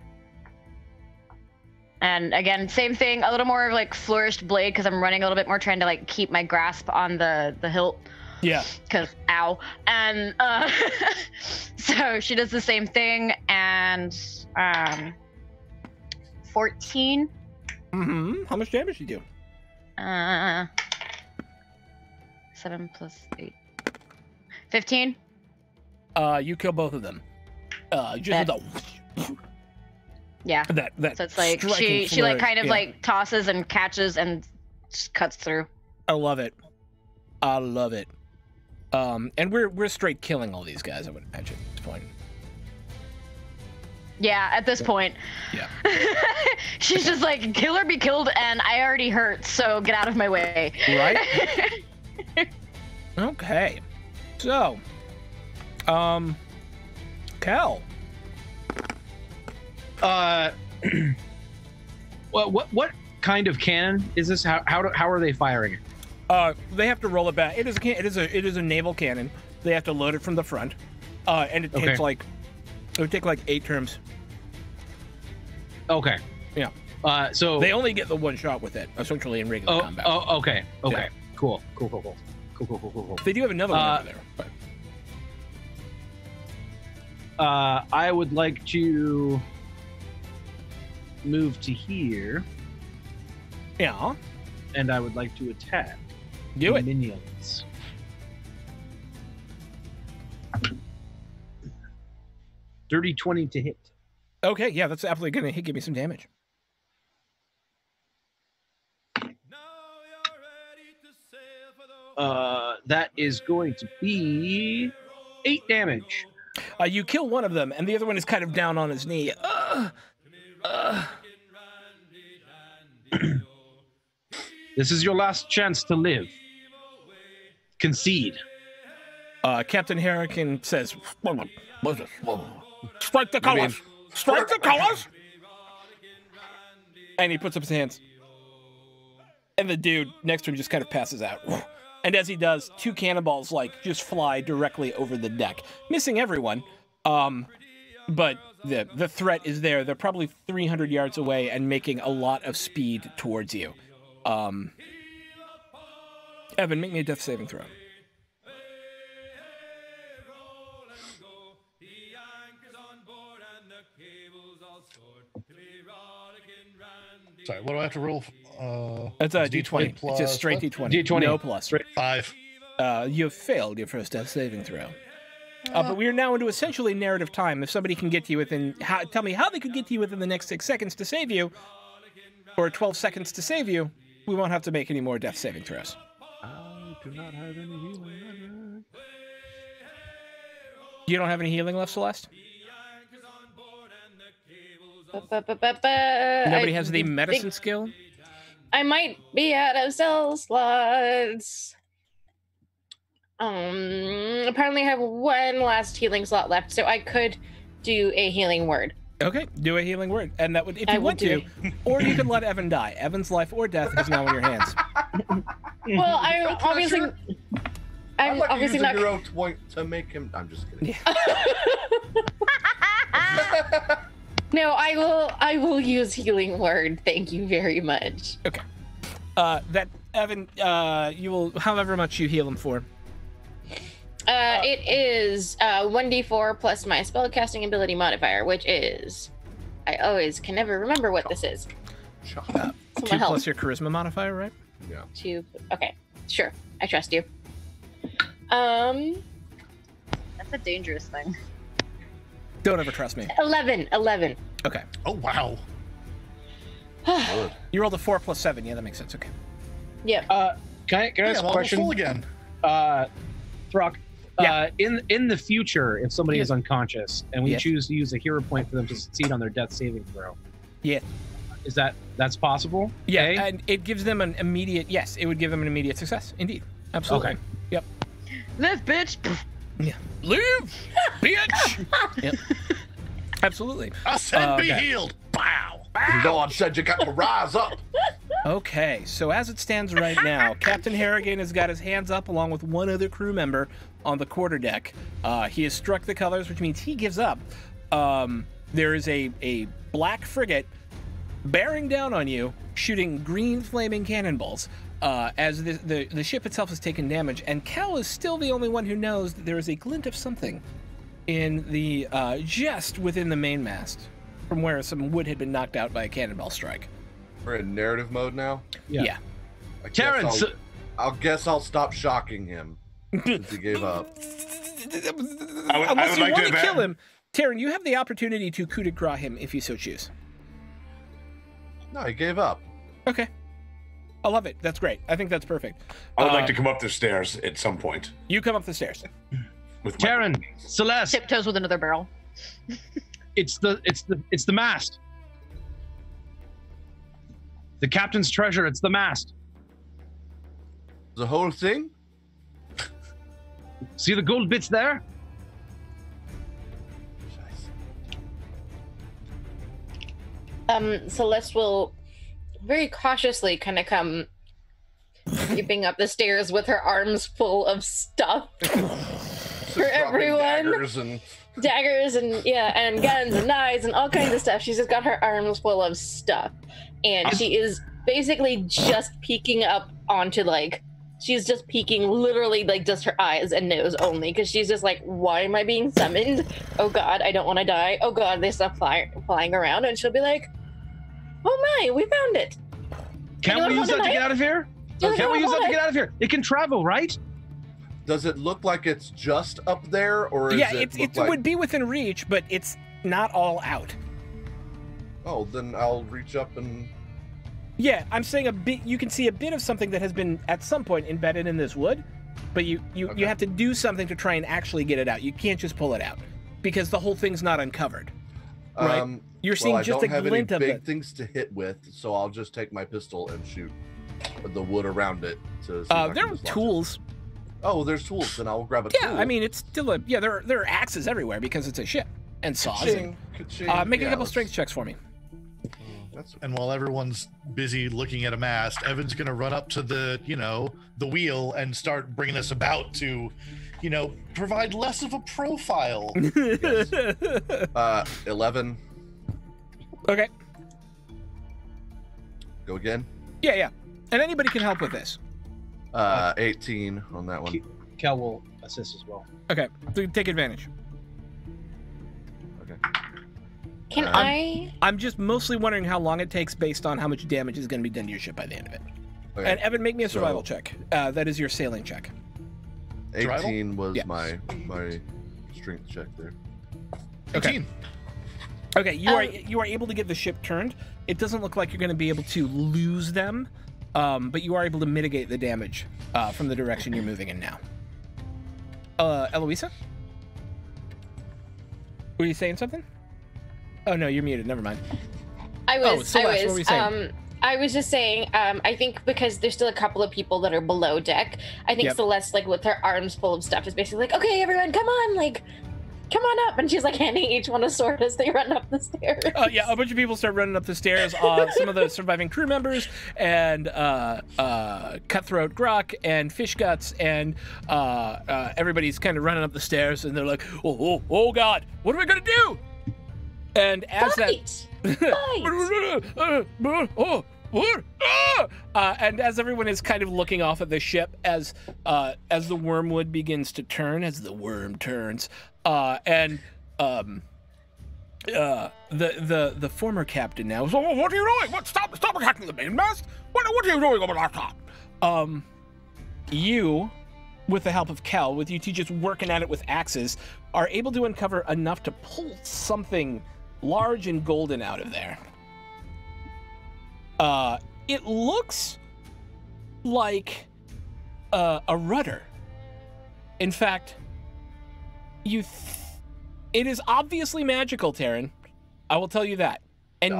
And again, same thing. A little more of like flourished blade because I'm running a little bit more, trying to like keep my grasp on the hilt. Yeah. Because ow. And so she does the same thing, and 14. Mm-hmm. How much damage do you do? 7 plus 8. 15. You kill both of them. Just with a Yeah. That So it's like striking she like flourish, kind of yeah. like tosses and catches and just cuts through. I love it. I love it. And we're straight killing all these guys, I would imagine at this point. Yeah, at this point. Yeah. She's just like, kill or be killed, and I already hurt, so get out of my way. Right? Okay. So, Cal. What kind of cannon is this? How are they firing it? They have to roll it back. It is a naval cannon. They have to load it from the front, and it takes it would take like 8 turns. Okay. Yeah. So they only get the one shot with it, essentially in regular combat. Oh, okay. Yeah. Cool. They do have another one over there. But... I would like to move to here. Yeah. And I would like to attack. Do it. Minions. Dirty 20 to hit. Okay, yeah, that's absolutely gonna give me some damage. That is going to be 8 damage. You kill one of them, and the other one is kind of down on his knee. This is your last chance to live. Concede. Captain Harrigan says, "Strike the colors! Strike the colors!" And he puts up his hands. And the dude next to him just kind of passes out. And as he does, 2 cannonballs just fly directly over the deck, missing everyone. But the threat is there. They're probably 300 yards away and making a lot of speed towards you. Evan, make me a death saving throw. Sorry, what do I have to roll? It's a D20. It's just straight D20. D20. No plus. 5. You have failed your first death saving throw. But we are now into essentially narrative time. If somebody can get to you within... tell me how they could get to you within the next 6 seconds to save you, or 12 seconds to save you, we won't have to make any more death saving throws. I do not have any healing. You don't have any healing left, Celeste? Nobody has the medicine skill? I might be out of cell slots. Apparently I have 1 last healing slot left, so I could do a healing word. Okay, do a healing word. And that would, if you want to, or you could let Evan die. Evan's life or death is now in your hands. Well, I'm obviously not. Your own point to make him. I'm just kidding. No, I will use healing word. Thank you very much. Okay. That Evan, you will however much you heal him for. It is 1d4 plus my spellcasting ability modifier, which is I always can never remember what this is. 2 help. plus your charisma modifier, right? Yeah. 2. Okay, sure. I trust you. That's a dangerous thing. Don't ever trust me. 11. Okay. Oh, wow. You rolled a 4 plus 7. Yeah, that makes sense. Okay. Yep. Can I ask a question? Full again. Throck. Yeah. In the future, if somebody is unconscious and we Yes. choose to use a hero point for them to succeed on their death saving throw, Yeah. that's possible? Yeah, Okay? and it gives them an immediate, yes, it would give them an immediate success. Indeed. Absolutely. Okay. Yep. Live, bitch! Yeah. Live, bitch! Yep. Absolutely. I said be okay. healed. Bow. God said you got to rise up. Okay, so as it stands right now, Captain Harrigan has got his hands up along with 1 other crew member on the quarterdeck. He has struck the colors, which means he gives up. There is a black frigate bearing down on you, shooting green flaming cannonballs. As the ship itself has taken damage, and Cal is still the only one who knows that there is a glint of something in the just within the mainmast, from where some wood had been knocked out by a cannonball strike. We're in narrative mode now. Yeah. I guess Terrence! I'll stop shocking him since he gave up. Unless you want to kill him, Taryn, you have the opportunity to coup de grace him if you so choose. No, he gave up. Okay. I love it. That's great. I think that's perfect. I would like to come up the stairs at some point. You come up the stairs. With my- Taryn, Celeste, Tiptoes with another barrel. it's the mast. The captain's treasure. It's the mast. The whole thing? See the gold bits there? Celeste will very cautiously kind of come creeping up the stairs with her arms full of stuff for everyone. Daggers and guns and knives and all kinds of stuff. She's just got her arms full of stuff. And she is basically just peeking up onto she's just peeking literally just her eyes and nose only, because she's just like, why am I being summoned? Oh god, I don't want to die. Oh god, they stop flying around. And she'll be like, oh my, we found it. Can't we use that to get out of here? Can't we use that to get out of here? It can travel, right? Does it look like it's just up there, or is it would be within reach, but it's not all out. Oh, then I'll reach up and... Yeah, I'm saying a bit. You can see a bit of something that has been at some point embedded in this wood, but you have to do something to try and actually get it out. You can't just pull it out because the whole thing's not uncovered. Right? You're seeing just a glint of it. I don't have any big things to hit with, so I'll just take my pistol and shoot the wood around it. To see there are tools. Oh, there's tools. Then I'll grab a tool. Yeah, I mean it's still a there are axes everywhere because it's a ship and saws. Ka-ching, ka-ching. Make a couple strength checks for me. And while everyone's busy looking at a mast, Evan's gonna run up to the wheel and start bringing us about to, provide less of a profile. 11. Okay. Go again. Yeah. And anybody can help with this. 18 on that one. Kel will assist as well. Okay, so take advantage. Okay. Can I'm just mostly wondering how long it takes based on how much damage is going to be done to your ship by the end of it. Okay. And Evan, make me a survival check. That is your sailing check. 18 was my strength check there. Okay. Okay, you are able to get the ship turned. It doesn't look like you're going to be able to lose them, but you are able to mitigate the damage from the direction you're moving in now. Eloisa? Were you saying something? Oh no, you're muted. Never mind. Celeste, what were you saying? I was just saying, I think because there's still a couple of people that are below deck, I think Celeste, with her arms full of stuff, is basically like, okay, everyone, come on, come on up. And she's handing each one a sword as they run up the stairs. Yeah, a bunch of people start running up the stairs. Some of the surviving crew members and Cutthroat Grok and Fish Guts and everybody's kind of running up the stairs, and they're like, oh God, what are we going to do? And as and as everyone is kind of looking off at the ship, as the wormwood begins to turn, as the worm turns, the former captain now is, what are you doing? Stop attacking the mainmast! What are you doing over that top? You, with the help of Kel, with you two just working at it with axes, are able to uncover enough to pull something large and golden out of there. It looks like a rudder. In fact, it is obviously magical, Taryn. I will tell you that. And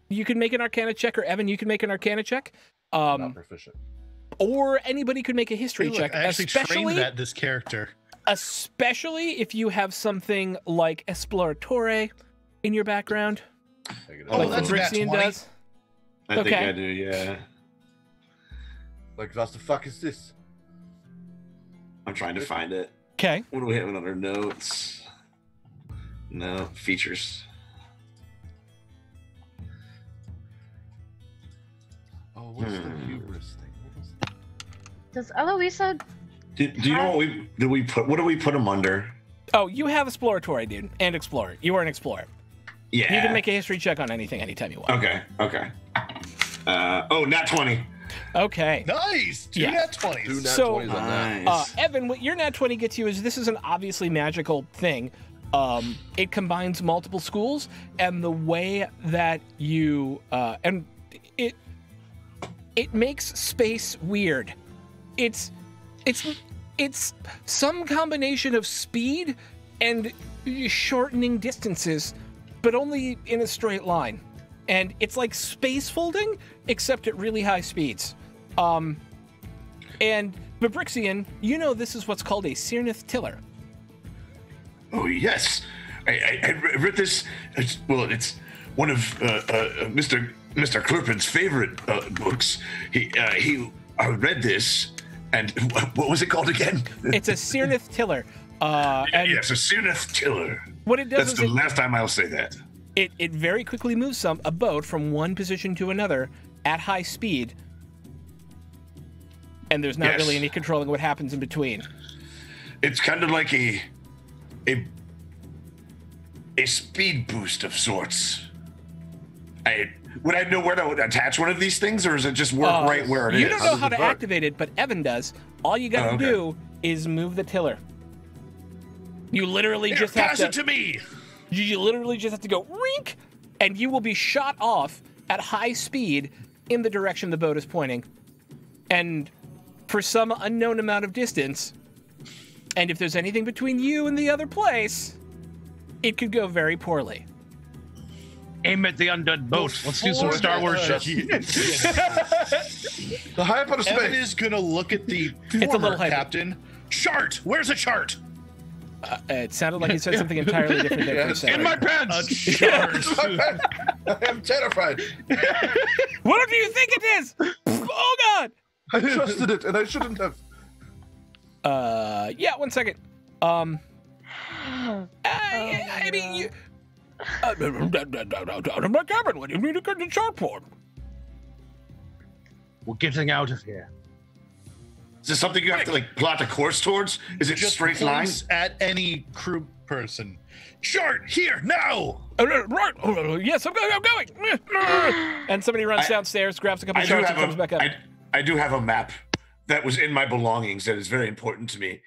you can make an Arcana check, or Evan, you can make an Arcana check. Not proficient. Or anybody could make a history check. I actually trained this character. Especially if you have something like Esploratore in your background. Oh, that's Brixian does. I think I do, yeah. What the fuck is this? I'm trying to find it. Okay. What do we have in other notes? No, features. Oh, what's the hubris thing? Does Eloisa... Do you know what do we put them under? Oh, you have Esploratore, dude, and Explorer. You are an Explorer. Yeah. You can make a history check on anything anytime you want. Okay. Nat 20. Okay. Nice. Two nat 20s. 2 nat 20s on that. Evan, what your nat 20 gets you is this is an obviously magical thing. It combines multiple schools, and the way that you and it makes space weird. It's some combination of speed and shortening distances, but only in a straight line. And it's like space folding, except at really high speeds. And Mabrixian, you know this is what's called a Cyrnith tiller. Oh yes, I read this. It's one of Mr. Klurpin's favorite books. He read this, and what was it called again? It's a Cyrnith tiller. Yes, a Cyrnith tiller. What it does That's is the last time I'll say that. It very quickly moves a boat from one position to another at high speed, and there's not really any controlling what happens in between. It's kind of like a speed boost of sorts. Would I know where to attach one of these things, or does it just work right where it is? You don't know how to activate it, but Evan does. All you got to do is move the tiller. You literally just have to... Pass it to me! You literally just have to go rink, and you will be shot off at high speed in the direction the boat is pointing. And for some unknown amount of distance, and if there's anything between you and the other place, it could go very poorly. Aim at the undead boat. Let's do some Star Wars shit. The high up out of space. Evan is gonna look at the It's a little former captain. Chart! Where's a chart? It sounded like he said something entirely different than you said. In my pants! A chart! I am terrified. What do you think it is? Oh, God! I trusted it, and I shouldn't have. Yeah, 1 second. I mean, you... Down in my cabin, what do you need to get the chart for? We're getting out of here. Is this something you have to plot a course towards? Is it Just straight line? points at any crew person. Chart here now. Right. Yes, I'm going. And somebody runs downstairs, grabs a couple of charts, and comes back up. I do have a map that was in my belongings that is very important to me.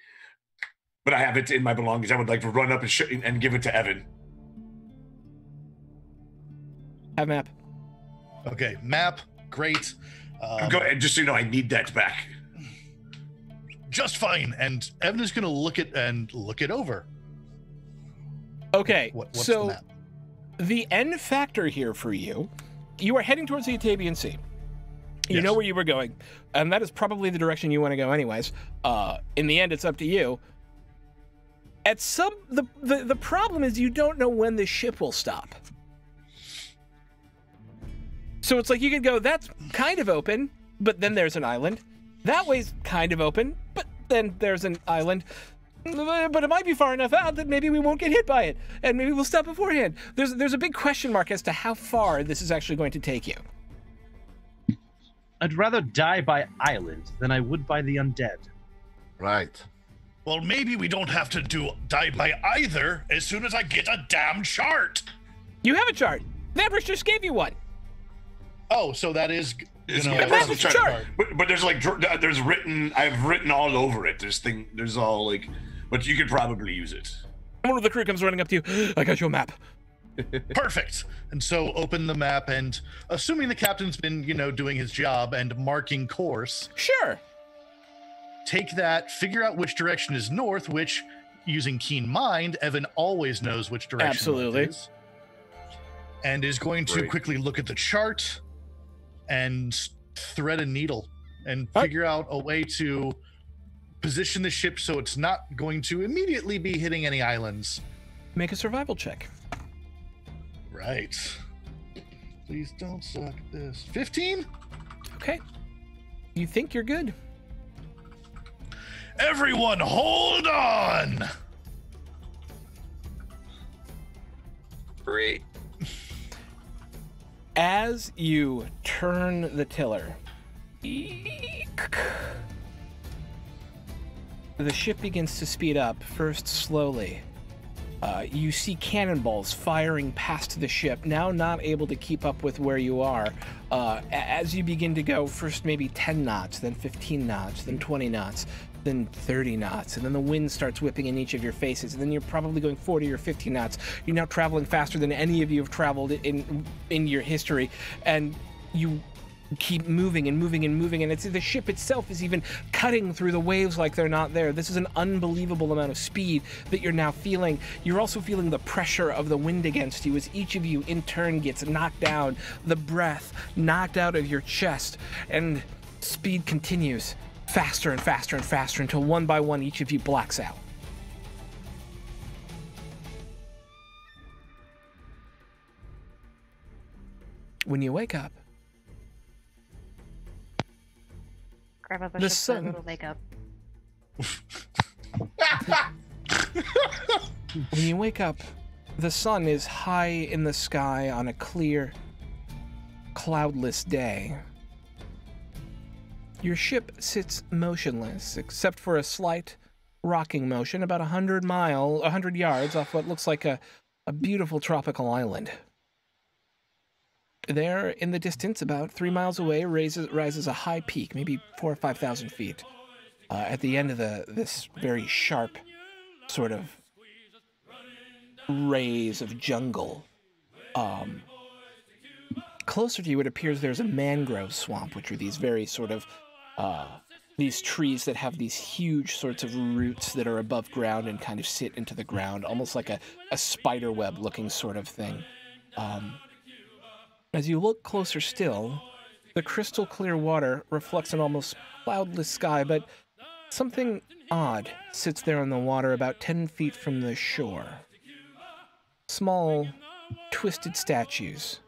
But I have it in my belongings. I would like to run up and give it to Evan. Have map. Okay, map. Great. Go ahead, just so you know, I need that back. Just fine. And Evan is gonna look it over. Okay, What's so the map? the end factor here for you, you are heading towards the Atabian Sea. You know where you were going, and that is probably the direction you want to go anyways. In the end, it's up to you. At the problem is you don't know when the ship will stop. So it's like you could go, that's kind of open, but then there's an island. That way's kind of open, but then there's an island. But it might be far enough out that maybe we won't get hit by it, and maybe we'll stop beforehand. There's a big question mark as to how far this is actually going to take you. I'd rather die by island than I would by the undead. Right. Well, maybe we don't have to die by either as soon as I get a damn chart. You have a chart. Vampirs just gave you one. Oh, so that is... that's a chart. But there's there's written, I've written all over it. There's all but you could probably use it. One of the crew comes running up to you. I got your map. Perfect. And so open the map, and assuming the captain's been, doing his job and marking course. Sure. Take that, figure out which direction is north, which, using keen mind, Evan always knows which direction Absolutely. north is. And is going to quickly look at the chart and thread a needle and figure out a way to position the ship so it's not going to immediately be hitting any islands. Make a survival check. Right. Please don't suck this. 15? Okay. You think you're good. Everyone hold on! 3. As you turn the tiller, the ship begins to speed up, first slowly. You see cannonballs firing past the ship, now not able to keep up with where you are. As you begin to go, first maybe 10 knots, then 15 knots, then 20 knots, then 30 knots, and then the wind starts whipping in each of your faces, and then you're probably going 40 or 50 knots. You're now traveling faster than any of you have traveled in your history, and you keep moving and moving and moving, and it's the ship itself is even cutting through the waves like they're not there. This is an unbelievable amount of speed that you're now feeling. You're also feeling the pressure of the wind against you as each of you in turn gets knocked down, the breath knocked out of your chest, and speed continues faster and faster and faster until one by one each of you blacks out. When you wake up, Grab up a The ship for a sun. little makeup. when you wake up, the sun is high in the sky on a clear, cloudless day. Your ship sits motionless, except for a slight rocking motion about 100 yards off what looks like a beautiful tropical island. There, in the distance, about 3 miles away, rises a high peak, maybe 4,000 or 5,000 feet. At the end of this very sharp sort of rays of jungle. Closer to you, it appears there's a mangrove swamp, which are these very sort of these trees that have these huge sorts of roots that are above ground and kind of sit into the ground, almost like a spider web looking sort of thing. As you look closer still, the crystal clear water reflects an almost cloudless sky, but something odd sits there in the water about 10 feet from the shore. Small, twisted statues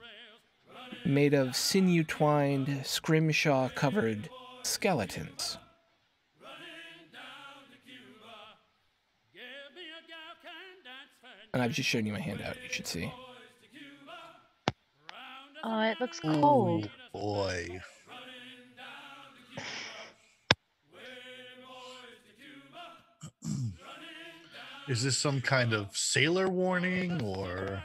made of sinew-twined, scrimshaw-covered skeletons. And I've just shown you my handout, you should see. Oh, it looks cold. Oh, boy. Is this some kind of sailor warning or?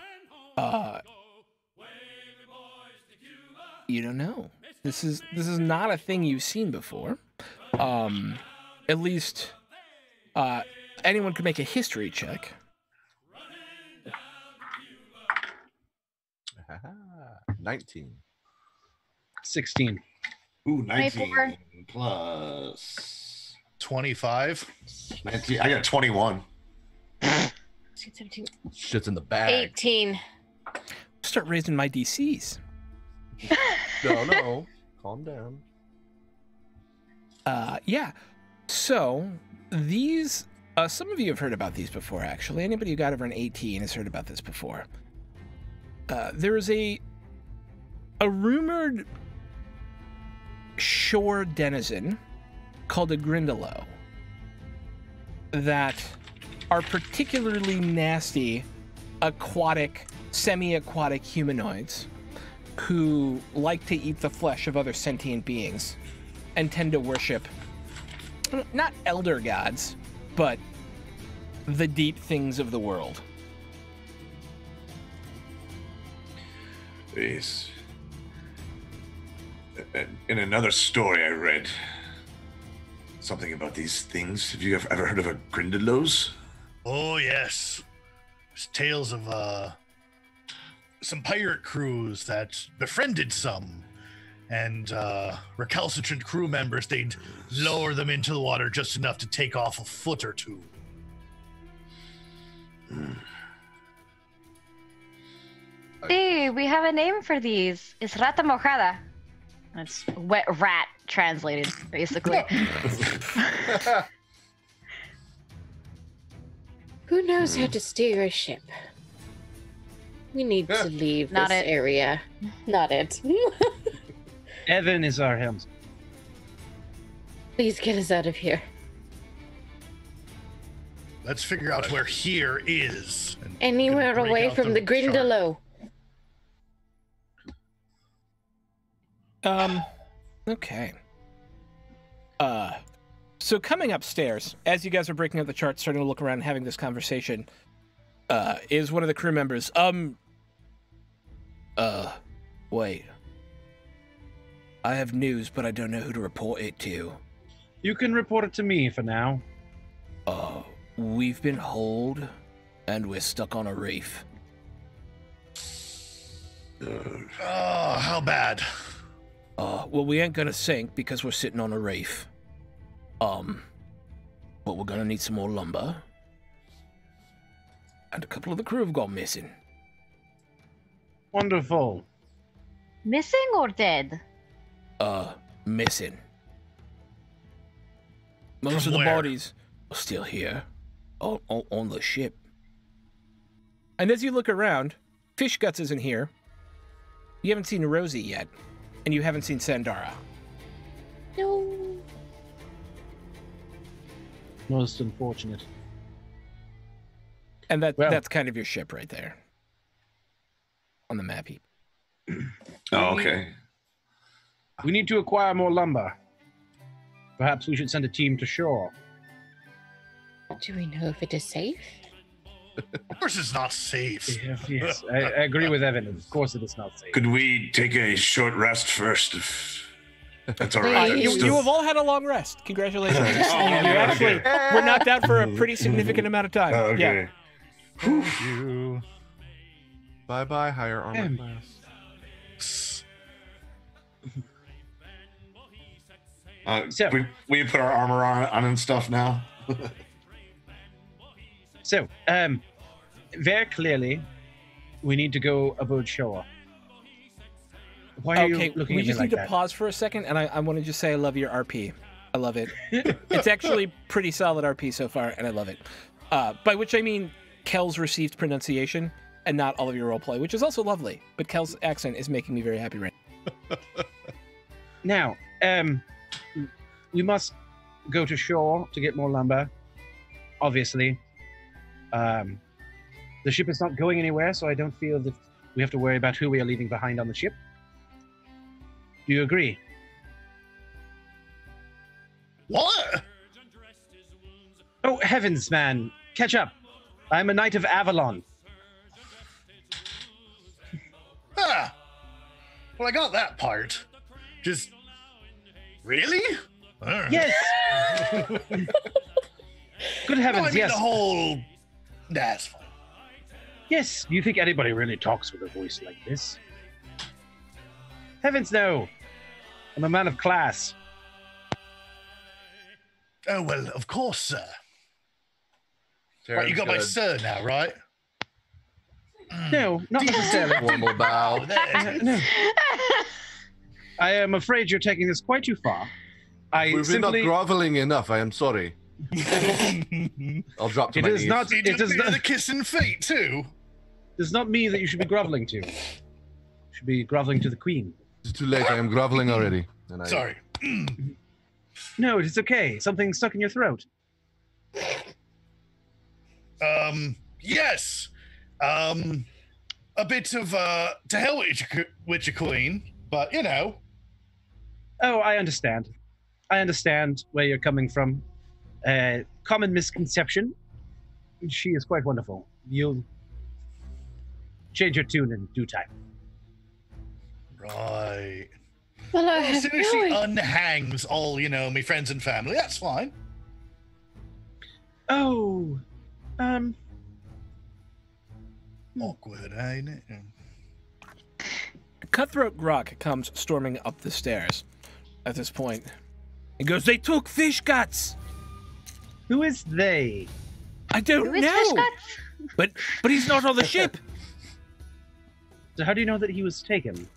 You don't know. This is not a thing you've seen before. At least, anyone could make a history check. 19. 16. Ooh, 19 24. plus 25. 19. I got 21. 17, Shit's in the bag. 18. Start raising my DCs. No. Calm down. Yeah. So these, some of you have heard about these before. Actually, anybody who got over an 18 has heard about this before. There is a rumored shore denizen called a Grindylow that are particularly nasty aquatic, semi-aquatic humanoids who like to eat the flesh of other sentient beings and tend to worship not elder gods, but the deep things of the world. Yes. In another story I read, something about these things. Have you ever heard of a Grindylows? Oh yes, there's tales of some pirate crews that befriended some, and recalcitrant crew members. They'd lower them into the water just enough to take off a foot or two. See, we have a name for these. It's rata mojada. It's wet rat translated, basically. Who knows how to steer a ship? We need to leave Not this it. area. Not it. Evan is our helmsman. Please get us out of here. Let's figure out where here is. and Anywhere break away out from the chart. Grindylow. Okay. So coming upstairs, as you guys are breaking up the chart, starting to look around and having this conversation, is one of the crew members. Wait. I have news, but I don't know who to report it to. You can report it to me for now. We've been holed, and we're stuck on a reef. Oh, how bad? Well, we ain't gonna sink because we're sitting on a reef. But we're gonna need some more lumber. And a couple of the crew have gone missing. Wonderful. Missing or dead? Missing. Most From of the where? bodies are still here. On the ship. And as you look around, Fish Guts isn't here. You haven't seen Rosie yet. And you haven't seen Sandara. No. Most unfortunate. And Well. that's kind of your ship right there. On the map heap. Oh, okay. We need to acquire more lumber. Perhaps we should send a team to shore. Do we know if it is safe? Of course, it's not safe. Yes, I agree with Evan. Of course, it is not safe. Could we take a short rest first? If that's all Wait, right. You have all had a long rest. Congratulations. Oh, you okay, actually okay. were knocked out for a pretty significant amount of time. Oh, okay. Thank you. Bye bye, higher armor Damn. class. So- We put our armor on and stuff now. So, very clearly, we need to go aboard shore. Why are Okay, you looking we at me just like need to that? pause for a second, and I want to just say I love your RP. I love it. It's actually pretty solid RP so far, and I love it. By which I mean Kel's received pronunciation, and not all of your roleplay, which is also lovely. But Kel's accent is making me very happy right Now, we must go to shore to get more lumber. Obviously, the ship is not going anywhere, so I don't feel that we have to worry about who we are leaving behind on the ship. Do you agree? What? Oh heavens, man! Catch up. I'm a knight of Avalon. Ah. Well, I got that part. Just really? All right. Yes. Good No, heavens, I mean yes. the whole. That's fine. Yes. Do you think anybody really talks with a voice like this? Heavens, no. I'm a man of class. Oh well, of course, sir. Right, you Terran's got my gonna sir now, right? No, not necessarily. formal bow. Oh, there. No. I am afraid you're taking this quite too far. We're not simply. groveling enough. I am sorry. I'll drop to It my is knees. not. He It did is not. the kissing feet too. It's not me that you should be groveling to. You should be groveling to the queen. It's too late. I am groveling already. And I, Sorry. No, it's okay. Something stuck in your throat. Yes. A bit of to hell with your queen, but you know. Oh, I understand. I understand where you're coming from. Common misconception. She is quite wonderful. You'll change your tune in due time. Right. Well, I As have soon as she no idea. unhangs all, you know, my friends and family, that's fine. Oh, Awkward, ain't it? Cutthroat Grok comes storming up the stairs at this point. He goes, "They took Fish Guts!" who is they? I don't Who is know. Fish Guts? But he's not on the ship. So how do you know that he was taken?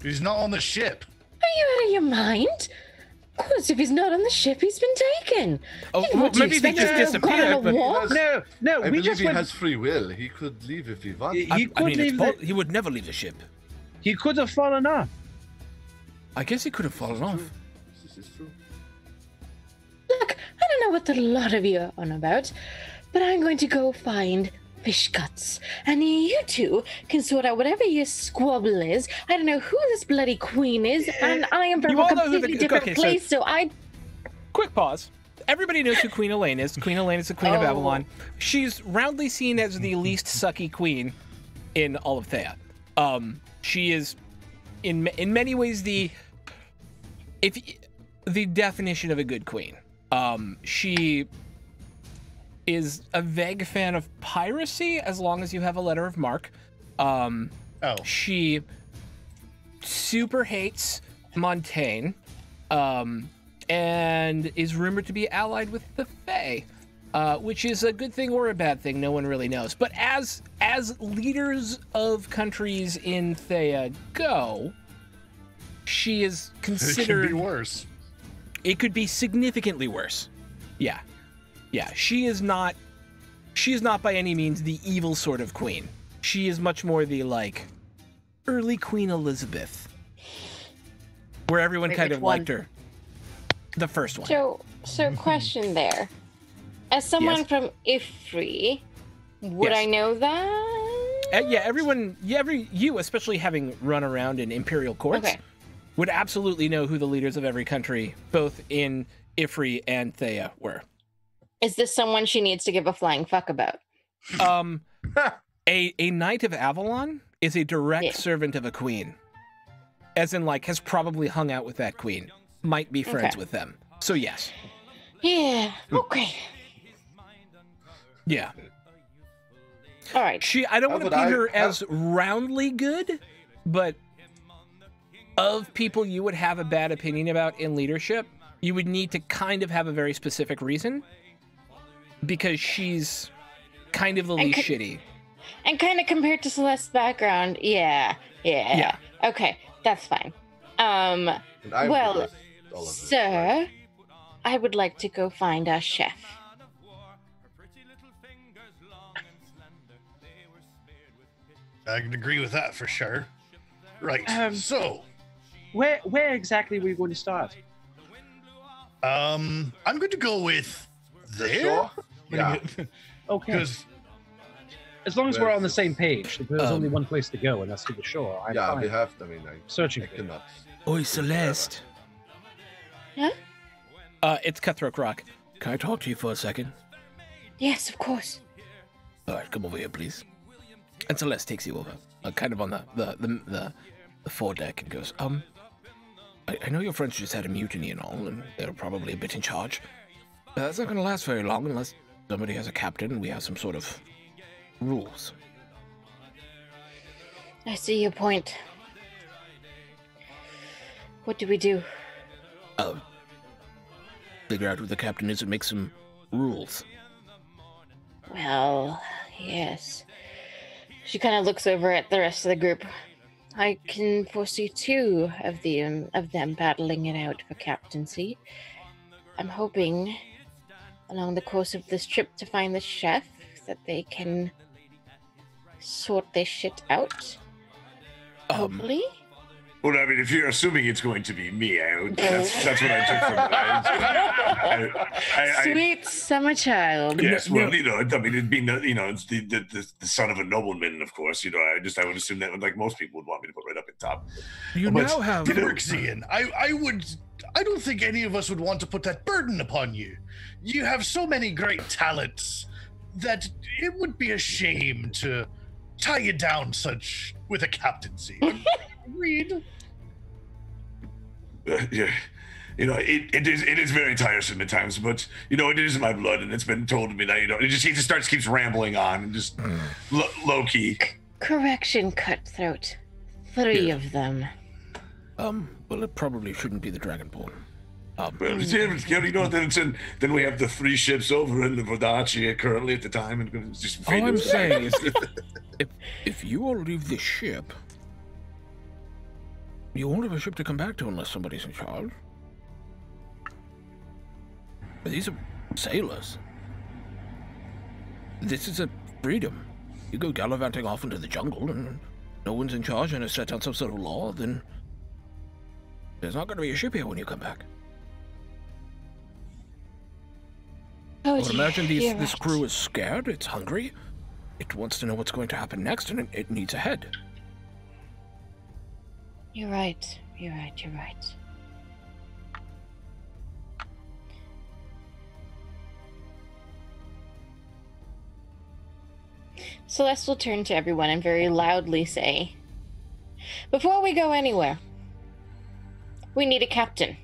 He's not on the ship. Are you out of your mind? Of course, if he's not on the ship, he's been taken. Oh, What well, do you maybe they expect just us to go on a disappeared, but walk? No, no, I we believe just he went. has free will. He could leave if he wanted. He could leave. he would never leave the ship. He could have fallen off. I guess he could have fallen off. This is true. Look, I don't know what the lot of you are on about, but I'm going to go find Fish Guts, and you two can sort out whatever your squabble is. I don't know who this bloody queen is, and I am from You a all know who completely different okay, so- place, so I. Quick pause. Everybody knows who Queen Elaine is. Queen Elaine is the Queen of Oh. Babylon. She's roundly seen as the least sucky queen in all of Thea. She is, in many ways, the definition of a good queen. She is a vague fan of piracy as long as you have a letter of marque. Oh. She super hates Montaigne, and is rumored to be allied with the Fae, which is a good thing or a bad thing. No one really knows. But as leaders of countries in Thea go, she is considered. It could be worse. It could be significantly worse. Yeah. She is not by any means the evil sort of queen. She is much more the like early Queen Elizabeth, where everyone kind of liked her. The first one. So question there. As someone Yes. from Ifri, would Yes. I know that? Yeah, everyone, you, especially having run around in imperial courts, Okay. would absolutely know who the leaders of every country, both in Ifri and Thea, were. Is this someone she needs to give a flying fuck about? A Knight of Avalon is a direct Yeah. servant of a queen, as in like has probably hung out with that queen, might be friends Okay. with them. So yes, Yeah. Okay. yeah. All right. I don't want to paint her how- as roundly good, but of people you would have a bad opinion about in leadership, you would need to kind of have a very specific reason, because she's kind of the And least could- shitty. And kind of compared to Celeste's background, yeah. Okay, that's fine. And I Well, witnessed all of this, sir, I would like to go find our chef. I can agree with that for sure. Right. So, Where exactly are we going to start? I'm going to go with The there. shore? Yeah. Okay. Because As long as we're on the same page, there's Um, only one place to go, and that's to the shore. I'm Yeah, fine. we have. I mean, Searching I for it. cannot. Oi, Celeste. Huh? It's Cutthroat Rock. Can I talk to you for a second? Yes, of course. All right, come over here, please. And Celeste takes you over, kind of on the foredeck, and goes, I know your friends just had a mutiny and all, and they're probably a bit in charge. That's not going to last very long unless somebody has a captain and we have some sort of rules. I see your point. What do we do? Figure out who the captain is and make some rules. Well, yes. She kind of looks over at the rest of the group. I can foresee two of them battling it out for captaincy. I'm hoping, along the course of this trip, to find the chef, that they can sort this shit out. Hopefully. Well, I mean, if you're assuming it's going to be me, that's what I took from it. I, Sweet summer child. yes, well, you know, I mean, it'd be, you know, it's the son of a nobleman, of course. You know, I would assume that, like most people would want me to put right up at top. You But now have... Dirksian, I don't think any of us would want to put that burden upon you. You have so many great talents that it would be a shame to tie you down such with a captaincy. Agreed. Yeah, you know, it is very tiresome at times, but you know, it is in my blood, and it's been told to me that, you know, he just keeps rambling on and just low key. Correction, Cutthroat. 3 of them. Well, it probably shouldn't be the Dragonborn. Well, you know, then we have the 3 ships over in the Vodachi currently at the time, and it's just All I'm saying is, if you all leave this ship, you won't have a ship to come back to unless somebody's in charge. These are sailors. This is a freedom. You go gallivanting off into the jungle and no one's in charge and has set down some sort of law, then there's not going to be a ship here when you come back. Oh, I would imagine you're this right. crew is scared, it's hungry, it wants to know what's going to happen next, and it needs a head. You're right. You're right. You're right. Celeste will turn to everyone and very loudly say, "Before we go anywhere, we need a captain.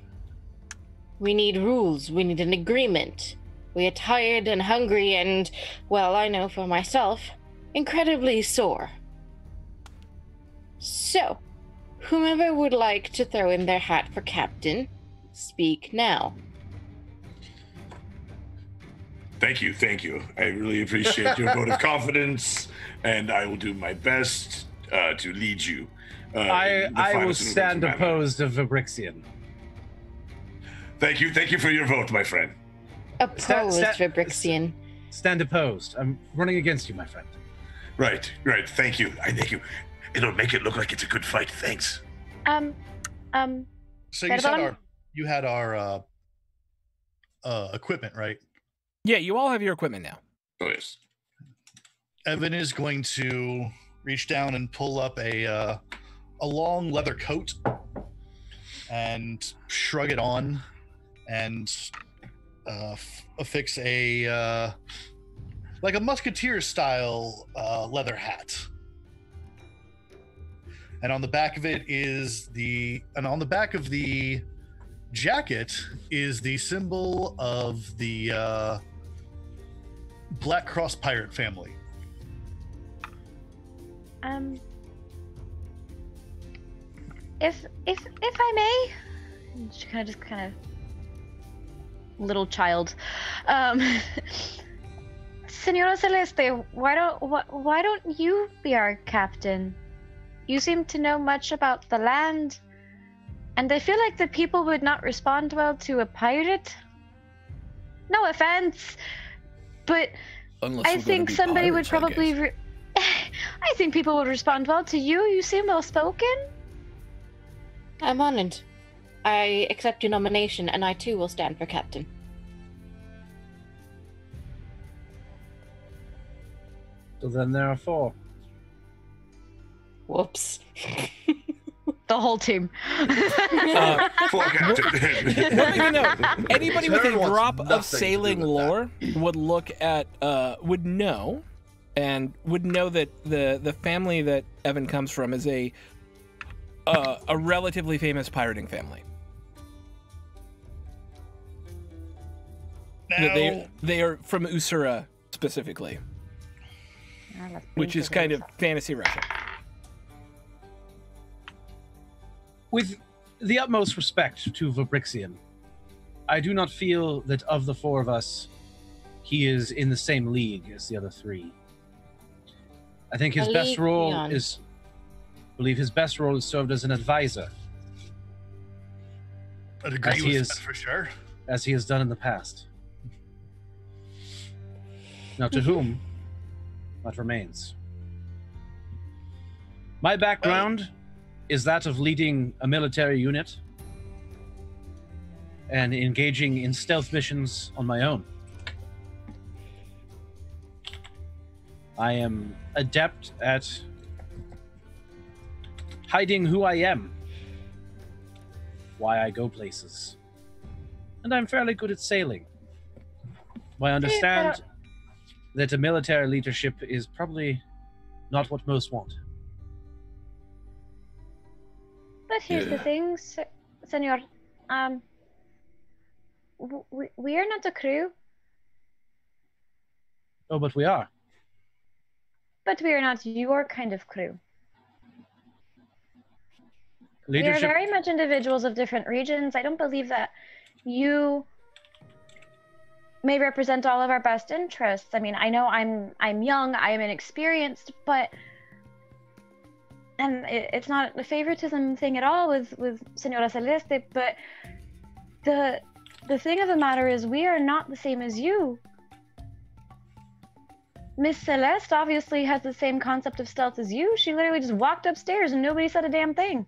We need rules. We need an agreement. We are tired and hungry and, well, I know for myself, incredibly sore. So, Whomever would like to throw in their hat for captain, speak now. Thank you. I really appreciate your vote of confidence, and I will do my best to lead you. I will stand opposed of Fabrixian. Thank you for your vote, my friend. Opposed Fabrixian. Stand opposed. I'm running against you, my friend. Right. Thank you. It'll make it look like it's a good fight. Thanks. So you had our equipment, right? Yeah, you all have your equipment now. Oh yes. Evan is going to reach down and pull up a long leather coat and shrug it on and affix a like a musketeer style leather hat. And on the back of it on the back of the jacket is the symbol of the Black Cross pirate family. If I may, she kind of little child, Senora Celeste, why don't you be our captain? You seem to know much about the land, and I feel like the people would not respond well to a pirate. No offense, but I think somebody would probably. I think people would respond well to you. You seem well spoken. I'm honored. I accept your nomination, and I too will stand for captain. So then there are 4. Whoops. The whole team. Anybody with a drop of sailing lore would look at, would know that the family that Evan comes from is a relatively famous pirating family. Now, they are from Usura specifically, which is kind of fantasy Russia. With the utmost respect to Fabrixian, I do not feel that of the 4 of us, he is in the same league as the other 3. I think his best role is served as an advisor. I'd agree with that for sure. As he has done in the past. Now, to whom, that remains. My background is that of leading a military unit and engaging in stealth missions on my own. I am adept at hiding who I am, why I go places, and I'm fairly good at sailing. I understand that a military leadership is probably not what most want. But here's the thing, Senor. We are not a crew. Oh, but we are. But we are not your kind of crew. Leadership. We are very much individuals of different regions. I don't believe that you may represent all of our best interests. I mean, I know I'm young, I am inexperienced, but and it's not a favoritism thing at all with Senora Celeste, but the thing of the matter is we are not the same as you. Miss Celeste obviously has the same concept of stealth as you. She literally just walked upstairs and nobody said a damn thing.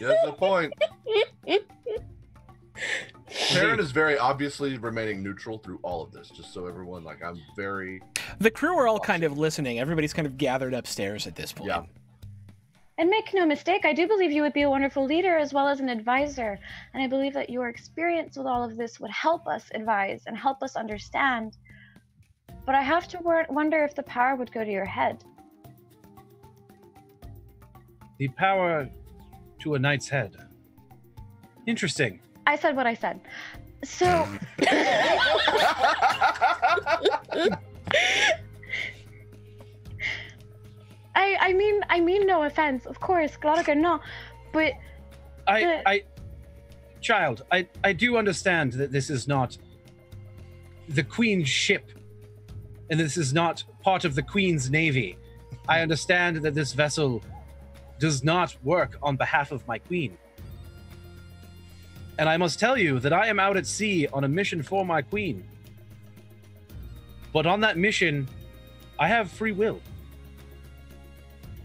That's the point. Taryn is very obviously remaining neutral through all of this, just so everyone, like, I'm very... The crew are all kind of listening. Everybody's kind of gathered upstairs at this point. Yeah. And make no mistake, I do believe you would be a wonderful leader as well as an advisor. And I believe that your experience with all of this would help us advise and help us understand. But I have to wonder if the power would go to your head. The power to a knight's head. Interesting. I said what I said. So... I mean no offense, of course, claro que no. But Child, I do understand that this is not the Queen's ship, and this is not part of the Queen's navy. I understand that this vessel does not work on behalf of my Queen. And I must tell you that I am out at sea on a mission for my Queen. But on that mission, I have free will.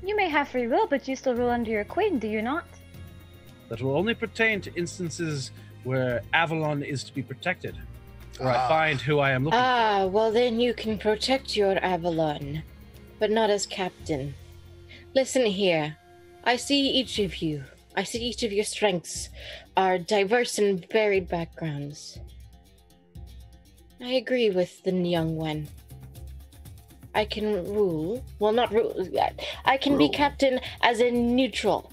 you may have free will, but you still rule under your queen, do you not? That will only pertain to instances where Avalon is to be protected, or I find who I am looking for. Well then you can protect your Avalon, but not as captain. Listen here, I see each of you. I see each of your strengths are diverse and varied backgrounds. I agree with the young one. I can rule, well not rule, I can be captain as a neutral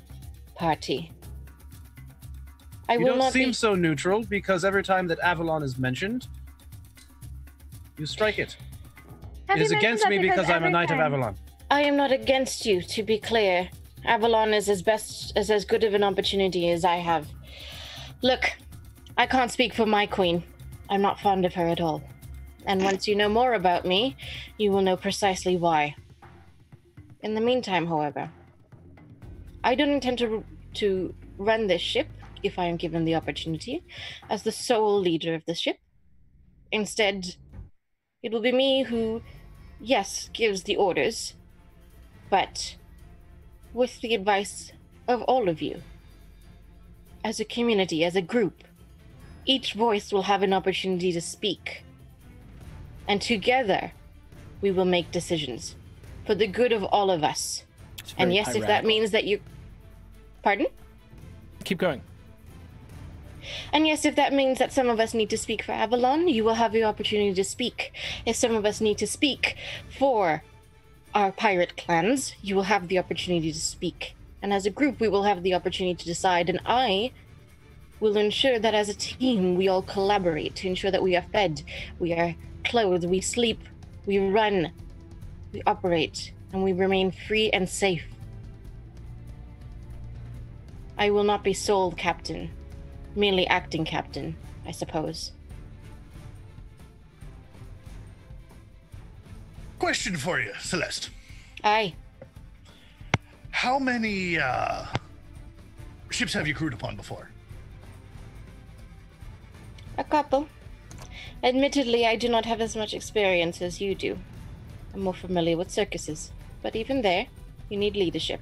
party. I You will don't not seem be... so neutral, because every time that Avalon is mentioned, you strike it. Have It you is mentioned against that me because I'm a every knight of time- Avalon. I am not against you, to be clear. Avalon is as good of an opportunity as I have. Look, I can't speak for my queen. I'm not fond of her at all. And once you know more about me, you will know precisely why. In the meantime, however, I don't intend to run this ship, if I am given the opportunity, as the sole leader of the ship. Instead, it will be me who, yes, gives the orders, but with the advice of all of you. As a community, as a group, each voice will have an opportunity to speak. And together, we will make decisions for the good of all of us. It's And very yes, if that tyrannical. means that you... Pardon? Keep going. And yes, if that means that some of us need to speak for Avalon, you will have the opportunity to speak. If some of us need to speak for our pirate clans, you will have the opportunity to speak. And as a group, we will have the opportunity to decide, and I will ensure that as a team, we all collaborate to ensure that we are fed, we are clothed, we sleep, we run, we operate, and we remain free and safe. I will not be sole captain, merely acting captain, I suppose. Question for you, Celeste. Aye. How many ships have you crewed upon before? A couple. Admittedly, I do not have as much experience as you do. I'm more familiar with circuses. But even there, you need leadership.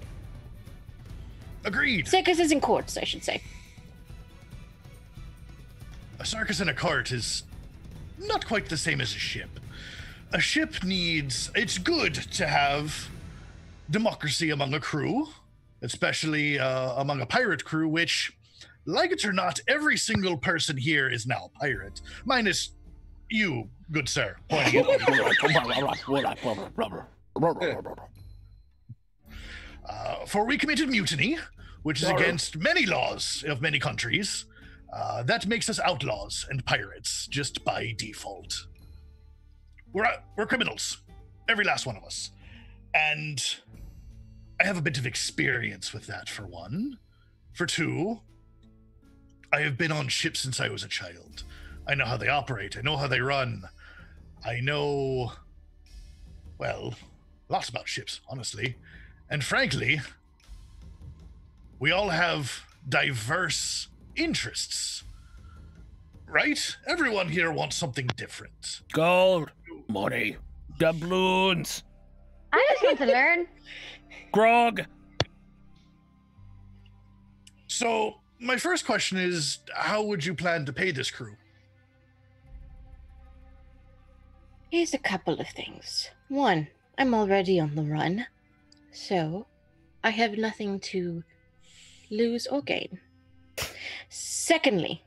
Agreed. Circuses and courts, I should say. A circus and a cart is not quite the same as a ship. A ship needs... It's good to have democracy among a crew, especially among a pirate crew, which, like it or not, every single person here is now a pirate. Minus you, good sir. Pointing for we committed mutiny, which is against many laws of many countries. That makes us outlaws and pirates just by default. We're criminals, every last one of us, and I have a bit of experience with that. For one, for two, I have been on ships since I was a child. I know how they operate. I know how they run. I know, well, lots about ships, honestly, and frankly, we all have diverse interests, right? Everyone here wants something different. Gold, money, doubloons, I just want to learn. grog. So my first question is, how would you plan to pay this crew? Here's a couple of things. One, I'm already on the run, so I have nothing to lose or gain. Secondly,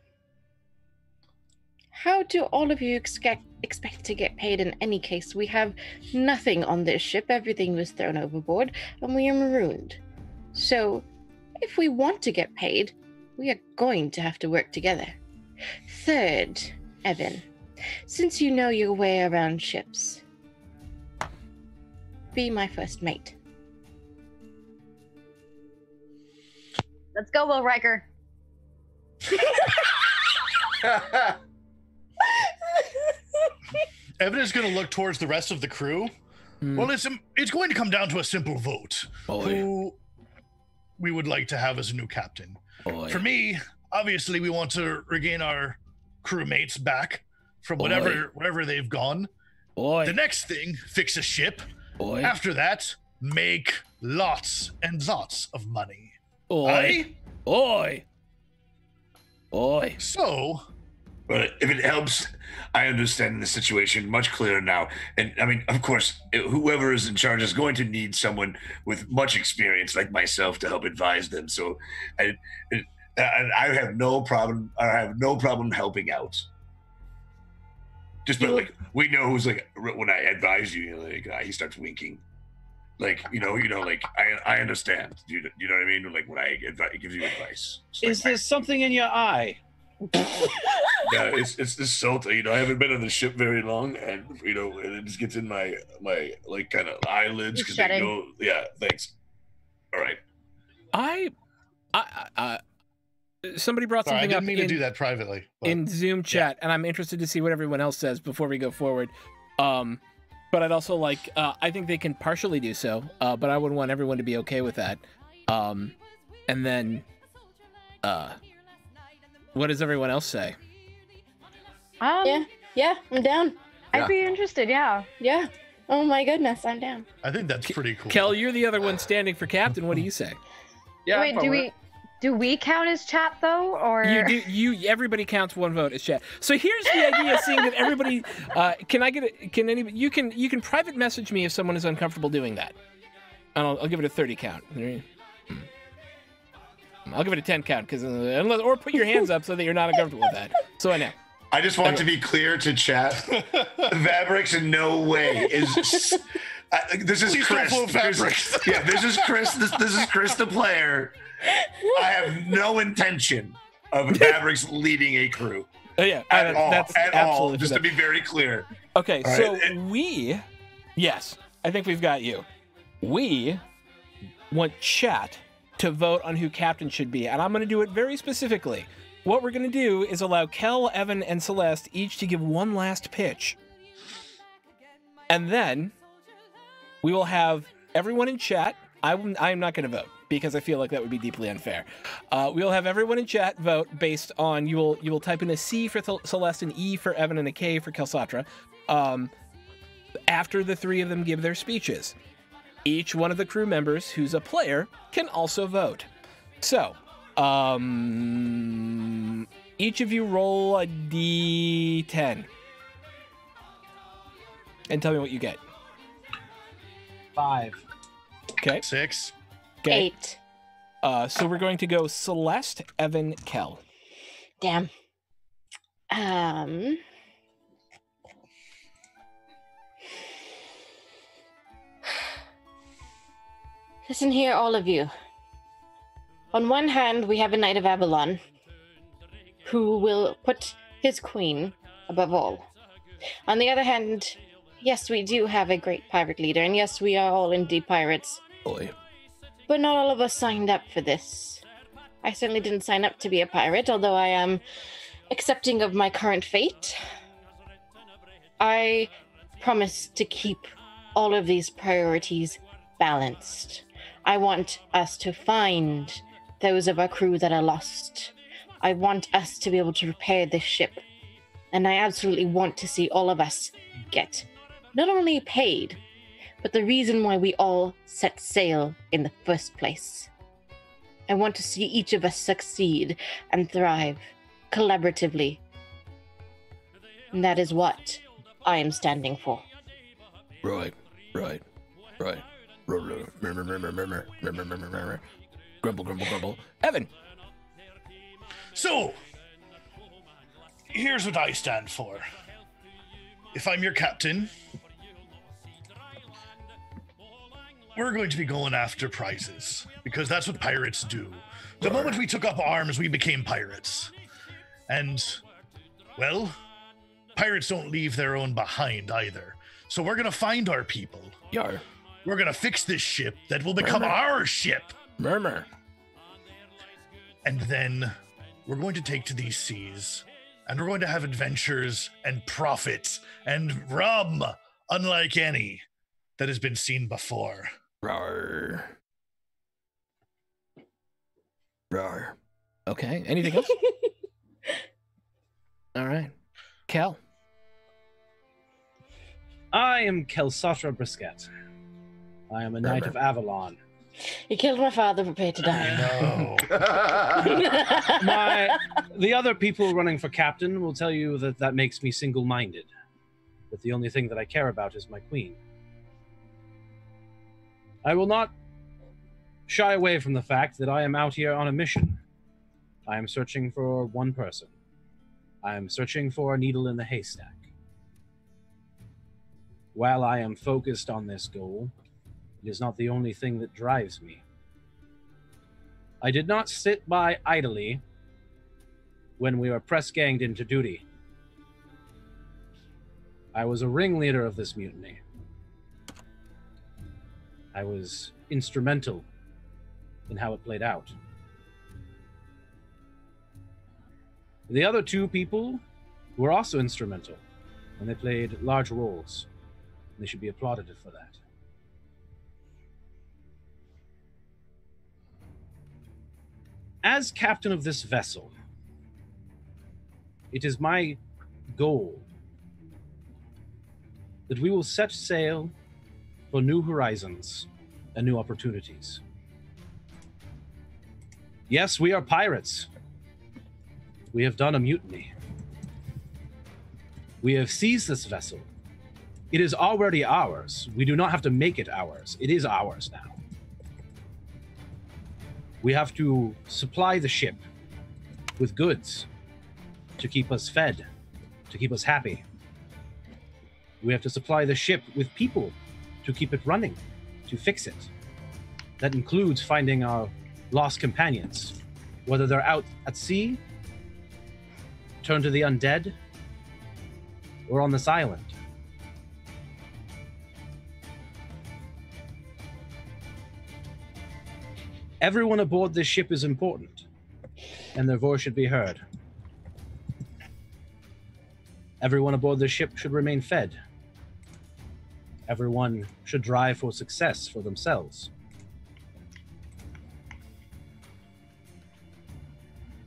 how do all of you expect to get paid in any case? We have nothing on this ship. Everything was thrown overboard, and we are marooned. So, if we want to get paid, we are going to have to work together. Third, Evan, since you know your way around ships, be my first mate. Let's go, Will Riker. Evan is going to look towards the rest of the crew. Well, it's going to come down to a simple vote. Who we would like to have as a new captain. For me, obviously, we want to regain our crewmates back from wherever they've gone. The next thing, fix a ship. After that, make lots and lots of money. So, but if it helps, I understand the situation much clearer now. And I mean, of course, whoever is in charge is going to need someone with much experience like myself to help advise them. So I have no problem. I have no problem helping out. Just but like we know who's like when I advise you, like he starts winking. Like like I understand. You know what I mean? Like when I give you advice. Is there something in your eye? Yeah, it's the salt. I haven't been on the ship very long, and and it just gets in my like kind of eyelids because they go. Yeah, thanks. All right. Somebody brought something I didn't up mean to do that privately in Zoom chat, and I'm interested to see what everyone else says before we go forward. But I'd also like, I think they can partially do so, but I would want everyone to be okay with that. And then, what does everyone else say? Yeah, I'm down. I'd be interested, yeah. Yeah. Oh my goodness, I'm down. I think that's pretty cool. Kel, you're the other one standing for captain. What do you say? Yeah. Wait, do we count as chat though, or everybody counts one vote as chat. So here's the idea: seeing that everybody, can anybody? You can private message me if someone is uncomfortable doing that, and I'll give it a 30 count. I'll give it a 10 count or put your hands up so that you're not uncomfortable with that. So I know. I just want to be clear to chat. Vabrix in no way is. This is Chris. This is Chris. This is Chris, the player. I have no intention of Vabrix leading a crew. At all. Just to be very clear. Okay, all so right? Yes, I think we've got you. We want chat to vote on who captain should be, and I'm going to do it very specifically. What we're going to do is allow Kel, Evan, and Celeste each to give one last pitch. And then we will have everyone in chat. I'm not going to vote because I feel like that would be deeply unfair. We'll have everyone in chat vote based on, you will type in a C for Celeste, an E for Evan, and a K for Kelsatra. After the three of them give their speeches. Each one of the crew members who's a player can also vote. So, each of you roll a D10. And tell me what you get. 5. Okay. 6. Okay. 8. So we're going to go Celeste, Evan, Kel. Damn. Listen here, all of you. On one hand, we have a Knight of Avalon, who will put his queen above all. On the other hand, yes, we do have a great pirate leader, and yes, we are all indeed pirates. Boy. But not all of us signed up for this. I certainly didn't sign up to be a pirate, although I am accepting of my current fate. I promise to keep all of these priorities balanced. I want us to find those of our crew that are lost. I want us to be able to repair this ship. And I absolutely want to see all of us get not only paid, but the reason why we all set sail in the first place. I want to see each of us succeed and thrive collaboratively. And that is what I am standing for. Right. Grumble. Evan. So, here's what I stand for. If I'm your captain, we're going to be going after prizes because that's what pirates do. The moment we took up arms, we became pirates. And, well, pirates don't leave their own behind either. So we're going to find our people. Yar. We're going to fix this ship that will become our ship. Murmur. And then we're going to take to these seas, and we're going to have adventures and profits and rum unlike any that has been seen before. Rawr. Rawr. Okay, anything else? All right. Kel. I am Kelsatra Brisket. I am a knight of Avalon. You killed my father, prepare to die. No. The other people running for captain will tell you that that makes me single-minded. That the only thing that I care about is my queen. I will not shy away from the fact that I am out here on a mission. I am searching for one person. I am searching for a needle in the haystack. While I am focused on this goal, it is not the only thing that drives me. I did not sit by idly when we were press-ganged into duty. I was a ringleader of this mutiny. I was instrumental in how it played out. The other two people were also instrumental, and they played large roles. They should be applauded for that. As captain of this vessel, it is my goal that we will set sail for new horizons and new opportunities. Yes, we are pirates. We have done a mutiny. We have seized this vessel. It is already ours. We do not have to make it ours. It is ours now. We have to supply the ship with goods to keep us fed, to keep us happy. We have to supply the ship with people to keep it running, to fix it. That includes finding our lost companions, whether they're out at sea, turned to the undead, or on this island. Everyone aboard this ship is important, and their voice should be heard. Everyone aboard this ship should remain fed. Everyone should drive for success for themselves.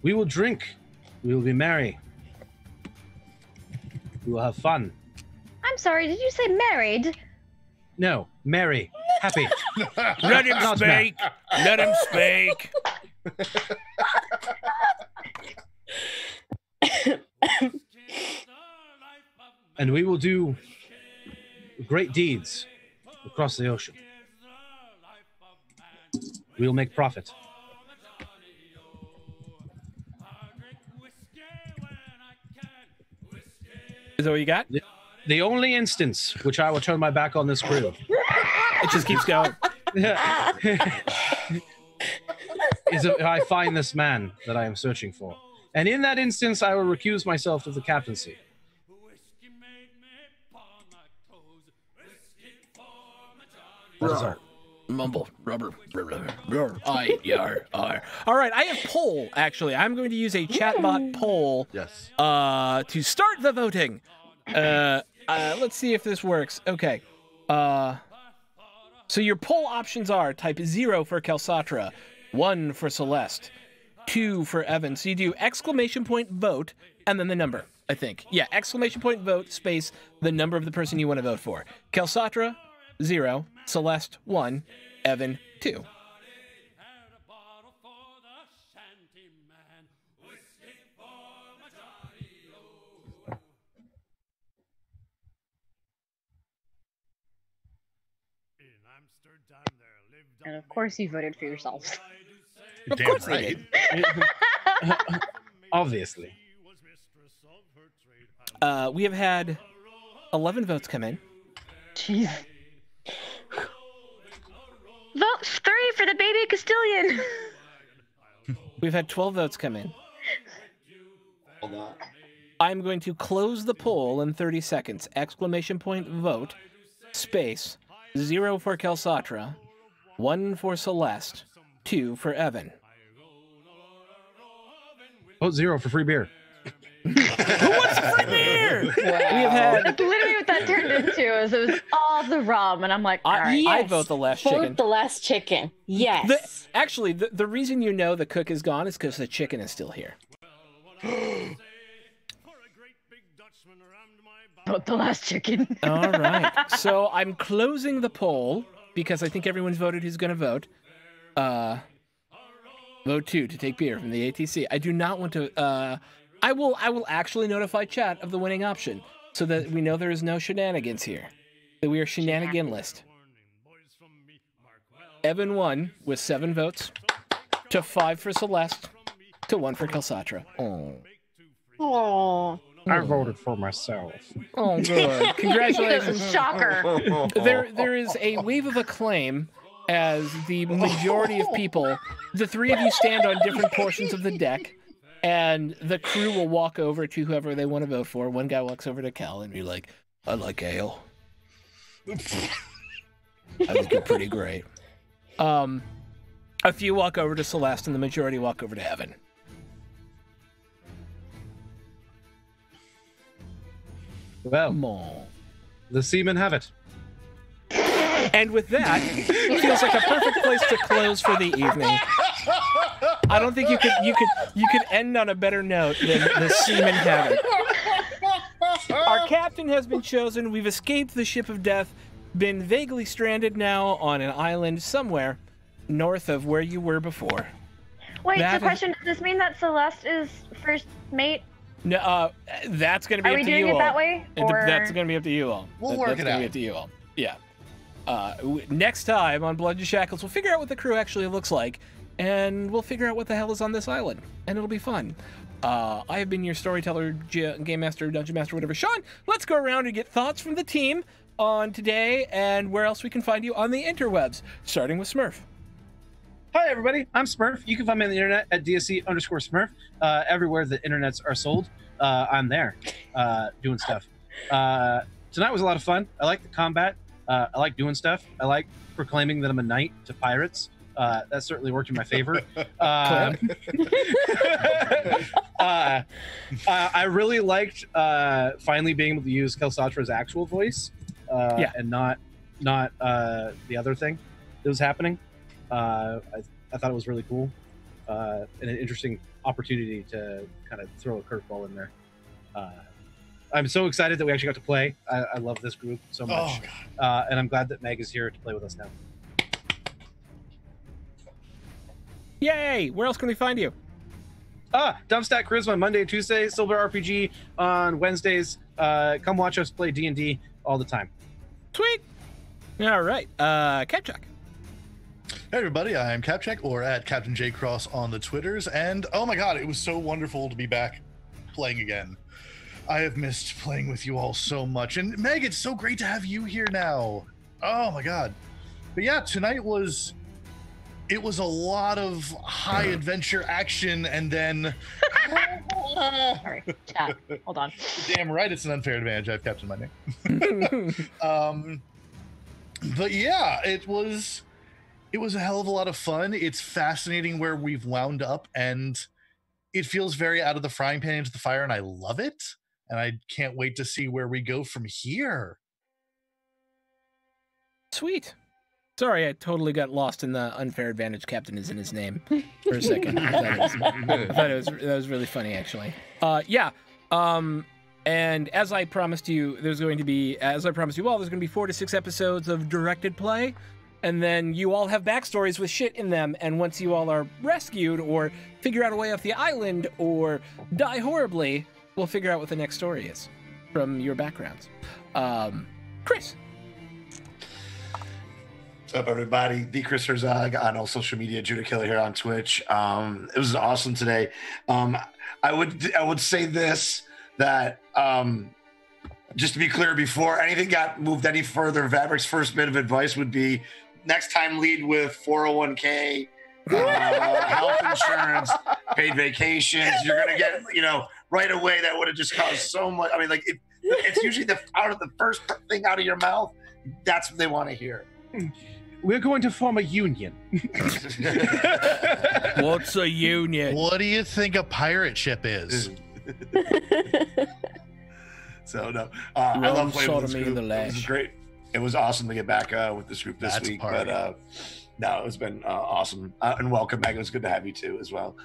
We will drink. We will be merry. We will have fun. I'm sorry, did you say married? No, merry, happy. Let him Not speak. Let him speak. And we will do great deeds across the ocean. We will make profit. Is that what you got? The only instance which I will turn my back on this crew It just keeps going. is if I find this man that I am searching for. And in that instance, I will recuse myself of the captaincy. That is all. Mumble, rubber, yar. All right, I have poll, actually. I'm going to use a chatbot poll Yes. to start the voting. Let's see if this works. Okay. So your poll options are type 0 for Kelsatra, 1 for Celeste, 2 for Evan. So you do exclamation point vote and then the number, I think. Yeah, exclamation point vote space the number of the person you want to vote for. Kelsatra, 0, Celeste, 1, Evan, 2. And of course you voted for yourselves. Of course they did. Obviously. We have had 11 votes come in. Jeez. Vote 3 for the baby Castilian. We've had 12 votes come in. Hold on. I'm going to close the poll in 30 seconds. Exclamation point vote, space, 0 for Kelsatra, 1 for Celeste, 2 for Evan. Vote 0 for free beer. Who wants free beer? Wow. We have had. That's literally what that turned into. Is it was all the rum, and I'm like, all right. I Yes. vote the last Vote chicken. the last chicken. Yes. Actually, the reason you know the cook is gone is because the chicken is still here. Vote the last chicken. All right. So I'm closing the poll because I think everyone's voted who's going to vote. Vote 2 to take beer from the ATC. I do not want to. I will actually notify chat of the winning option so that we know there is no shenanigans here. That we are shenanigan list. Evan won with 7 votes to 5 for Celeste to 1 for Kelsatra. Oh. Oh. I voted for myself. Oh, good. Congratulations. Shocker. There is a wave of acclaim as the majority of people, the 3 of you stand on different portions of the deck, and the crew will walk over to whoever they want to vote for. One guy walks over to Cal and be like, I like ale. I think you're pretty great. A few walk over to Celeste, and the majority walk over to Evan. Well, Come on. the seamen have it. And with that, it feels like a perfect place to close for the evening. I don't think you could end on a better note than the seamen have it. Our captain has been chosen. We've escaped the ship of death, been vaguely stranded now on an island somewhere north of where you were before. Wait, That so is- question, does this mean that Celeste is first mate? No, that's going to be Are up we to doing you it all. that way? Or... That's going to be up to you all. We'll work That's it gonna be out. up to you all. Yeah. Next time on Blood and Shackles, we'll figure out what the crew actually looks like, and we'll figure out what the hell is on this island, and it'll be fun. I have been your storyteller, game master, dungeon master, whatever. Sean, let's go around and get thoughts from the team on today and where else we can find you on the interwebs, starting with Smurf. Hi, everybody. I'm Smurf. You can find me on the internet at DSC_Smurf. Everywhere the internets are sold, I'm there doing stuff. Tonight was a lot of fun. I like the combat. I like doing stuff. I like proclaiming that I'm a knight to pirates. That certainly worked in my favor. I really liked finally being able to use Kelsatra's actual voice and not the other thing that was happening. I thought it was really cool and an interesting opportunity to kind of throw a curveball in there. I'm so excited that we actually got to play. I love this group so much. Oh, And I'm glad that Meg is here to play with us now. Yay! Where else can we find you? Dumpstack Charisma Monday and Tuesday, Silver RPG on Wednesdays. Come watch us play D&D all the time. Sweet! All right. Capchuck. Hey everybody, I am Capcheck, or at Captain J Cross on the Twitters, and oh my god, it was so wonderful to be back playing again. I have missed playing with you all so much, and Meg, it's so great to have you here now. Oh my god. But yeah, tonight was a lot of high adventure action, and then Sorry, chat. Hold on. damn right it's an unfair advantage. I've captained my name. But yeah, it was a hell of a lot of fun. It's fascinating where we've wound up, and it feels very out of the frying pan into the fire, and I love it. And I can't wait to see where we go from here. Sweet. Sorry, I totally got lost in the unfair advantage. Captain is in his name for a second. I thought that was really funny, actually. And as I promised you, there's going to be 4 to 6 episodes of directed play. And then you all have backstories with shit in them. And once you all are rescued or figure out a way off the island or die horribly, we'll figure out what the next story is from your backgrounds. Chris. What's up, everybody? The Chris Herzog on all social media, Judah Killer here on Twitch. It was awesome today. I would say this, that just to be clear, before anything got moved any further, Vavrick's first bit of advice would be next time lead with 401k, health insurance, paid vacations. You're gonna get, right away. That would have just caused so much. I mean, like it's usually the first thing out of your mouth. That's what they want to hear. We're going to form a union. What's a union? What do you think a pirate ship is? So no, I love playing with this sodomy in group. the It was lash. great. It was awesome to get back with this group this That's week. party. But no, it's been awesome. And welcome, Megan. It's good to have you too as well.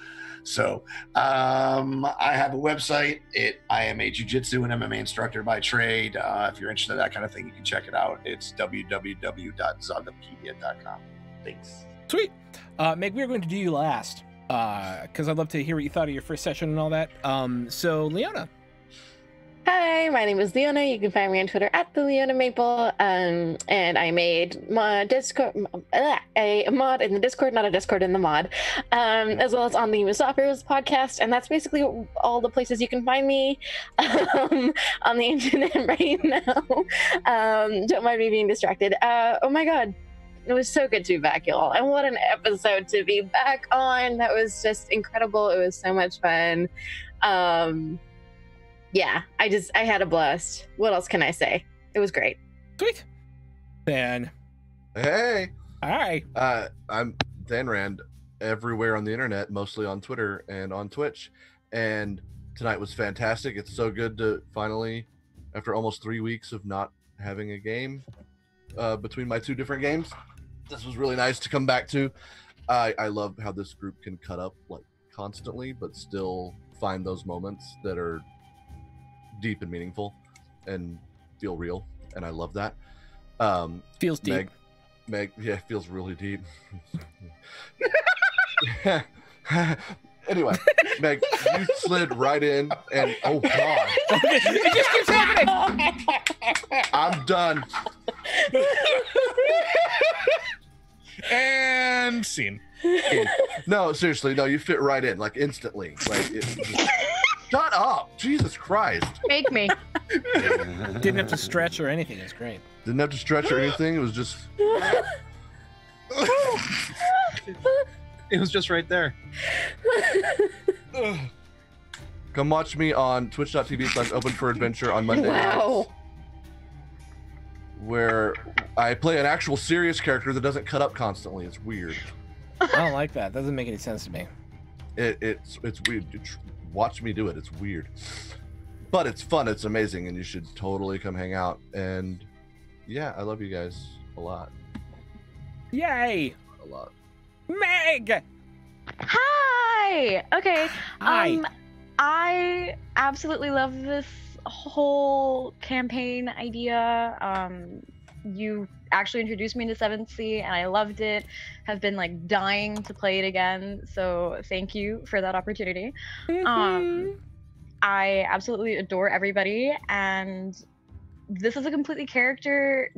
So I have a website. I am a jiu-jitsu and MMA instructor by trade. If you're interested in that kind of thing, you can check it out. It's www.zagapedia.com. Thanks. Sweet. Meg, we're going to do you last because I'd love to hear what you thought of your first session and all that. So, Leona. Hi, my name is Leona. You can find me on Twitter at the Leona Maple. And I made my Discord, a mod in the Discord, not a Discord in the mod, as well as on the Musafirs podcast. And that's basically all the places you can find me on the internet right now. Don't mind me being distracted. Oh my God. It was so good to be back, y'all. And what an episode to be back on. That was just incredible. It was so much fun. Yeah, I had a blast. What else can I say? It was great. Sweet. Dan. Hey. Hi. I'm Dan Rand everywhere on the internet, mostly on Twitter and on Twitch. And tonight was fantastic. It's so good to finally, after almost 3 weeks of not having a game between my two different games, this was really nice to come back to. I love how this group can cut up like constantly, but still find those moments that are deep and meaningful and feel real, and I love that. Feels deep. Meg, yeah, it feels really deep. Anyway, Meg, you slid right in, and oh god, It just keeps happening. I'm done. And scene. No, seriously, no, you fit right in, like instantly. Like, shut up, Jesus Christ! Make me. Didn't have to stretch or anything. It's great. Didn't have to stretch or anything. It was just. It was just right there. Come watch me on twitch.tv/open4adventure on Monday nights, Wow. where I play an actual serious character that doesn't cut up constantly. It's weird. I don't like that. Doesn't make any sense to me. It's weird. Watch me do it. It's weird, but it's fun. It's amazing, and you should totally come hang out. And yeah, I love you guys a lot. Yay. A lot. Meg. Hi. Okay. Hi. I absolutely love this whole campaign idea. You actually introduced me to 7th Sea, and I loved it. Have been like dying to play it again. So thank you for that opportunity. I absolutely adore everybody, and this is a completely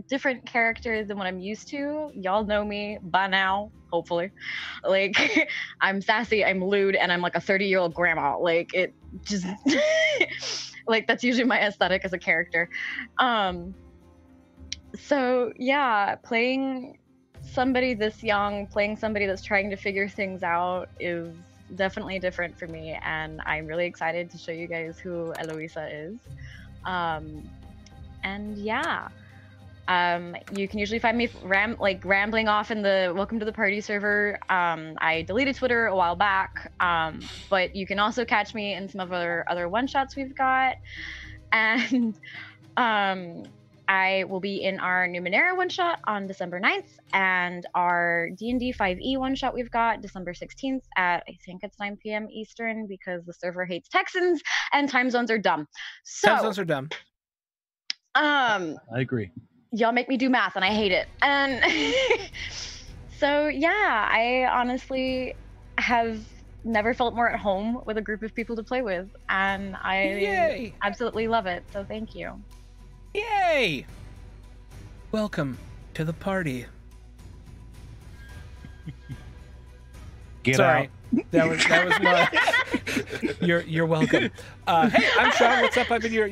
different character than what I'm used to. Y'all know me by now, hopefully. Like, I'm sassy, I'm lewd, and I'm like a 30-year-old grandma. Like, it just, like, that's usually my aesthetic as a character. So yeah, playing somebody this young, playing somebody that's trying to figure things out is definitely different for me, and I'm really excited to show you guys who Eloisa is. And yeah, you can usually find me rambling off in the Welcome to the Party server. I deleted Twitter a while back, but you can also catch me in some of our other one-shots we've got. And I will be in our Numenera one-shot on December 9th, and our D&D 5e one-shot we've got December 16th at, I think it's 9 p.m. Eastern, because the server hates Texans and time zones are dumb. So, Time zones are dumb. I agree. Y'all make me do math and I hate it. And so yeah, I honestly have never felt more at home with a group of people to play with, and I Yay. absolutely love it. So thank you. Yay! Welcome to the party. Get Sorry. out. That was my. You're welcome. Hey, I'm Sean. What's up? I've been your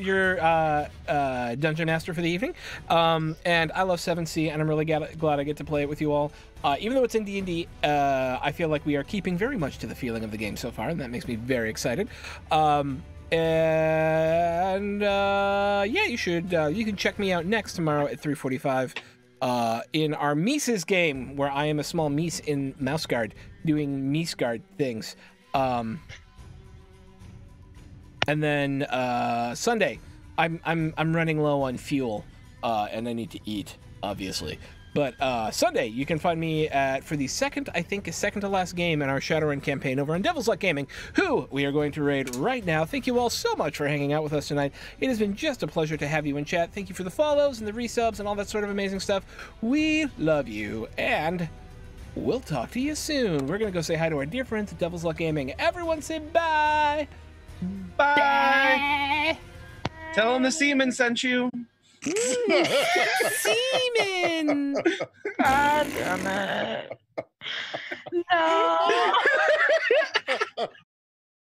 dungeon master for the evening, and I love 7th Sea, and I'm really glad I get to play it with you all. Even though it's in D&D, I feel like we are keeping very much to the feeling of the game so far, and that makes me very excited. Yeah, you should. You can check me out next tomorrow at 3:45 in our Mises game, where I am a small Mies in Mouse Guard, doing Mies Guard things. And then Sunday, I'm running low on fuel, and I need to eat, obviously. But Sunday, you can find me for the second to last game in our Shadowrun campaign over on Devil's Luck Gaming, who we are going to raid right now. Thank you all so much for hanging out with us tonight. It has been just a pleasure to have you in chat. Thank you for the follows and the resubs and all that sort of amazing stuff. We love you, and we'll talk to you soon. We're going to go say hi to our dear friends at Devil's Luck Gaming. Everyone say bye! Bye! Tell them the seaman sent you. Seaman! God damn it. No.